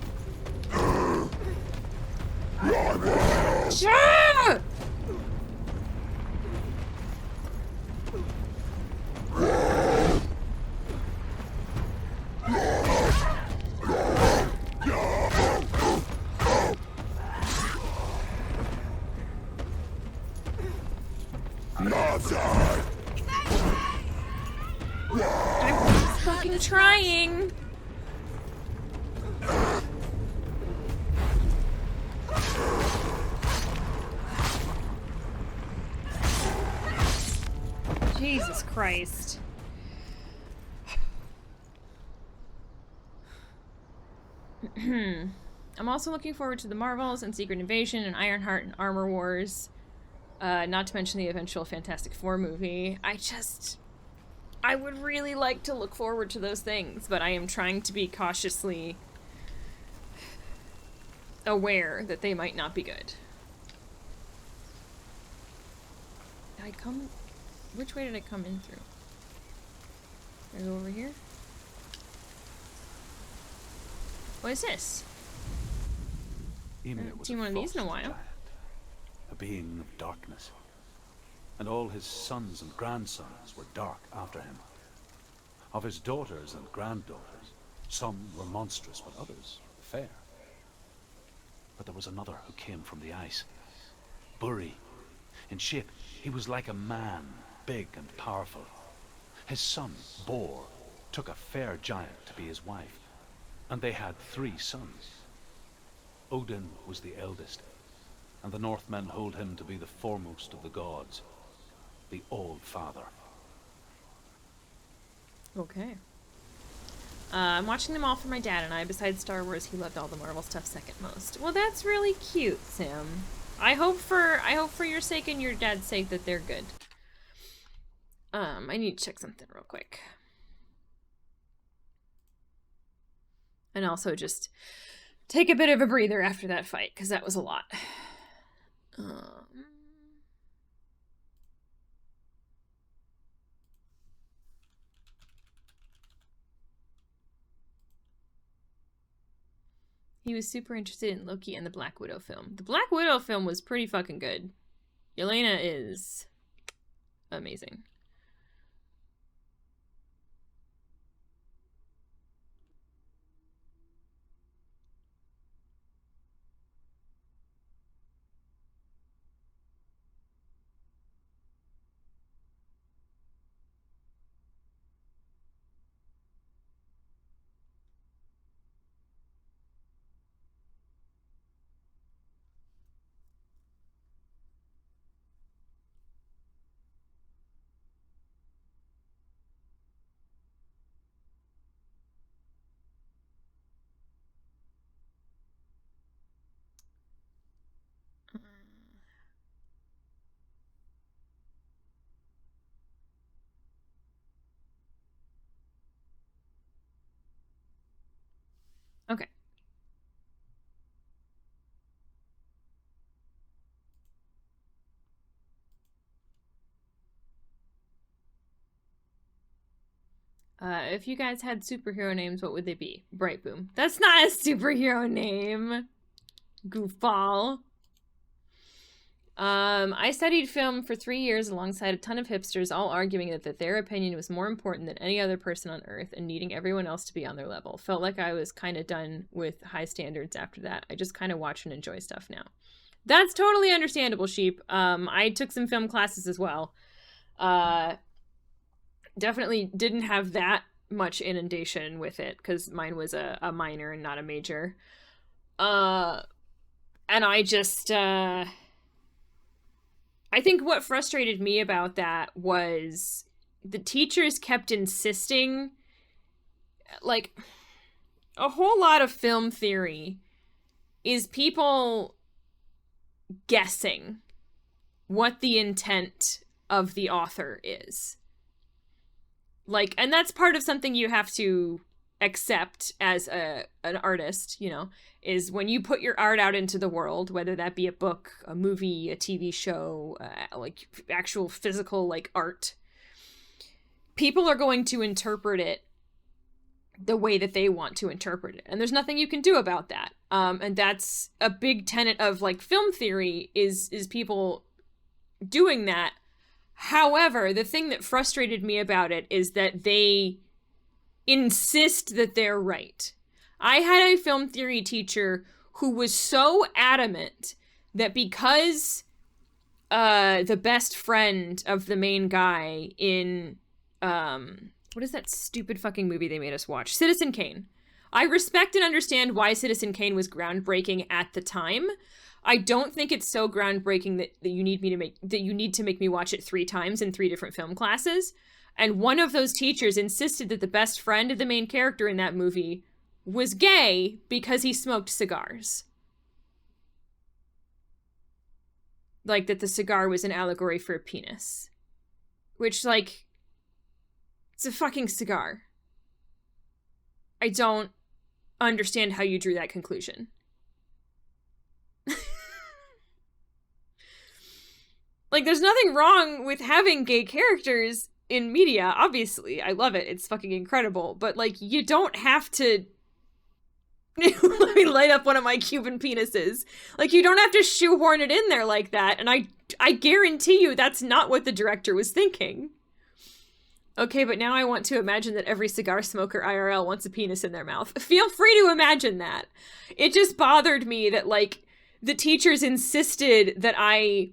Ah! I'm fucking trying. Jesus Christ. I'm also looking forward to the Marvels and Secret Invasion and Ironheart and Armor Wars. Not to mention the eventual Fantastic Four movie. I would really like to look forward to those things, but I am trying to be cautiously aware that they might not be good. Did I come... Which way did I come in through? Did I go over here? What is this? Ymir I haven't was seen one of these in a frost while. giant, a being of darkness, and all his sons and grandsons were dark after him. Of his daughters and granddaughters, some were monstrous, but others fair. But there was another who came from the ice. Buri. In shape, he was like a man, big and powerful. His son, Bor, took a fair giant to be his wife, and they had 3 sons. Odin was the eldest, and the Northmen hold him to be the foremost of the gods, the All-Father. Okay. I'm watching them all for my dad and I. Besides Star Wars, he loved all the Marvel stuff second most. Well, that's really cute, Sam. I hope for your sake and your dad's sake that they're good. I need to check something real quick. And also just take a bit of a breather after that fight, because that was a lot. He was super interested in Loki and the Black Widow film. The Black Widow film was pretty fucking good. Yelena is amazing. Okay. If you guys had superhero names, what would they be? Bright Boom. That's not a superhero name. Goofball. I studied film for 3 years alongside a ton of hipsters, all arguing that their opinion was more important than any other person on Earth and needing everyone else to be on their level. Felt like I was kind of done with high standards after that. I just kind of watch and enjoy stuff now. That's totally understandable, Sheep. I took some film classes as well. Definitely didn't have that much inundation with it because mine was a minor and not a major. And I just... I think what frustrated me about that was the teachers kept insisting, like, a whole lot of film theory is people guessing what the intent of the author is. Like, and that's part of something you have to accept as an artist, you know, is when you put your art out into the world, whether that be a book, a movie, a TV show, like actual physical like art, people are going to interpret it the way that they want to interpret it. And there's nothing you can do about that. And that's a big tenet of like film theory is people doing that. However, the thing that frustrated me about it is that they insist that they're right. I had a film theory teacher who was so adamant that because the best friend of the main guy in what is that stupid fucking movie they made us watch? Citizen Kane. I respect and understand why Citizen Kane was groundbreaking at the time. I don't think it's so groundbreaking that you need to make me watch it 3 times in 3 different film classes. And one of those teachers insisted that the best friend of the main character in that movie was gay because he smoked cigars. Like that the cigar was an allegory for a penis. Which, like, it's a fucking cigar. I don't understand how you drew that conclusion. Like, there's nothing wrong with having gay characters in media, obviously. I love it. It's fucking incredible. But, like, you don't have to... Let me light up one of my Cuban penises. Like, you don't have to shoehorn it in there like that. And I guarantee you that's not what the director was thinking. Okay, but now I want to imagine that every cigar smoker IRL wants a penis in their mouth. Feel free to imagine that. It just bothered me that, like, the teachers insisted that I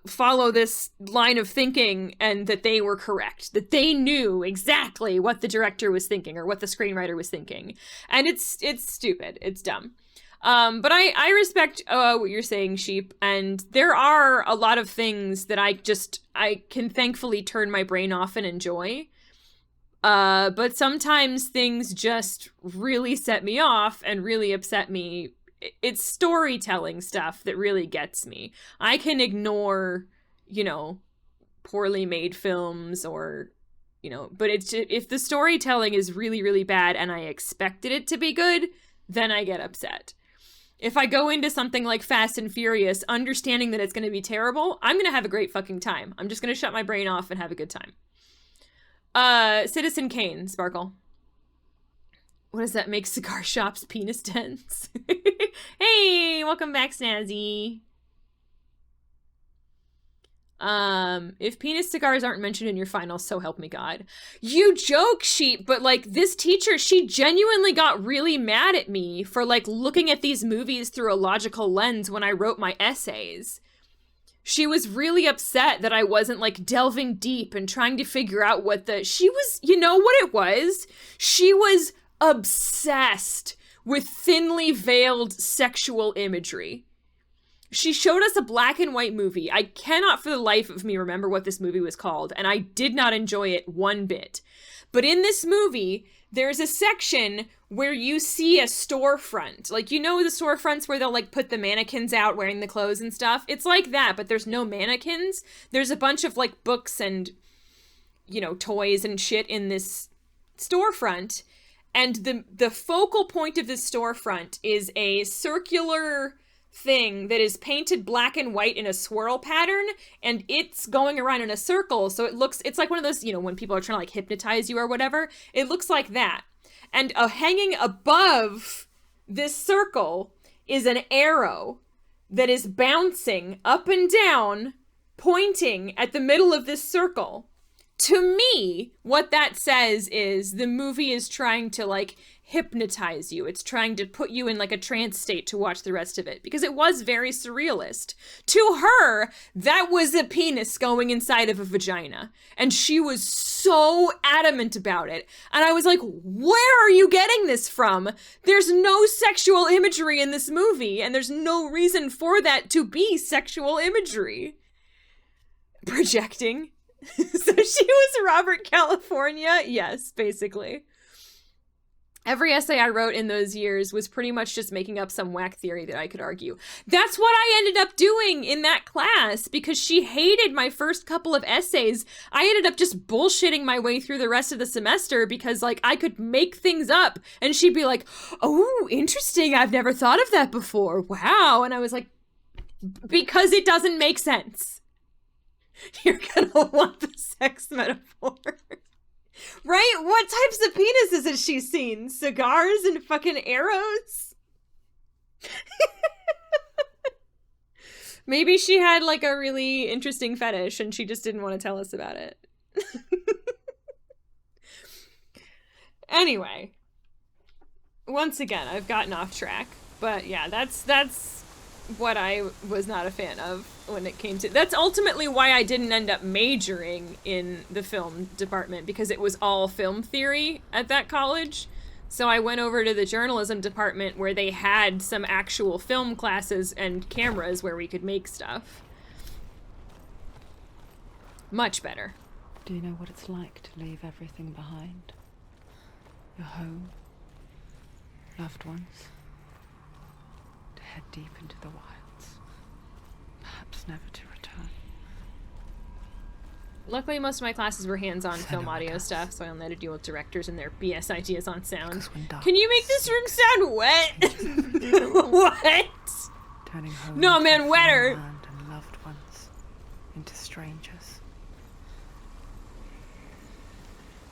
follow this line of thinking and that they were correct, that they knew exactly what the director was thinking or what the screenwriter was thinking. And it's stupid. It's dumb. But I respect what you're saying, Sheep, and there are a lot of things that I can thankfully turn my brain off and enjoy. But sometimes things just really set me off and really upset me. It's storytelling stuff that really gets me. I can ignore, you know, poorly made films or, you know, but it's just, if the storytelling is really, really bad and I expected it to be good, then I get upset. If I go into something like Fast and Furious, understanding that it's going to be terrible, I'm going to have a great fucking time. I'm just going to shut my brain off and have a good time. Citizen Kane, Sparkle. What does that make cigar shops penis dens? Hey, welcome back, Snazzy. If penis cigars aren't mentioned in your final, so help me God. You joke, Sheep, but like this teacher, she genuinely got really mad at me for like looking at these movies through a logical lens when I wrote my essays. She was really upset that I wasn't like delving deep and trying to figure out she was, you know what it was? She was obsessed with thinly veiled sexual imagery. She showed us a black and white movie. I cannot for the life of me remember what this movie was called, and I did not enjoy it one bit. But in this movie, there's a section where you see a storefront. Like, you know the storefronts where they'll, like, put the mannequins out wearing the clothes and stuff? It's like that, but there's no mannequins. There's a bunch of, like, books and, you know, toys and shit in this storefront. And the focal point of this storefront is a circular thing that is painted black and white in a swirl pattern, and it's going around in a circle, so it's like one of those, you know, when people are trying to like hypnotize you or whatever, it looks like that. And hanging above this circle is an arrow that is bouncing up and down, pointing at the middle of this circle. To me, what that says is the movie is trying to like hypnotize you. It's trying to put you in like a trance state to watch the rest of it, because it was very surrealist. To her, that was a penis going inside of a vagina, and she was so adamant about it. And I was like, where are you getting this from? There's no sexual imagery in this movie, and there's no reason for that to be sexual imagery. Projecting. So she was Robert California? Yes, basically. Every essay I wrote in those years was pretty much just making up some whack theory that I could argue. That's what I ended up doing in that class because she hated my first couple of essays. I ended up just bullshitting my way through the rest of the semester because, like, I could make things up and she'd be like, oh, interesting. I've never thought of that before. Wow. And I was like, because it doesn't make sense. You're gonna want the sex metaphor. Right? What types of penises has she seen? Cigars and fucking arrows? Maybe she had like a really interesting fetish and she just didn't want to tell us about it. Anyway. Once again, I've gotten off track. But yeah, that's what I was not a fan of when it came to... That's ultimately why I didn't end up majoring in the film department, because it was all film theory at that college. So I went over to the journalism department where they had some actual film classes and cameras where we could make stuff. Much better. Do you know what it's like to leave everything behind? Your home, loved ones, to head deep into the wilds, perhaps never to return. Luckily, most of my classes were hands-on film audio stuff, so I only had to deal with directors and their BS ideas on sound. Can you make this room sound wet? What? Turning home No, man, wetter. and loved ones into strangers.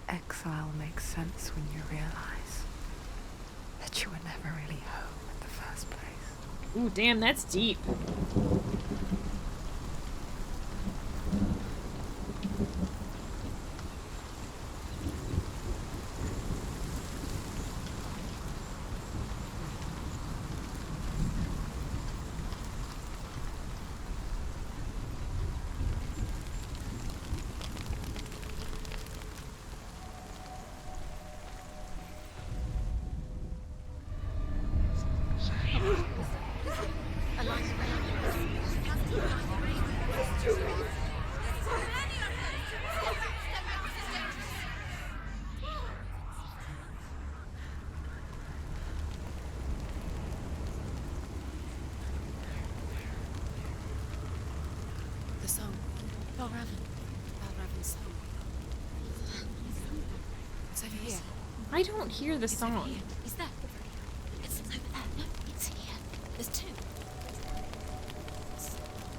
Exile makes sense when you realize that you were never really home in the first place. Ooh, damn, that's deep. The song. Balraven's song. It's over here. I don't hear the song. Is that? It's over there. No, it's here. There's two.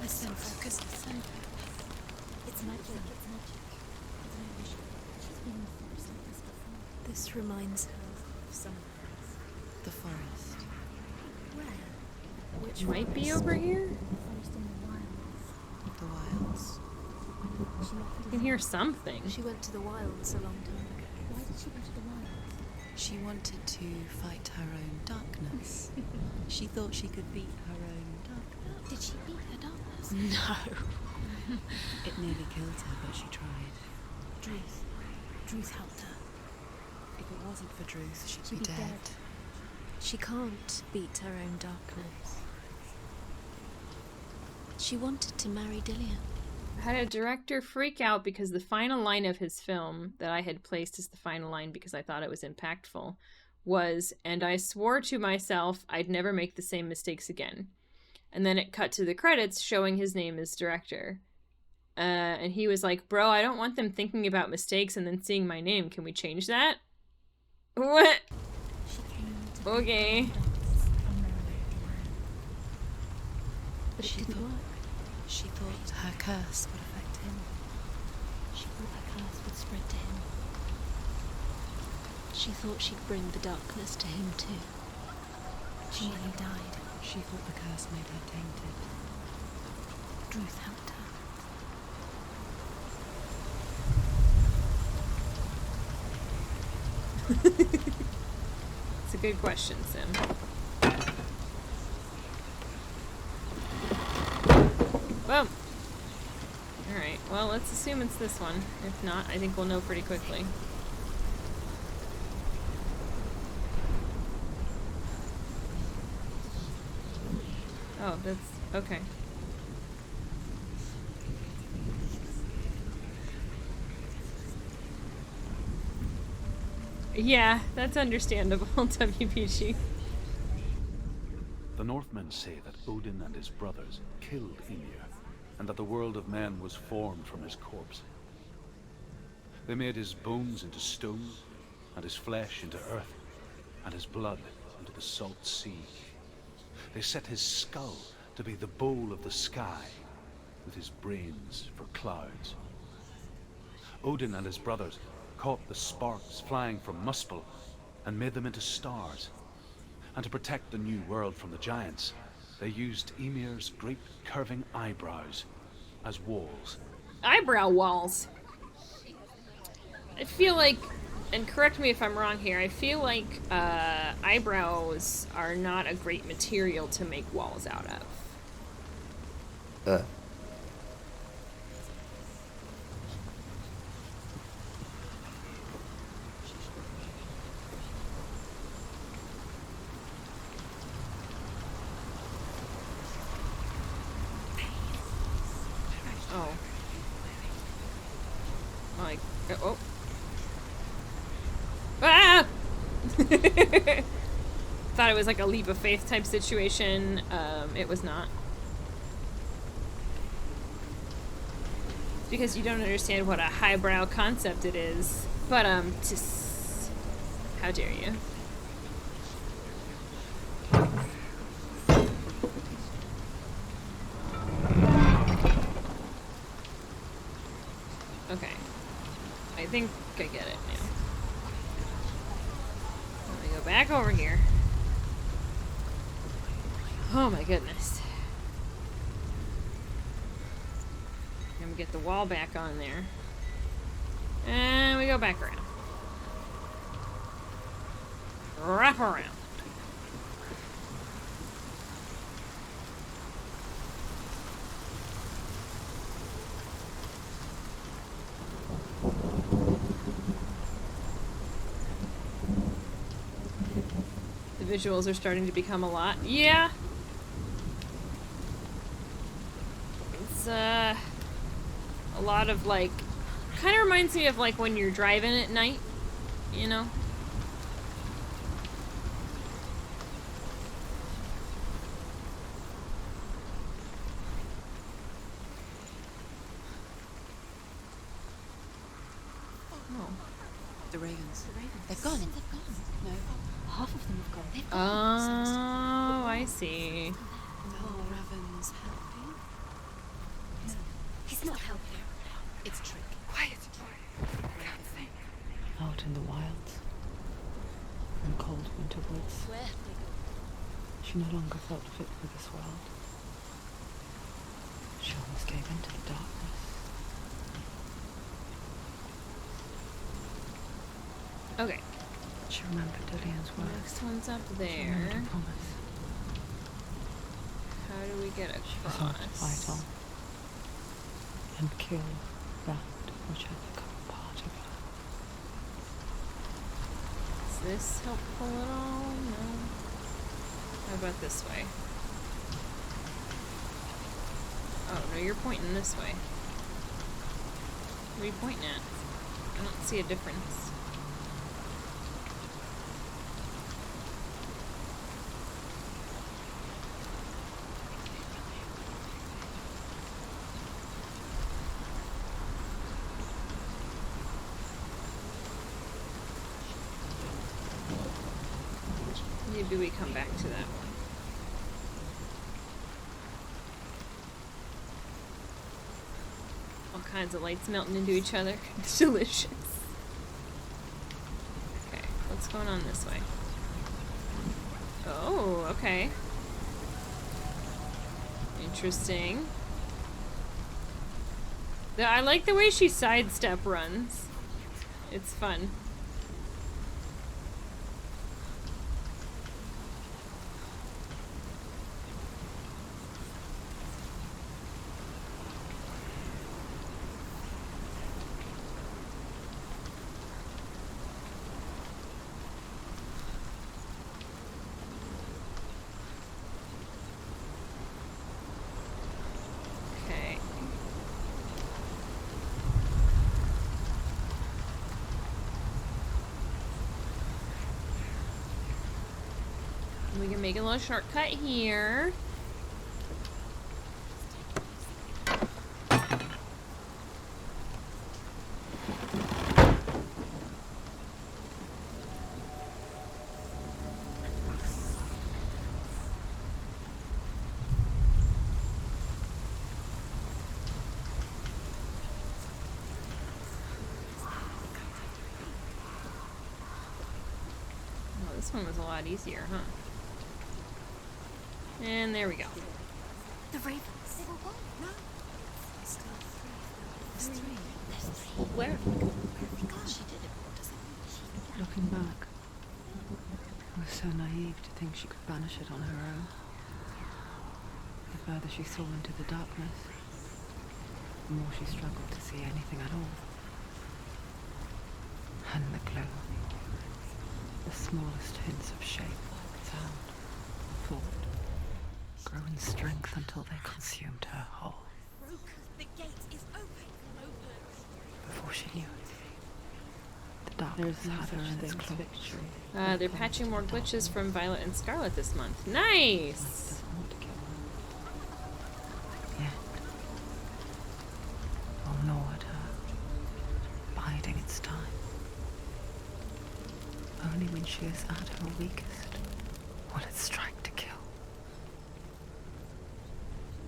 Listen, focus. Listen. It's magic. It's magic. She's been in the forest like this before. This reminds her of somewhere. The forest. Where? Which Might be over here? The forest in the wilds. The wilds. I can hear something. She went to the wilds a long time ago. Why did she go to the wilds? She wanted to fight her own darkness. She thought she could beat her own darkness. Did she beat her darkness? No. It nearly killed her, but she tried. Druth helped her. If it wasn't for Druth, she'd be dead. She can't beat her own darkness. She wanted to marry Dillian. I had a director freak out because the final line of his film that I had placed as the final line because I thought it was impactful was, "And I swore to myself I'd never make the same mistakes again." And then it cut to the credits showing his name as director. And he was like, "Bro, I don't want them thinking about mistakes and then seeing my name. Can we change that?" What? Okay. But it didn't work. She thought her curse would affect him. She thought her curse would spread to him. She thought she'd bring the darkness to him too. She nearly died. She thought the curse made her tainted. Druth helped her. It's a good question, Sim. Boom. Alright, well, let's assume it's this one. If not, I think we'll know pretty quickly. Oh, that's... okay. Yeah, that's understandable, WPG. The Northmen say that Odin and his brothers killed Ymir, and that the world of men was formed from his corpse. They made his bones into stone, and his flesh into earth, and his blood into the salt sea. They set his skull to be the bowl of the sky, with his brains for clouds. Odin and his brothers caught the sparks flying from Muspel and made them into stars. And to protect the new world from the giants, they used Ymir's great curving eyebrows as walls. Eyebrow walls. I feel like, and correct me if I'm wrong here, I feel like eyebrows are not a great material to make walls out of. Oh. Like, oh. Ah! Thought it was like a leap of faith type situation. It was not. Because you don't understand what a highbrow concept it is. But, just... How dare you? Okay. I think I get it now. Let me go back over here. Oh my goodness. And we get the wall back on there. And we go back around. Wrap around. The visuals are starting to become a lot. Yeah. It's a lot of like, kind of reminds me of like when you're driving at night, you know? Oh. The ravens. They've gone. No, half of them have gone. They've Oh, I see. No, Raven's helping. He's not helping. It's trick. Quiet. Out in the wilds. In cold winter woods. Where they go? She no longer felt fit for this world. She almost gave into the darkness. Okay. She remembered Dillian's words. Next one's up She remembered there. her promise. How do we get She resolved to fight across? on. And kill that which had become part of her. Is this helpful at all? No. How about this way? Oh, no, you're pointing this way. What are you pointing at? I don't see a difference. Maybe we come back to that one. All kinds of lights melting into each other. It's delicious. Okay, what's going on this way? Oh, okay. Interesting. I like the way she sidestep runs. It's fun. We can make a little shortcut here. This one was a lot easier, huh? And there we go. The ravens. They were one. No. There's still three. There's three. There's three. Where? Where have they gone? She did it. What does it mean? Looking back, I was so naive to think she could banish it on her own. The further she saw into the darkness, the more she struggled to see anything at all. And the glow. The smallest hints of shape, sound, thought, grow in strength until they consumed her whole. The gate is open. Before she knew it, the darkness had her in its claws. They're patching more glitches from Violet and Scarlet this month. Nice! Doesn't want to kill her. Yet, all gnawed her, biding its time. Only when she is at her weakest will it strike to kill.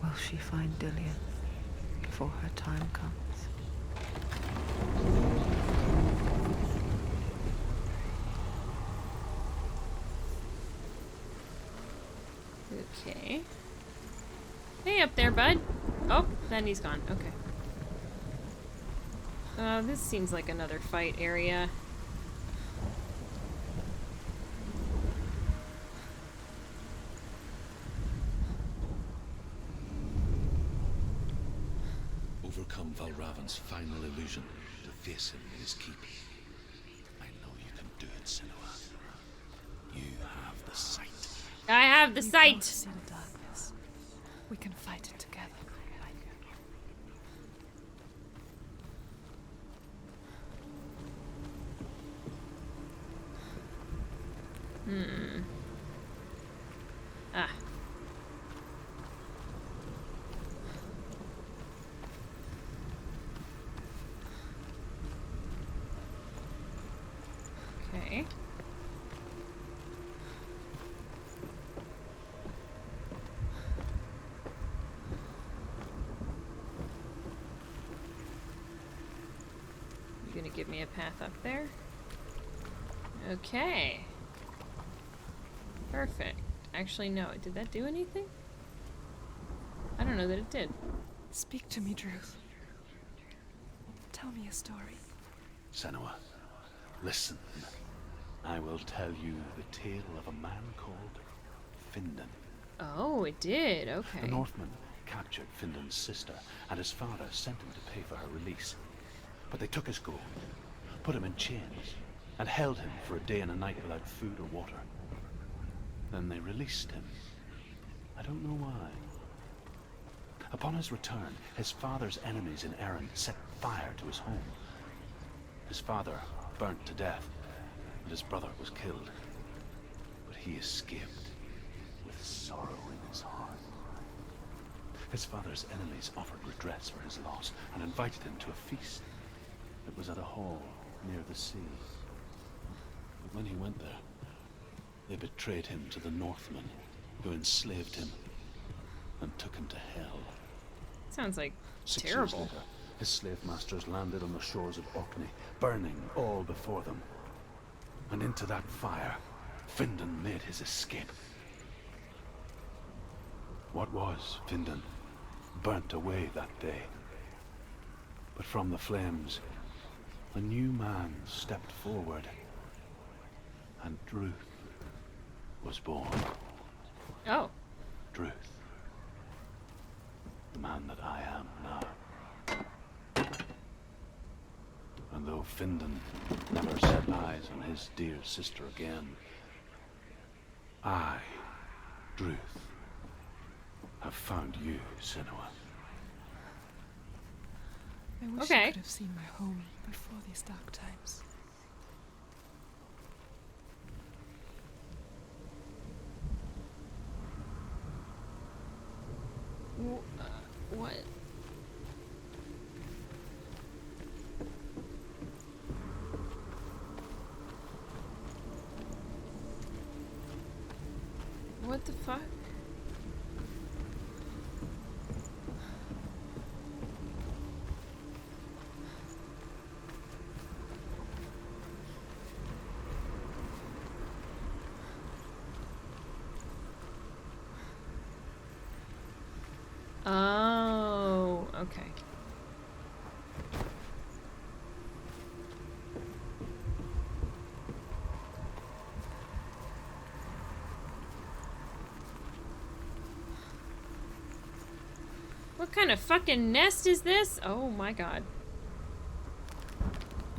Will she find Dillian before her time comes? Okay. Hey up there, bud. Oh, then he's gone. Okay. This seems like another fight area. Overcome Valravan's final illusion to face him in his keep. I know you can do it, Senua. You have the sight. I have the sight! See the darkness. We can fight it together. Ah. Okay. You gonna give me a path up there? Okay. Perfect. Actually, no. Did that do anything? I don't know that it did. Speak to me, Druth. Tell me a story. Senua, listen. I will tell you the tale of a man called Findan. Oh, it did. Okay. The Northmen captured Findan's sister, and his father sent him to pay for her release. But they took his gold, put him in chains, and held him for a day and a night without food or water. Then they released him. I don't know why. Upon his return, his father's enemies in Erin set fire to his home. His father burnt to death, and his brother was killed. But he escaped with sorrow in his heart. His father's enemies offered redress for his loss and invited him to a feast. It was at a hall near the sea. But when he went there, they betrayed him to the Northmen, who enslaved him and took him to hell. Sounds like 6 years terrible. later, his slave masters landed on the shores of Orkney, burning all before them. And into that fire, Findan made his escape. What was Findan burnt away that day. But from the flames, a new man stepped forward, and Druth was born. Oh. Druth. The man that I am now. And though Findan never set eyes on his dear sister again, I, Druth, have found you, Senua. I wish Okay. I could have seen my home before these dark times. What the fuck? Oh, okay. What kind of fucking nest is this? Oh my god.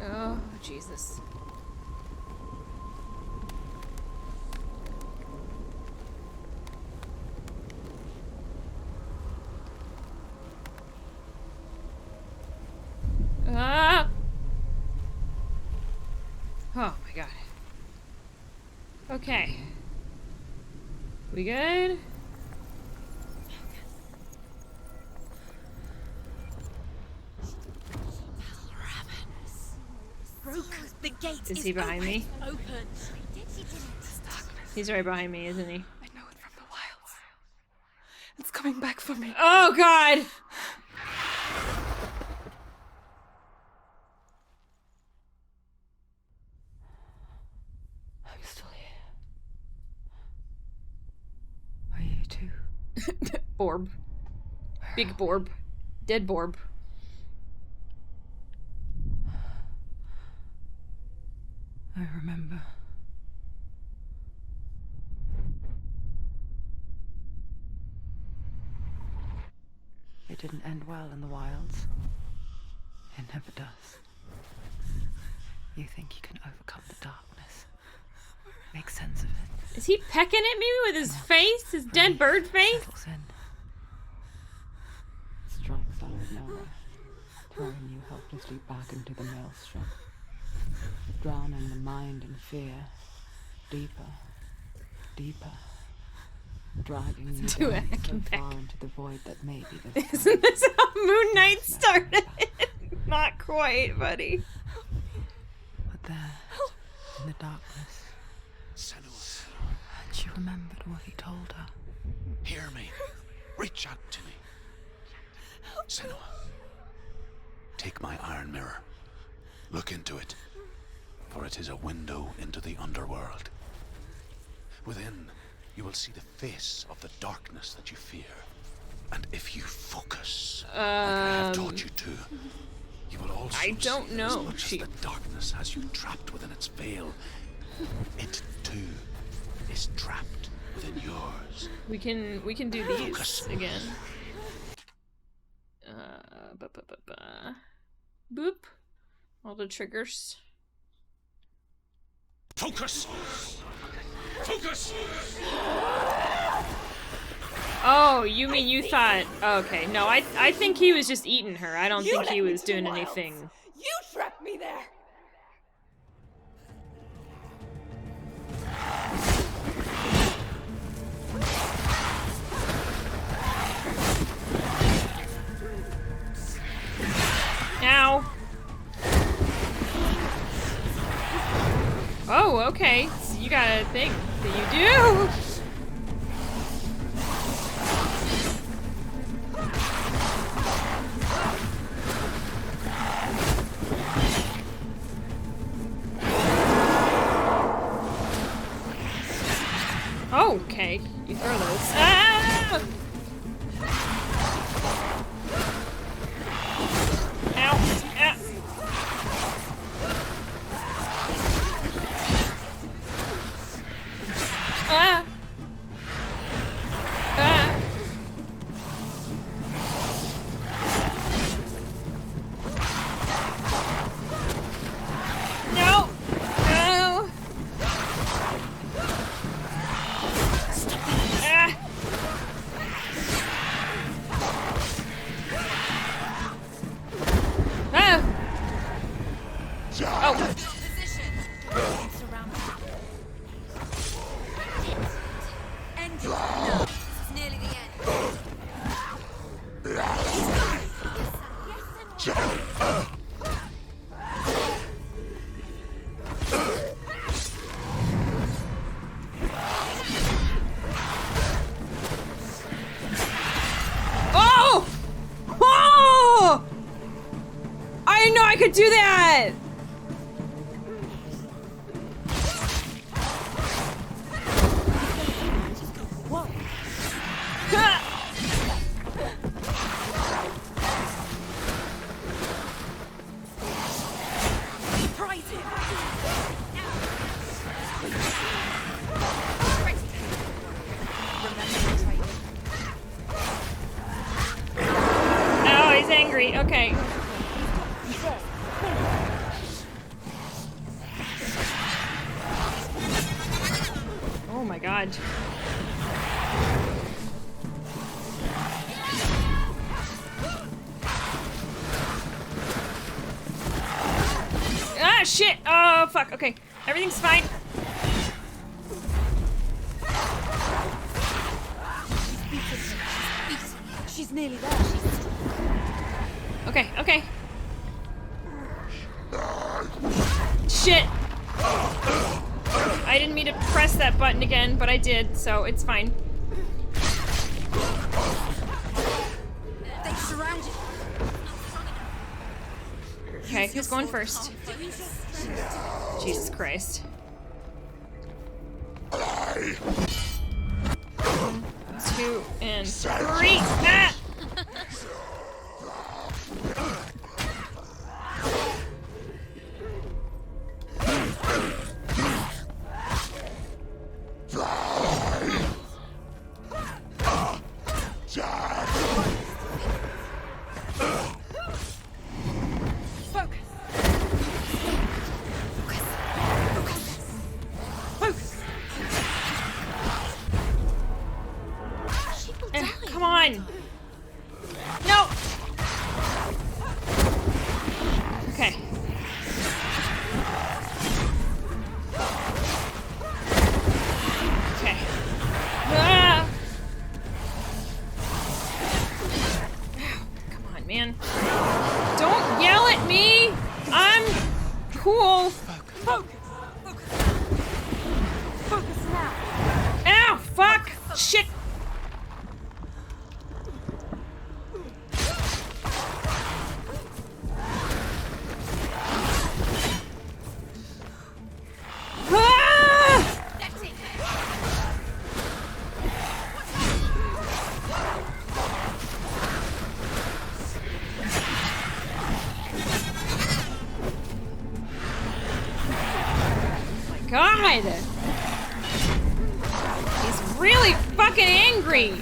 Oh, Jesus. Ah! Oh my god. Okay. We good? The gate Is he behind me? open. He's right behind me, isn't he? I know it from the wilds. It's coming back for me. Oh god! I'm still here. Are you too? Borb. Big Borb. Dead Borb. I remember. It didn't end well in the wilds. It never does. You think you can overcome the darkness, make sense of it. Is he pecking at me with his face? His dead bird face? Settles in. Strikes out of nowhere, throwing you helplessly back into the maelstrom, drowning the mind in fear, deeper, deeper, dragging you Do it, down I so can far peck. into the void that may be the Isn't this how Moon Knight started? Not quite, buddy. But there, in the darkness, Senua, she remembered what he told her. hear me. Reach out to me. Senua, take my iron mirror. Look into it, for it is a window into the underworld. Within, you will see the face of the darkness that you fear. And if you focus, like I have taught you to, you will also I don't see know, as much Chief. as the darkness has you trapped within its veil. It too is trapped within yours. We can do these Focus. again. Boop. All the triggers. Focus! Focus! Oh, you mean you thought... Okay, no, I think he was just eating her. I don't think he was doing anything. You trapped me there! Ow. Oh, okay. So you got a thing that you do. Okay, you throw those. Ah! Ow! Ah. Ah! Ah! No! No! Ah! Ah! Oh! End it. No, it's nearly the end. could do that! Oh, he's angry. Okay. Oh my god. Ah, shit! Oh, fuck. Okay. Everything's fine. She's nearly there. Okay, okay. Shit! I didn't mean to press that button again, but I did, so it's fine. They surrounded. Okay, who's going first? Jesus Christ. 2 and 3. Ah! Come on! No! Okay. Okay. Ah! Come on, man. Don't yell at me! I'm cool. Focus now. Ow! Fuck! Shit! God! He's really fucking angry!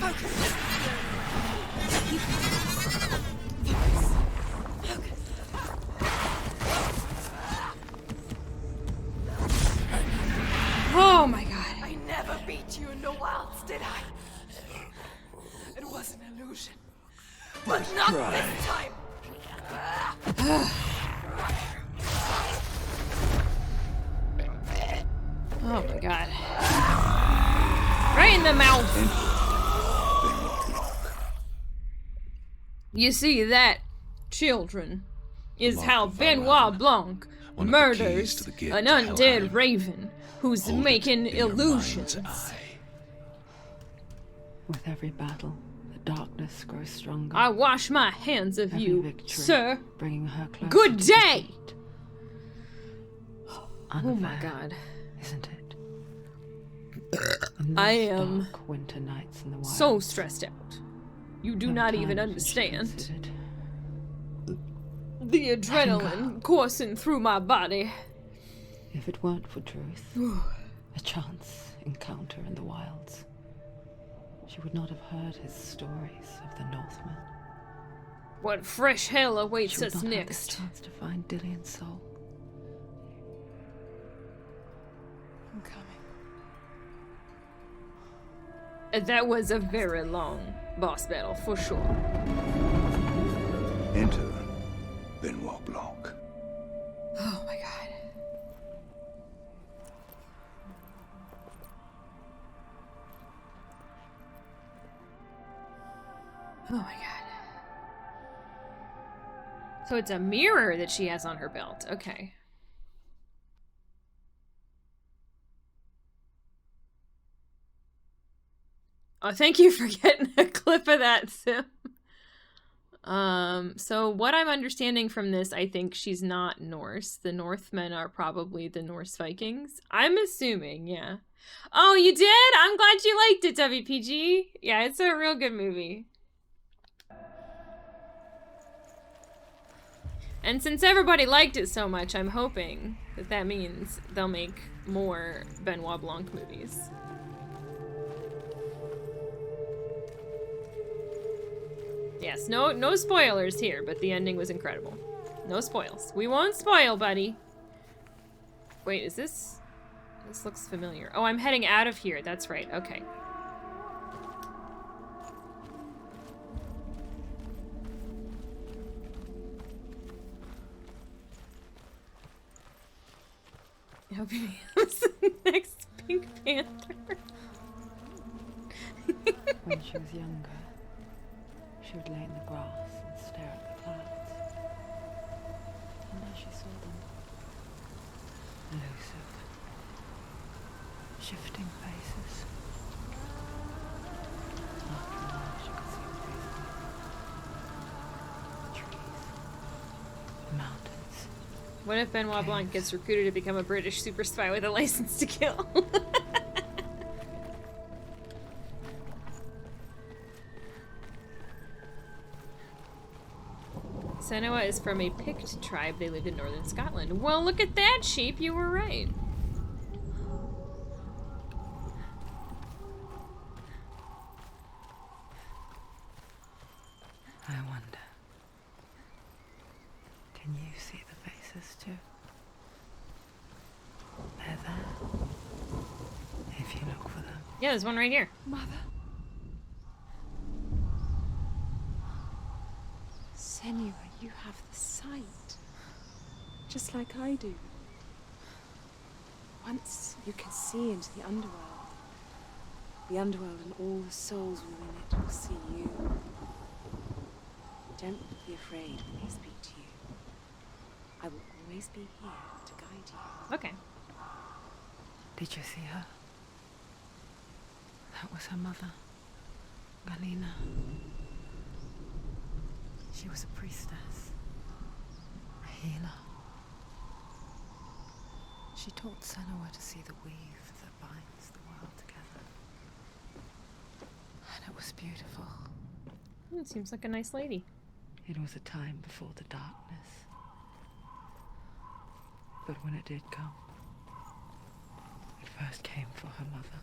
Oh my god. I never beat you in the wilds, did I? It was an illusion. But not this time! Oh my god. Right in the mouth! You see that, children, is how Benoit Blanc One of the keys murders to the gate an to undead Helheim. raven who's Hold it making in your illusions. mind's eye. With every battle, the darkness grows stronger. I wash my hands of Every you, victory, sir. bringing her closer Good to day! defeat. Oh my Unfair, god. isn't it? In I those am dark winter nights in the wilds, so stressed out. You do no not even times was she understand. considered. The adrenaline coursing through my body. If it weren't for truth, a chance encounter in the wilds, she would not have heard his stories of the Northmen. What fresh hell awaits She would us not have this next? chance to find Dillion's soul. I'm coming. That was a very long boss battle, for sure. Enter Benoit Blanc. Oh my god. Oh my god. So it's a mirror that she has on her belt. Okay. Oh, thank you for getting a clip of that, Sim. So what I'm understanding from this, I think she's not Norse. The Northmen are probably the Norse Vikings. I'm assuming, yeah. Oh, you did? I'm glad you liked it, WPG. Yeah, it's a real good movie. And since everybody liked it so much, I'm hoping that that means they'll make more Benoit Blanc movies. Yes, no spoilers here, but the ending was incredible. No spoils. We won't spoil, buddy. Wait, is this... This looks familiar. Oh, I'm heading out of here. That's right. Okay. I hope he becomes the next Pink Panther. When she was younger, she would lay in the grass and stare at the clouds. And now she saw them. Elusive. Shifting faces. After a while, she could see the faces. Trees. Mountains. What if Benoit Blanc gets recruited to become a British super spy with a license to kill? Senua is from a Pict tribe. They live in northern Scotland. Well, look at that, sheep. You were right. I wonder, can you see the faces too? They're there. If you look for them. Yeah, there's one right here. Mother. Senua, you have the sight. Just like I do. Once you can see into the underworld. The underworld and all the souls within it will see you. Don't be afraid when they speak to you. I will always be here to guide you. Okay. Did you see her? That was her mother, Galina. She was a priestess, a healer. She taught Senua to see the weave that binds the world together. And it was beautiful. Seems like a nice lady. It was a time before the darkness. But when it did come, it first came for her mother.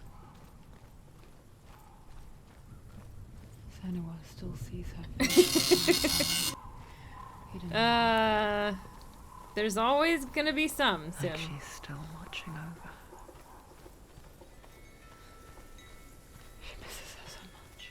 Senua still sees her face. There's always gonna be some, Sim. Like she's still watching over. She misses her so much.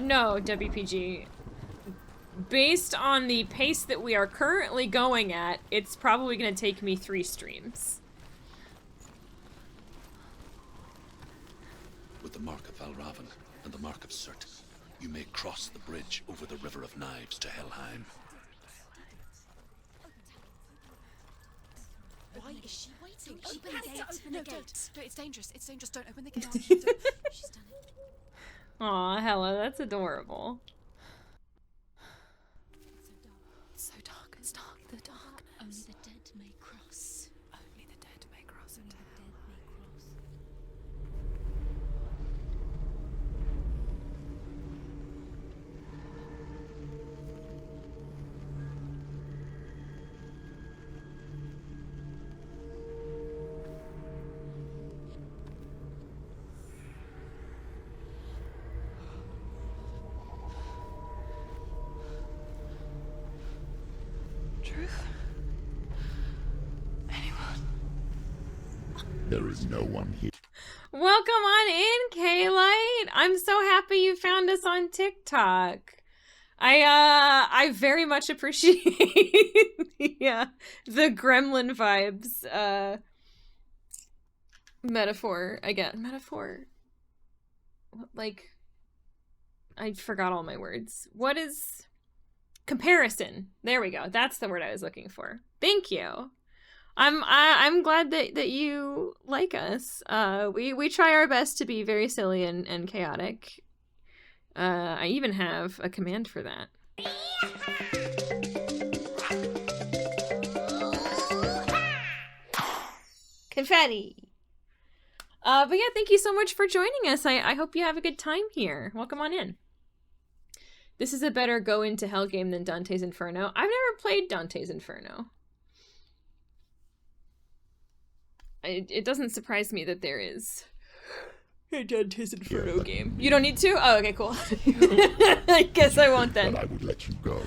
No, WPG. Based on the pace that we are currently going at, it's probably gonna take me 3 streams. With the mark of Valravan and the mark of Surt, you may cross the bridge over the River of Knives to Helheim. Why is she waiting? Open the gate. Open No, the gate. don't. It's dangerous. It's dangerous. Don't open the gate. She's done it. Aw, Hella, that's adorable. It's so dark. It's dark. The darkness. Only the dead may cross. Only the dead may cross Only into the hell. dead may cross. Truth? Anyone? There is no one here. Welcome on in, K-Light! I'm so happy you found us on TikTok. I very much appreciate the gremlin vibes, metaphor, again. Metaphor? like, I forgot all my words. What is comparison? There we go. That's the word I was looking for. Thank you. I'm glad that you like us. We try our best to be very silly and chaotic. I even have a command for that. Confetti. But yeah, thank you so much for joining us. I hope you have a good time here. Welcome on in. This is a better go into hell game than Dante's Inferno. I've never played Dante's Inferno. It doesn't surprise me that there is a Dante's Inferno game. You don't need to? Oh, okay, cool. I guess I won't then. That I would let you go.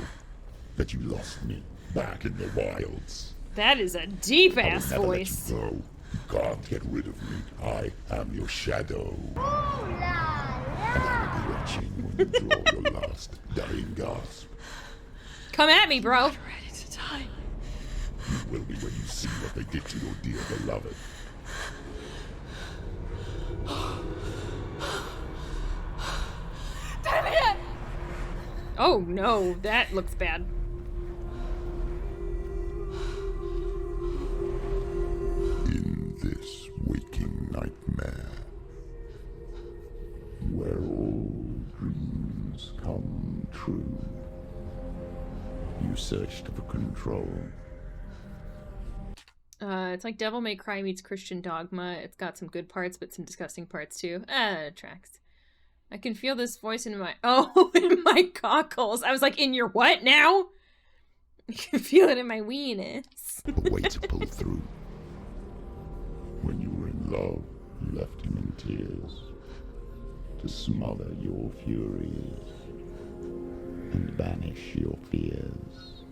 That you lost me back in the wilds. That is a deep-ass I will never voice. let you go. You can't get rid of me. I am your shadow. And I will be watching when you draw your last dying gasp. Come at me, bro. Ready to die. You will be when you see what they did to your dear beloved. Damn it! Oh no, that looks bad. In this waking nightmare, where all dreams come true, you searched for control. It's like Devil May Cry meets Christian Dogma. It's got some good parts, but some disgusting parts too. It tracks. I can feel this voice in my in my cockles. I was like, in your what now? I can feel it in my weenus. A way to pull through. When you were in love, you left him in tears to smother your furies and banish your fears.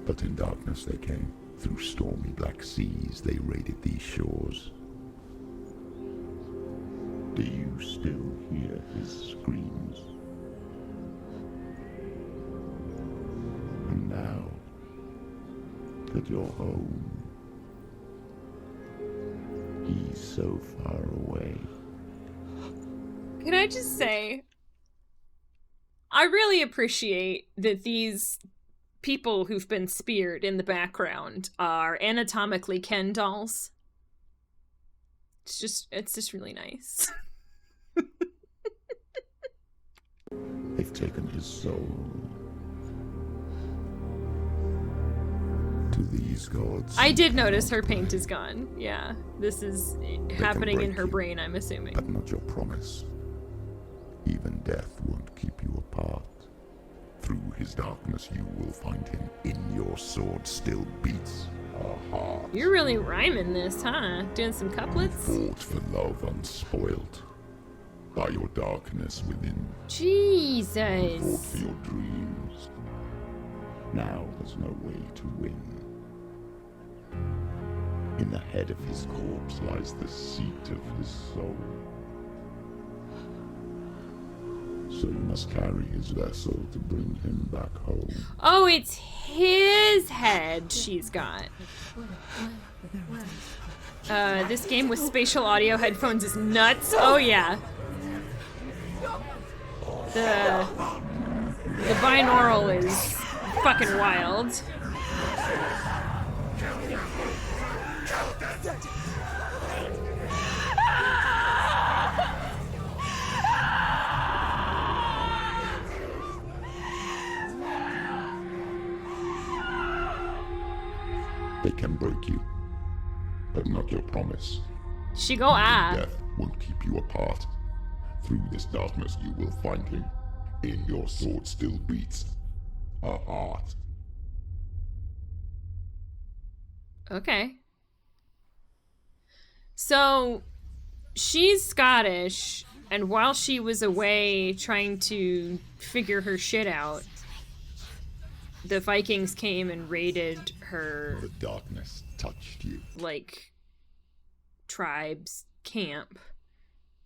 But in darkness they came. Through stormy black seas they raided these shores. Do you still hear his screams? And now that you're home, he's so far away. Can I just say, I really appreciate that these people who've been speared in the background are anatomically Ken dolls. It's just really nice. They've taken his soul to these gods. I did notice her paint is gone. Yeah, this is happening in break her you, brain, I'm assuming. but not your promise. Even death won't keep you apart. Through his darkness you will find him. In your sword still beats a heart. You're really rhyming this, huh? Doing some couplets? Fought for love unspoilt by your darkness within. Fought Jesus. for your dreams. Now there's no way to win. In the head of his corpse lies the seat of his soul. So you must carry his vessel to bring him back home. Oh, it's his head she's got. This game with spatial audio headphones is nuts. Oh yeah. The binaural is fucking wild. They can break you, but not your promise. She go Death won't keep you apart. Through this darkness you will find him. In your sword still beats a heart. Okay. So she's Scottish, and while she was away trying to figure her shit out, the Vikings came and raided her, The darkness touched you. like, tribe's camp,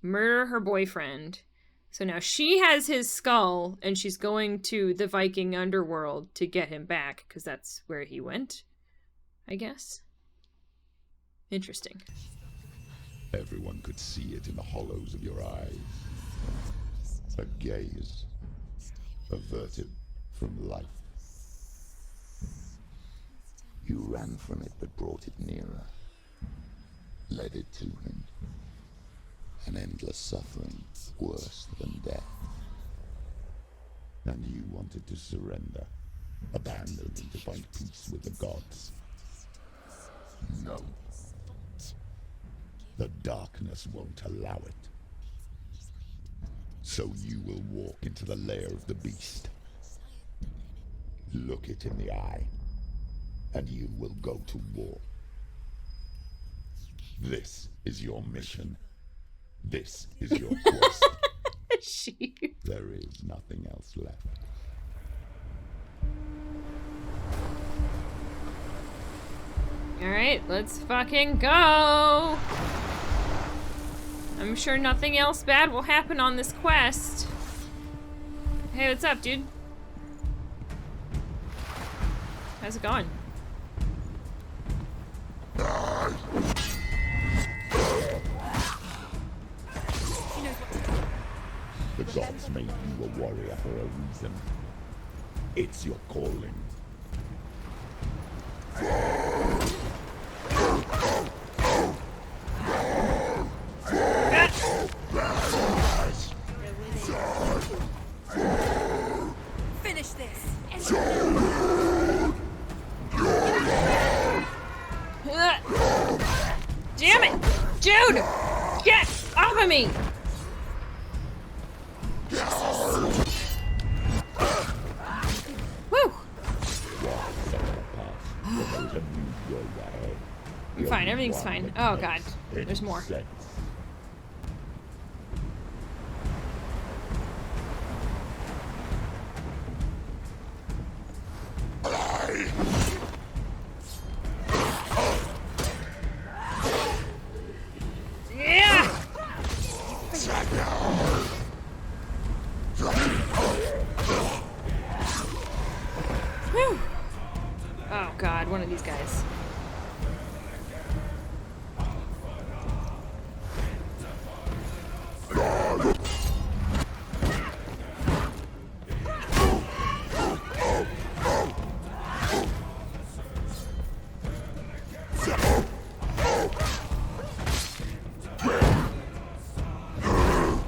murder her boyfriend. So now she has his skull, and she's going to the Viking underworld to get him back, because that's where he went, I guess. Interesting. Everyone could see it in the hollows of your eyes. A gaze averted from life. You ran from it but brought it nearer. Led it to him. An endless suffering, worse than death. And you wanted to surrender, abandon him to find peace with the gods. No. The darkness won't allow it. So you will walk into the lair of the beast. Look it in the eye, and you will go to war. This is your mission. This is your quest. There is nothing else left. Alright, let's fucking go! I'm sure nothing else bad will happen on this quest. Hey, what's up, dude? How's it going? The gods made you a warrior for a reason. It's your calling. Finish this. Damn it! Dude! Get off of me! Woo! I'm fine, everything's fine. Oh god, there's more. Yeah! Whew. Oh god, one of these guys.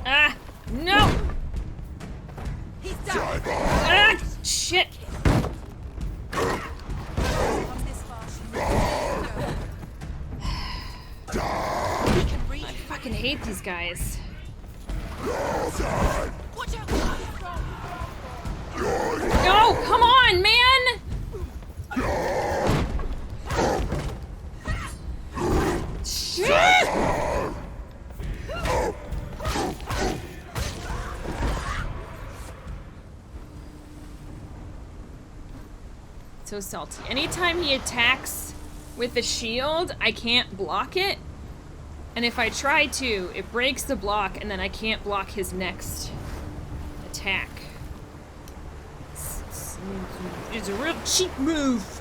Ah! No! He's down. Ah! Shit! Come this far, she we can breathe. I fucking hate these guys. Watch out! No! Come on, man! Shit! So salty. Anytime he attacks with the shield, I can't block it. And if I try to, it breaks the block and then I can't block his next attack. It's a real cheap move.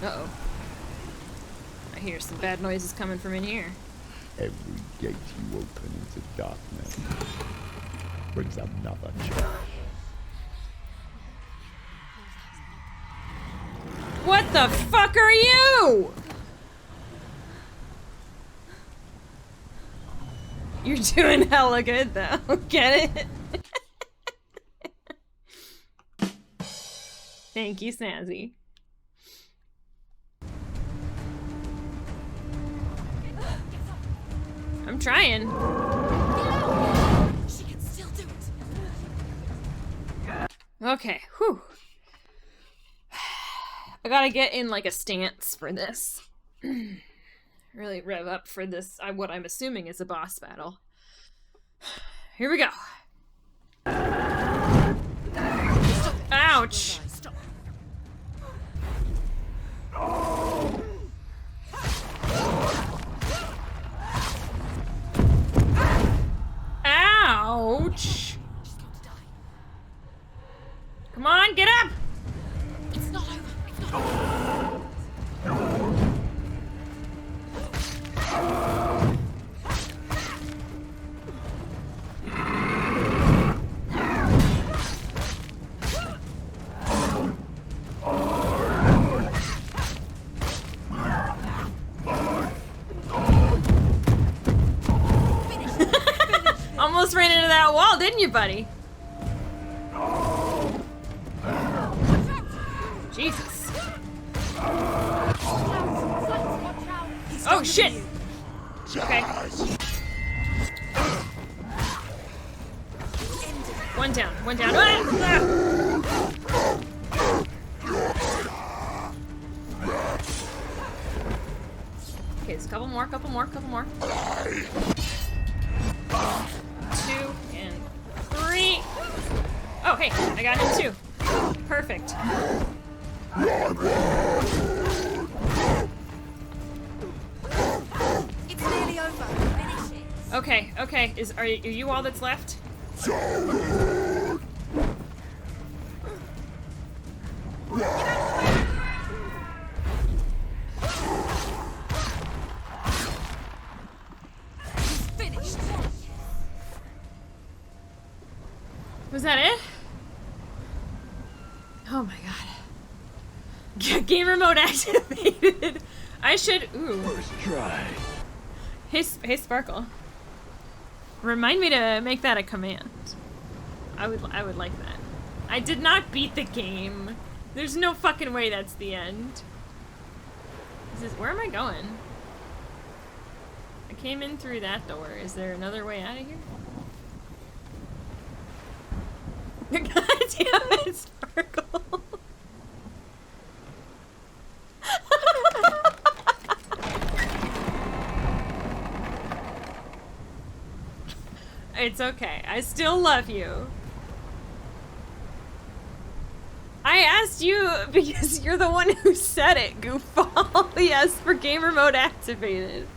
Uh-oh. I hear some bad noises coming from in here. Every gate you open into darkness brings another charge. What the fuck are you? You're doing hella good though. Get it? Thank you, Snazzy. I'm trying. She can still do it. Okay, whew. I gotta get in like a stance for this. Really rev up for this, what I'm assuming is a boss battle. Here we go. Ouch! Stop. Ouch! Come on, get up! It's not over. It's not over. buddy. Jesus. Oh, shit! Okay. One down, one down. Okay, there's a couple more. 2 and 3. Oh, hey, I got him too. Perfect. It's nearly over. Finish it. Okay, okay. Are you all that's left? Finished. Was that it? Oh my god. Game remote activated. I should. Ooh. First try. Hey, Sparkle. Remind me to make that a command. I would like that. I did not beat the game. There's no fucking way that's the end. Where am I going? I came in through that door. Is there another way out of here? God damn it, Sparkle. It's okay. I still love you. I asked you because you're the one who said it, goofball. Yes, for gamer mode activated.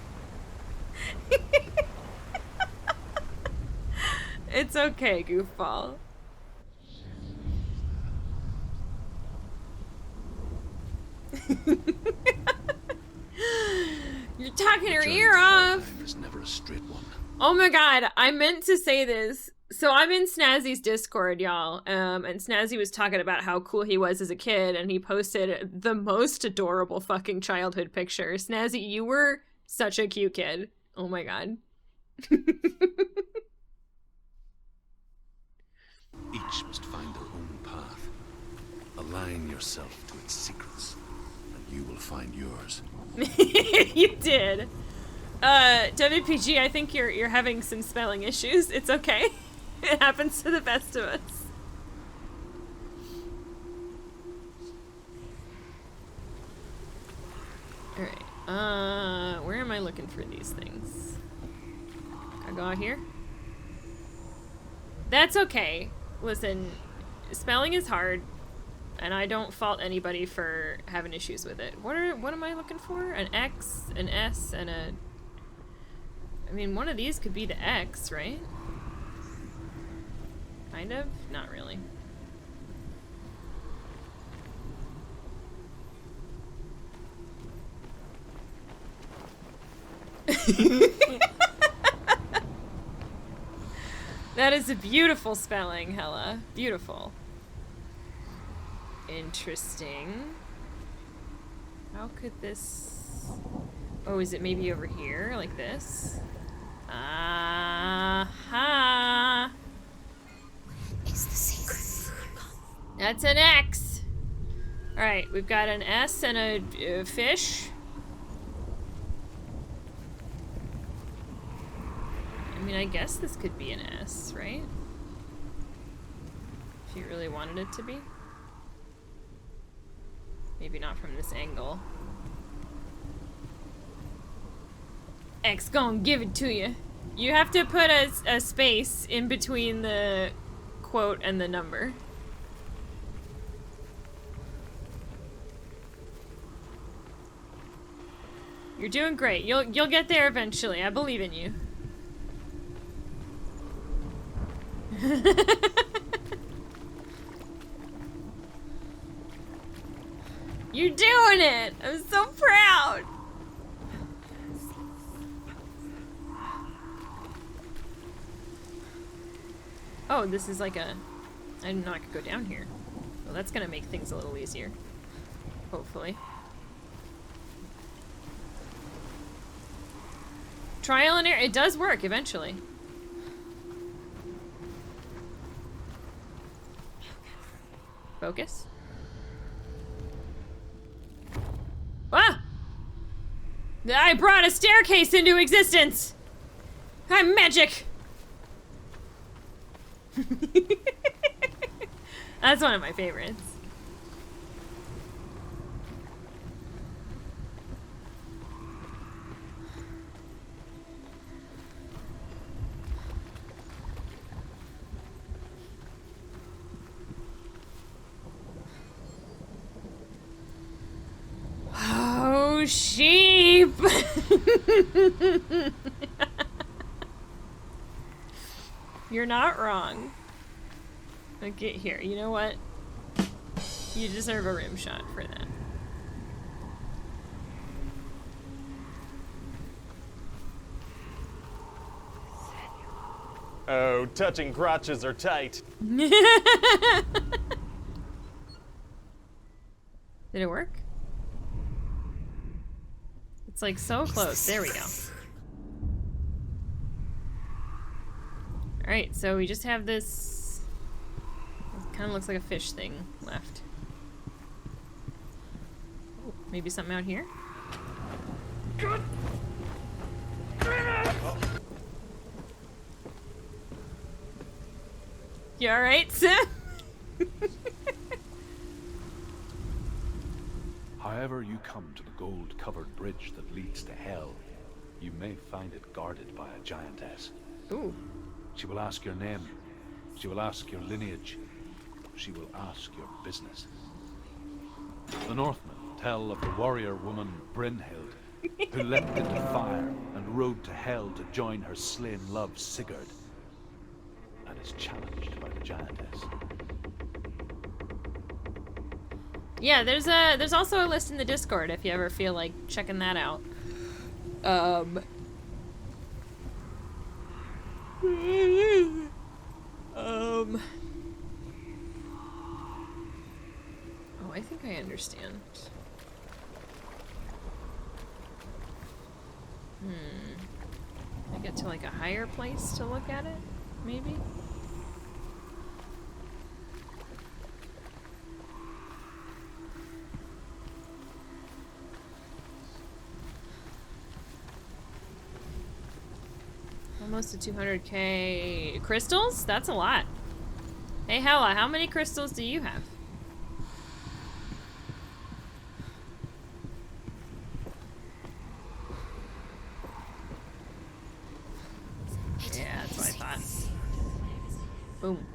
It's okay, goofball. You're talking her ear off. Is never a straight one. Oh my god, I meant to say this. So I'm in Snazzy's Discord, y'all, and Snazzy was talking about how cool he was as a kid, and he posted the most adorable fucking childhood picture. Snazzy, you were such a cute kid. Oh my god. Each must find their own path. Align yourself to its secrets, and you will find yours. You did. WPG, I think you're having some spelling issues. It's okay. It happens to the best of us. Alright, where am I looking for these things? Can I go out here? That's okay. Listen, spelling is hard, and I don't fault anybody for having issues with it. What am I looking for? An X, an S, and a... I mean, one of these could be the X, right? Kind of? Not really. That is a beautiful spelling, Hella. Beautiful. Interesting. How could this... Oh, is it maybe over here, like this? Aha! It's the secret. That's an X! Alright, we've got an S and a fish. I mean, I guess this could be an S, right? If you really wanted it to be. Maybe not from this angle. X gon' give it to you. You have to put a space in between the quote and the number. You're doing great. You'll get there eventually. I believe in you. You're doing it! I'm so proud! Oh, this is like a... I didn't know I could go down here. Well, that's gonna make things a little easier. Hopefully. Trial and error. It does work eventually. Focus. Ah! I brought a staircase into existence! I'm magic! That's one of my favorites. Oh, sheep! You're not wrong. Okay, here, you know what? You deserve a rim shot for that. Oh, touching crotches are tight. Did it work? It's like so close. There we go. Alright, so we just have this. It kind of looks like a fish thing left. Oh, maybe something out here? You alright, Sim? However you come to the gold-covered bridge that leads to hell, you may find it guarded by a giantess. Ooh. She will ask your name. She will ask your lineage. She will ask your business. The Northmen tell of the warrior woman Brynhild, who leapt into fire and rode to hell to join her slain love Sigurd, and is challenged by the giantess. Yeah, there's also a list in the Discord if you ever feel like checking that out. Oh, I think I understand. I get to like a higher place to look at it, maybe? Almost to 200k crystals? That's a lot. Hey Hella, how many crystals do you have? Yeah, that's what I thought. Boom.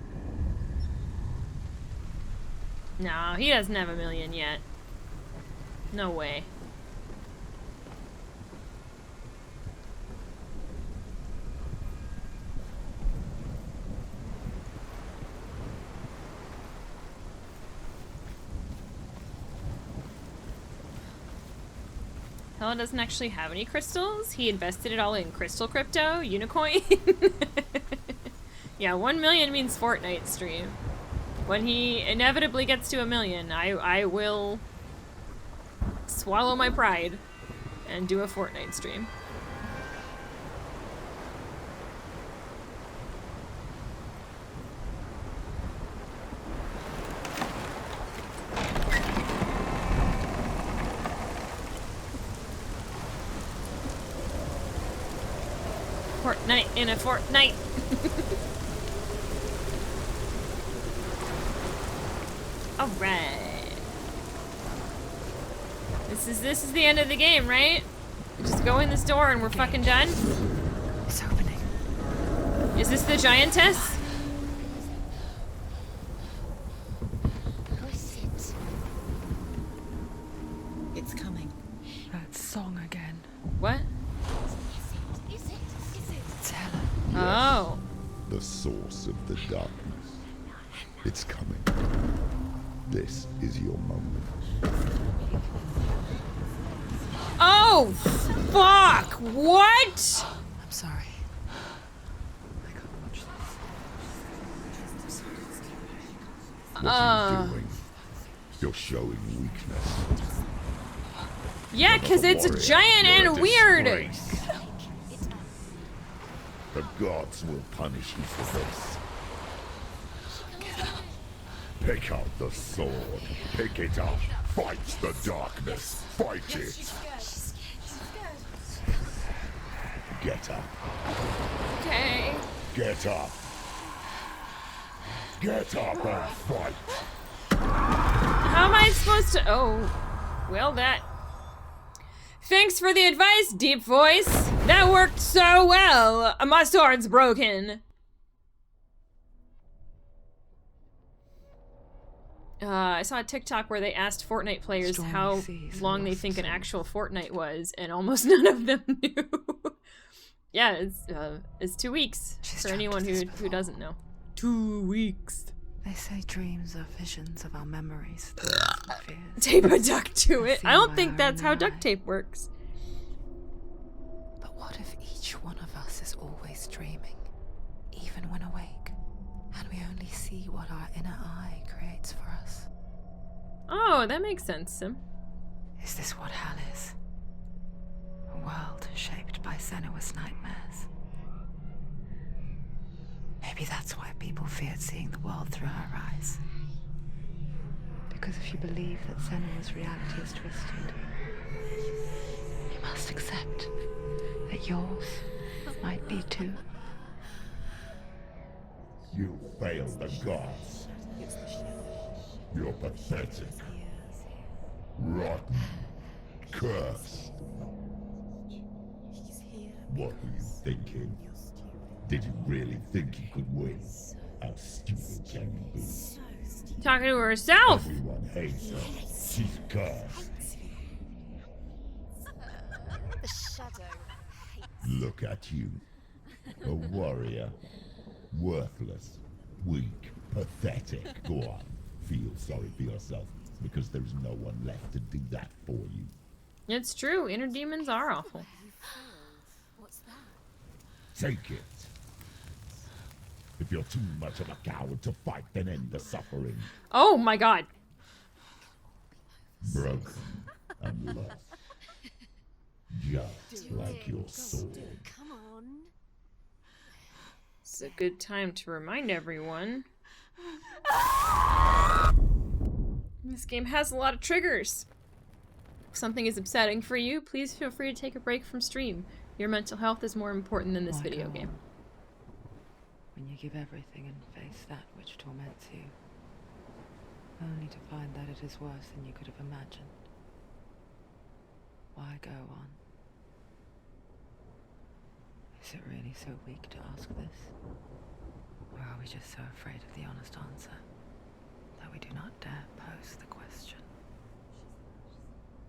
No, he doesn't have 1 million yet. No way. Hella doesn't actually have any crystals. He invested it all in crystal crypto, Unicoin. Yeah, 1 million means Fortnite stream. When he inevitably gets to 1 million, I will swallow my pride and do a Fortnite stream. Fortnite in a fortnight. All right. This is the end of the game, right? We just go in this door and we're fucking done. It's opening. Is this the giantess? It's coming. That song again. What? It's Helen. Oh. The source of the darkness. It's coming. This is your moment. Oh, fuck! What? I'm sorry. I can't watch this. What are you doing? You're showing weakness. Yeah, because it's a giant You're and a weird. disgrace. The gods will punish you for this. Take out the sword. Pick it up. Fight the darkness. Fight it. Get up. Okay. Get up. Get up and fight. How am I supposed to? Oh, well, that. Thanks for the advice, deep voice. That worked so well. My sword's broken. I saw a TikTok where they asked Fortnite players how long they think an actual Fortnite was, and almost none of them knew. Yeah, it's 2 weeks for anyone who doesn't know. 2 weeks. They say dreams are visions of our memories, thoughts and fears. Tape a duct to it. I don't think that's how duct tape works. But what if each one of us is always dreaming, even when awake, and we only see what our inner eye creates for us? Oh, that makes sense, Sim. Is this what hell is? A world shaped by Senua's nightmares. Maybe that's why people feared seeing the world through her eyes. Because if you believe that Senua's reality is twisted, you must accept that yours might be too. You failed the gods. You're pathetic. Rotten. Cursed. What were you thinking? Did you really think you could win? How stupid can you be? Talking to herself. Everyone hates her. She's cursed. The shadow hates. Look at you. A warrior. Worthless. Weak. Pathetic. Go on. Feel sorry for yourself, because there's no one left to do that for you. It's true. Inner demons are awful. What's that? Take it. If you're too much of a coward to fight, then end the suffering. Oh my god. Broken and lost. Just like your sword. Come on. It's a good time to remind everyone. This game has a lot of triggers. If something is upsetting for you, please feel free to take a break from stream. Your mental health is more important than this video game. When you give everything and face that which torments you, only to find that it is worse than you could have imagined. Why go on? Is it really so weak to ask this? Or are we just so afraid of the honest answer that we do not dare pose the question?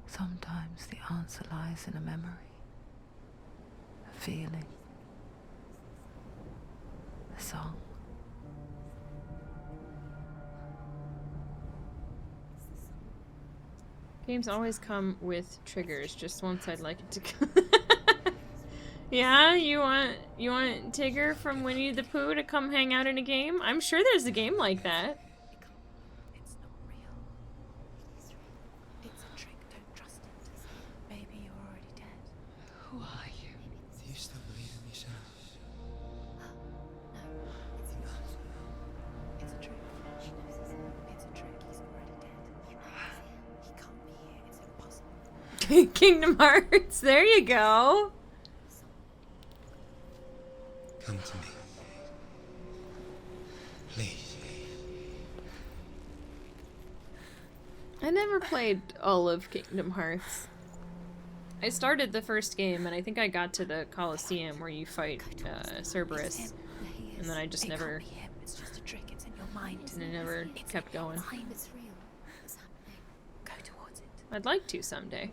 Sometimes the answer lies in a memory, a feeling, a song. Games always come with triggers. Just once I'd like it to come. Yeah, you want Tigger from Winnie the Pooh to come hang out in a game? I'm sure there's a game like that. It's not real. It's a trick. Don't trust it. Maybe you're already dead. Who are you? Do you still believe in yourself? No, it's not. It's a trick. She knows it's a trick. He's already dead. He can't be here. It's impossible. Kingdom Hearts, there you go. Come to me. Please. I never played all of Kingdom Hearts. I started the first game, and I think I got to the Colosseum where you fight Cerberus, and then I just never. It's just a trick. It's in your mind. And I never kept going. It's real. What's happening? Go towards it. I'd like to someday.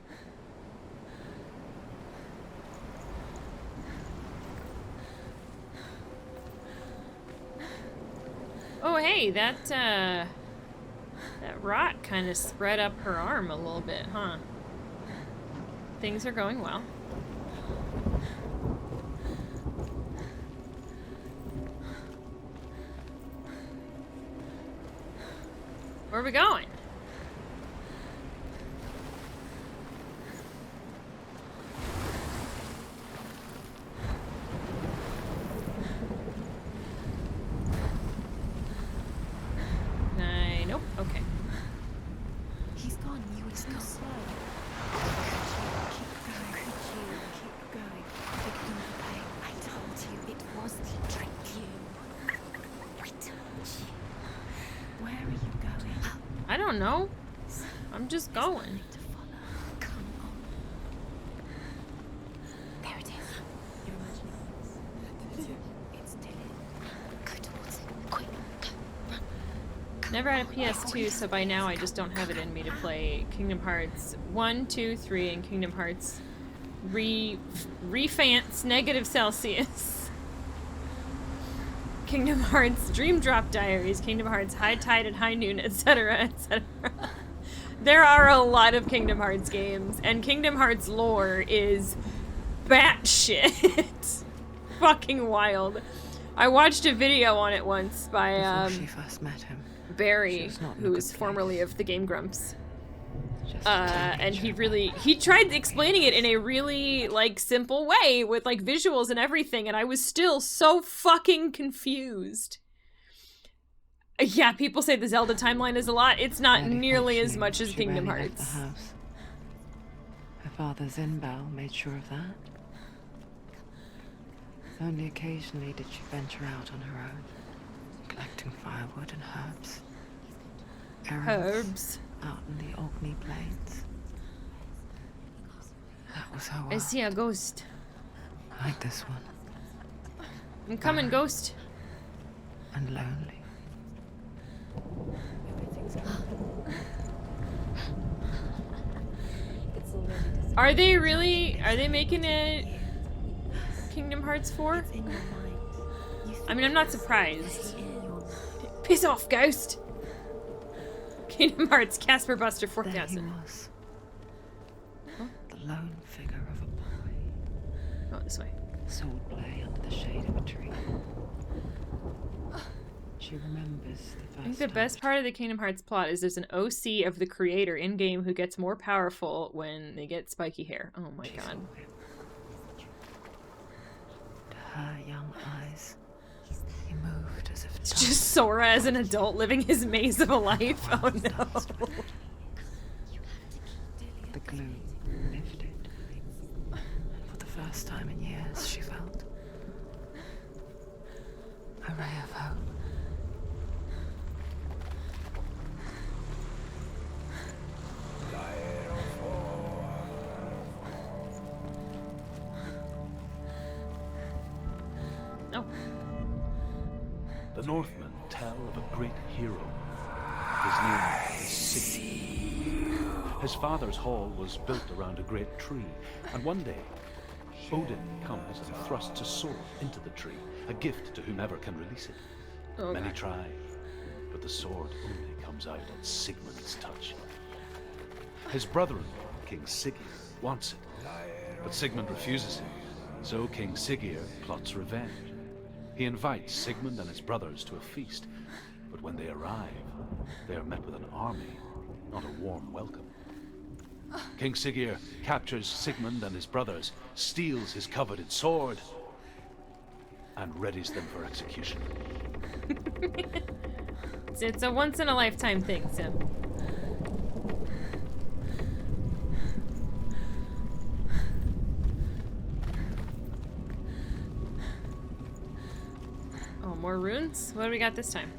Oh hey, that rot kind of spread up her arm a little bit, huh? Things are going well. Where are we going? Nope. I don't know. I'm just going. To follow. Come on. There it is. You're imagining this. It's Tilly. Go towards it. Quick. Go. Run. Never had a PS2, so by now I just don't have it in me to play Kingdom Hearts 1, 2, 3, and Kingdom Hearts Refance Negative Celsius. Kingdom Hearts Dream Drop Diaries, Kingdom Hearts High Tide and High Noon, etc., etc. There are a lot of Kingdom Hearts games, and Kingdom Hearts lore is batshit fucking wild. I watched a video on it once by Before she first met him, Barry, she was not in a who good was place. formerly of the Game Grumps. Just a And teenager. he tried explaining it in a really, like, simple way with, like, visuals and everything, and I was still so fucking confused. Yeah, people say the Zelda timeline is a lot. It's not Barely nearly as functioning, much as she Kingdom rarely left Hearts. the house. Her father Zinbao made sure of that. Only occasionally did she venture out on her own, collecting firewood and herbs. Errands Herbs. out in the Orkney Plains. That was her I world. see a ghost. Like this one. I'm coming, ghost. And lonely. Are they making a Kingdom Hearts 4? In your mind. You I mean, I'm not surprised. in your mind. Piss off, ghost! Kingdom Hearts Casper Buster There he 4000. was. The lone figure of a boy. Oh, this way. Sword play under the shade of a tree. She remembers the first I think the time best part of the Kingdom Hearts plot is there's an OC of the creator in-game who gets more powerful when they get spiky hair. Oh my she god. saw him. To her young eyes, he moved as if It's just Sora as an adult living his maze of a life. Oh no. the gloom lifted. And for the first time in years, she felt a ray of hope. Oh. The Northmen tell of a great hero. His name is Sigurd. His father's hall was built around a great tree, and one day Odin comes and thrusts a sword into the tree, a gift to whomever can release it. Oh, Many God. try, but the sword only comes out at Sigmund's touch. His brother-in-law, King Sigurd, wants it, but Sigmund refuses him, so King Sigurd plots revenge. He invites Sigmund and his brothers to a feast, but when they arrive, they are met with an army, not a warm welcome. King Sigurd captures Sigmund and his brothers, steals his coveted sword, and readies them for execution. It's a once-in-a-lifetime thing, Sim. Oh, more runes? What do we got this time?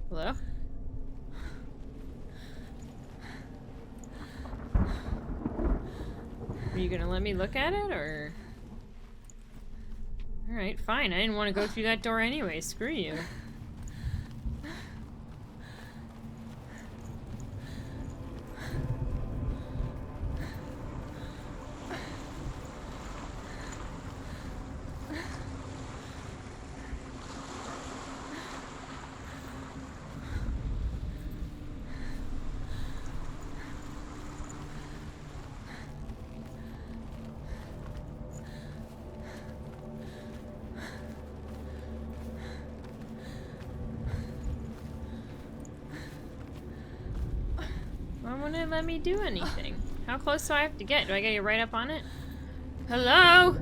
Hello? Are you gonna let me look at it, or? Alright, fine. I didn't want to go through that door anyway. Screw you. Why won't it let me do anything? How close do I have to get? Do I get you right up on it? Hello?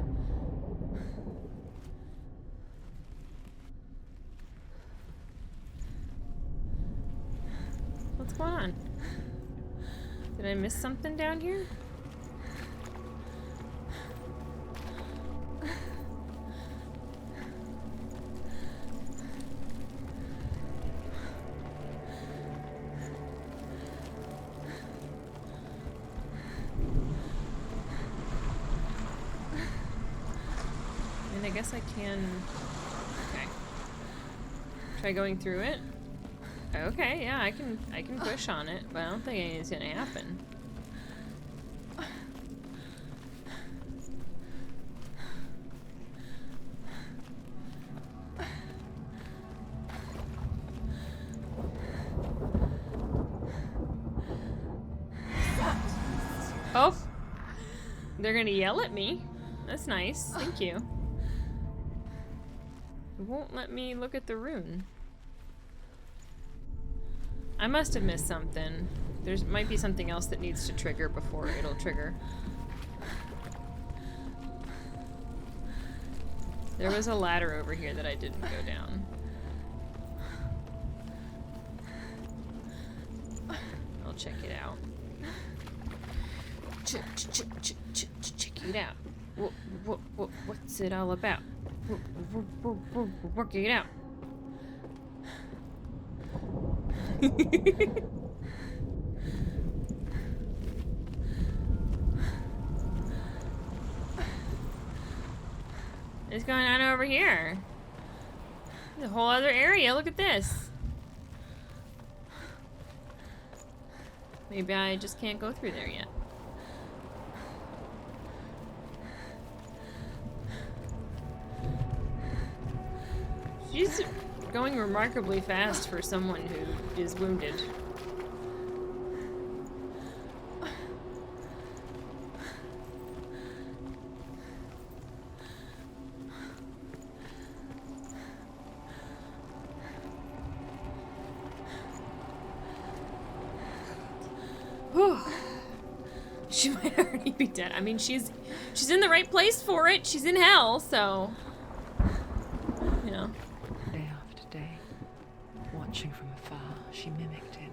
What's going on? Did I miss something down here? guess I can... Okay. Try going through it? Okay, yeah, I can push on it, but I don't think anything's gonna happen. Oh! They're gonna yell at me. That's nice. Thank you. It won't let me look at the rune. I must have missed something. There might be something else that needs to trigger before it'll trigger. There was a ladder over here that I didn't go down. I'll check it out. Check it out. What's it all about? We're working it out. What's going on over here? There's a whole other area. Look at this. Maybe I just can't go through there yet. She's going remarkably fast for someone who is wounded. Whew. She might already be dead. I mean, she's in the right place for it. She's in hell, so you know. Day after day, watching from afar, she mimicked him,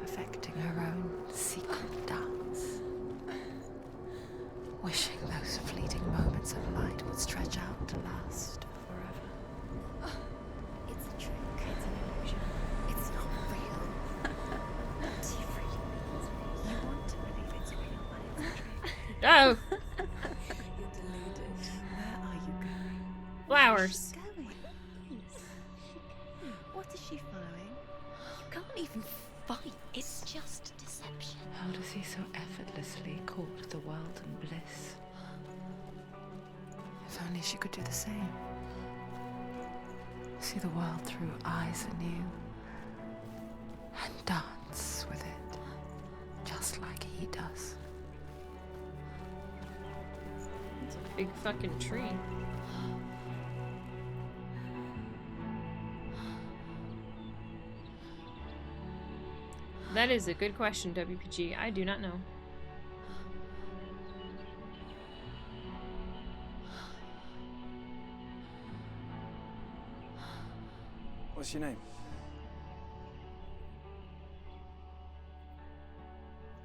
perfecting her own secret dance, wishing those fleeting moments of light would stretch out to last forever. It's a trick. It's an illusion. It's not real. Do you really believe it's real? You want to believe it's real, but it's a trick. Oh, You're deluded. Where are you going? flowers. Going? What is she following? You can't even fight. It's just deception. How does he so effortlessly court the world and bliss? If only she could do the same. See the world through eyes anew and dance with it, just like he does. It's a big fucking tree. That is a good question, WPG. I do not know. What's your name?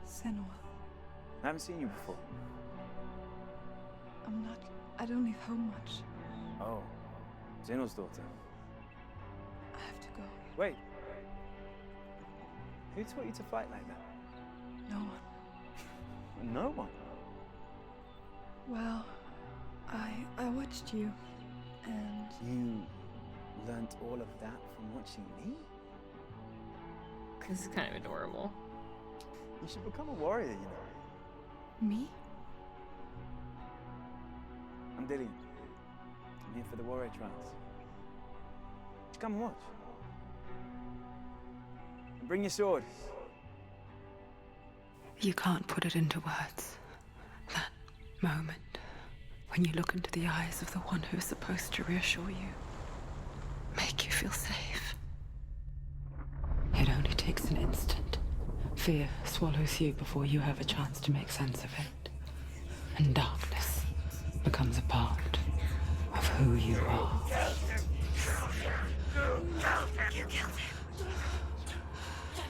Senua. I haven't seen you before. I don't leave home much. Oh, Zenua's daughter. I have to go. Wait. Who taught you to fight like that? No one. No one. Well, I watched you, and You learnt all of that from watching me? This is kind of adorable. You should become a warrior, you know. me? I'm Dilly. I'm here for the warrior trials. Just come and watch. And bring your sword. You can't put it into words. That moment when you look into the eyes of the one who is supposed to reassure you, make you feel safe. It only takes an instant. Fear swallows you before you have a chance to make sense of it. And darkness becomes a part of who you are.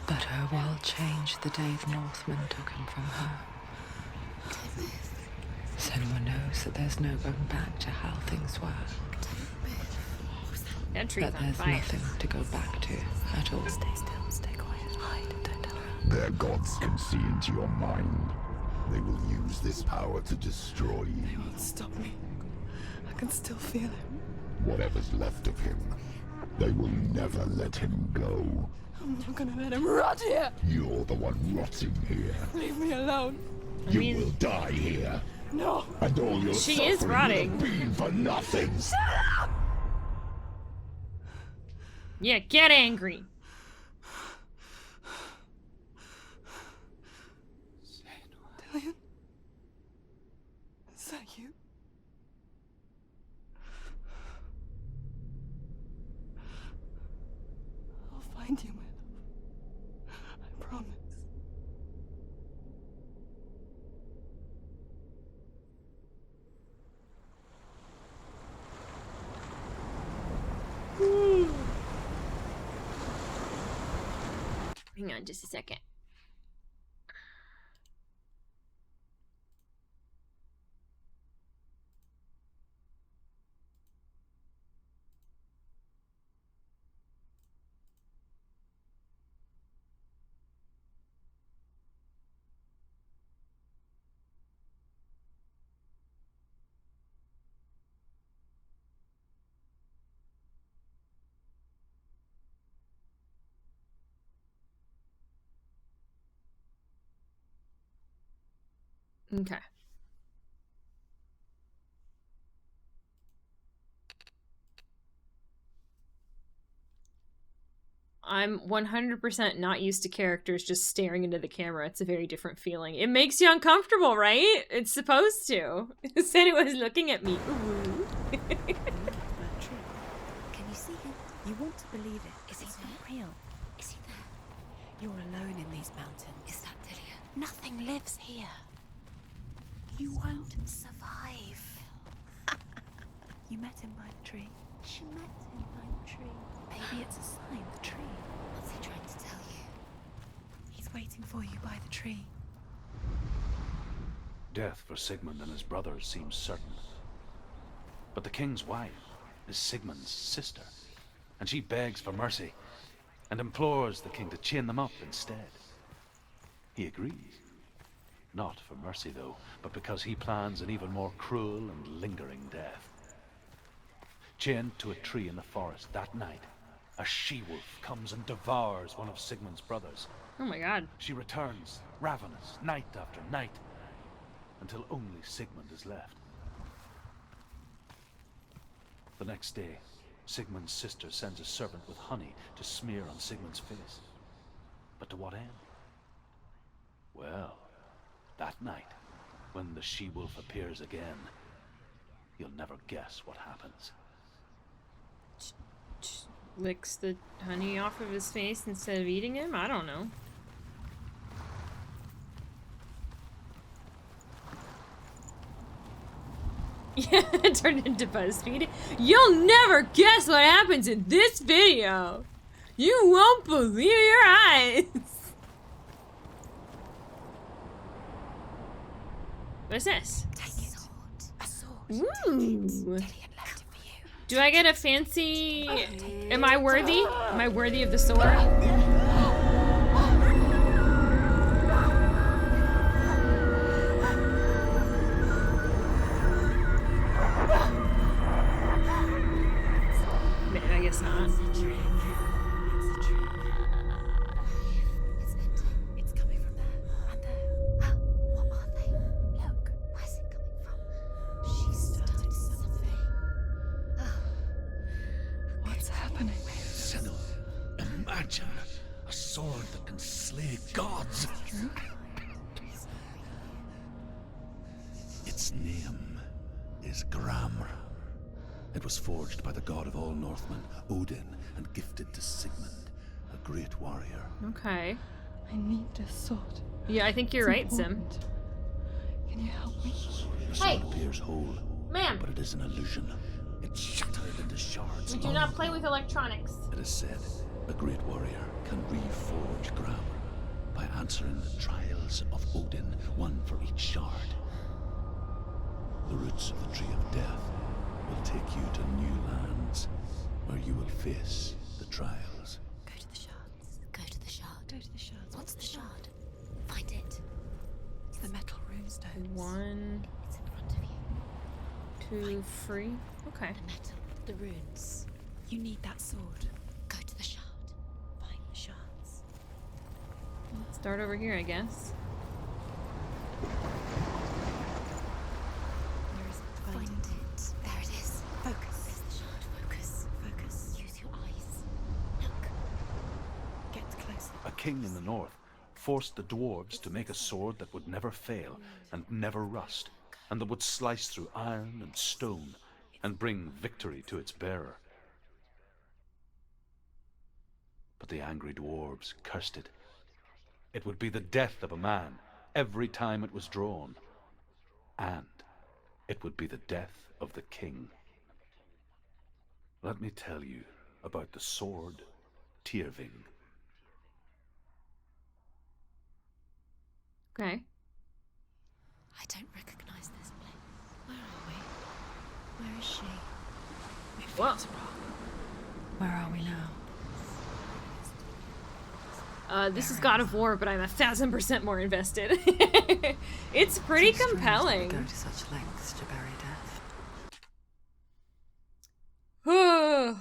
But her world changed the day the Northmen took him from her. Senua knows that there's no going back to how things were. That tree's That on there's fire. nothing to go back to at all. Stay still, stay quiet, hide, don't tell her. Their gods can see into your mind. They will use this power to destroy you. Stop me. I I can still feel him. Whatever's left of him, they will never let him go. I'm not gonna let him rot here. You're the one rotting here. Leave me alone. You will die here. No. And all your She suffering is rotting. will have been for nothing. Shut up! Yeah, get angry. Dillion? Is that you? I'll find you, my love. I promise. Hang on just a second. Okay. I'm 100% not used to characters just staring into the camera. It's a very different feeling. It makes you uncomfortable, right? It's supposed to. Senua was looking at me. Ooh. Can you see him? You want to believe it. Is he not real? Is he there? You're alone in these mountains. Is that Dillion? Nothing lives here. You won't survive. You met him by the tree. She met him by the tree. Maybe it's a sign, the tree. What's he trying to tell you? He's waiting for you by the tree. Death for Sigmund and his brothers seems certain. But the king's wife is Sigmund's sister, and she begs for mercy and implores the king to chain them up instead. He agrees. Not for mercy, though, but because he plans an even more cruel and lingering death. Chained to a tree in the forest that night, a she-wolf comes and devours one of Sigmund's brothers. Oh my god. She returns, ravenous, night after night, until only Sigmund is left. The next day, Sigmund's sister sends a servant with honey to smear on Sigmund's face. But to what end? Well, that night, when the she-wolf appears again, you'll never guess what happens. Licks the honey off of his face instead of eating him? I don't know. Yeah, it turned into BuzzFeed. You'll never guess what happens in this video. You won't believe your eyes. What's this? Take it. A sword. Ooh. Dillion left it for you. Do I get a fancy... Am I worthy? Am I worthy of the sword? I guess not. It's coming from there and there. What are they? Look, where's it coming from? She started something. What's happening? Senua, imagine a sword that can slay gods. Its name is Gramr. It was forged by the god of all Northmen, Odin, and gifted to Sigmund, a great warrior. Okay. I need this sword. Yeah, I think you're right, Sim. Important. Can you help me? The sword appears whole, Ma'am, but it is an illusion. It's shattered into shards. we do not play with electronics. It is said a great warrior can reforge Gramr by answering the trials of Odin, one for each shard. The roots of the Tree of Death will take you to new lands where you will face the trials. Go to the shards. Go to the shard. Go to the shards. What's the shard? Find it. It's the metal runestone. One, It's in front of you. to free? Okay. The metal, the runes. You need that sword. Go to the shard. Find the shards. Let's start over here, I guess. Where is it? Find it. There it is. Focus. There's the shard. Focus. Focus. Use your eyes. Look. Get closer. A king in the north forced the dwarves to make a sword that would never fail and never rust, and that would slice through iron and stone and bring victory to its bearer. But the angry dwarves cursed it. It would be the death of a man every time it was drawn, and it would be the death of the king. Let me tell you about the sword Tyrving. Okay. I don't recognize this place. Where are we? Where is she? It Whoa. feels wrong. Where are we now? This is God of War, but I'm 1,000% more invested. It's pretty So strange that we compelling. go to such lengths to bury death.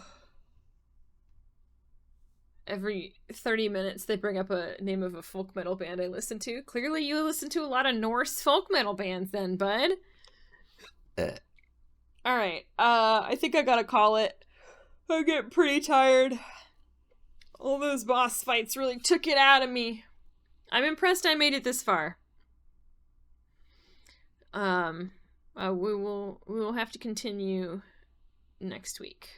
Every 30 minutes they bring up a name of a folk metal band I listen to. Clearly you listen to a lot of Norse folk metal bands then, bud. Alright, I think I gotta call it. I'm getting pretty tired. All those boss fights really took it out of me. I'm impressed I made it this far. We will have to continue next week.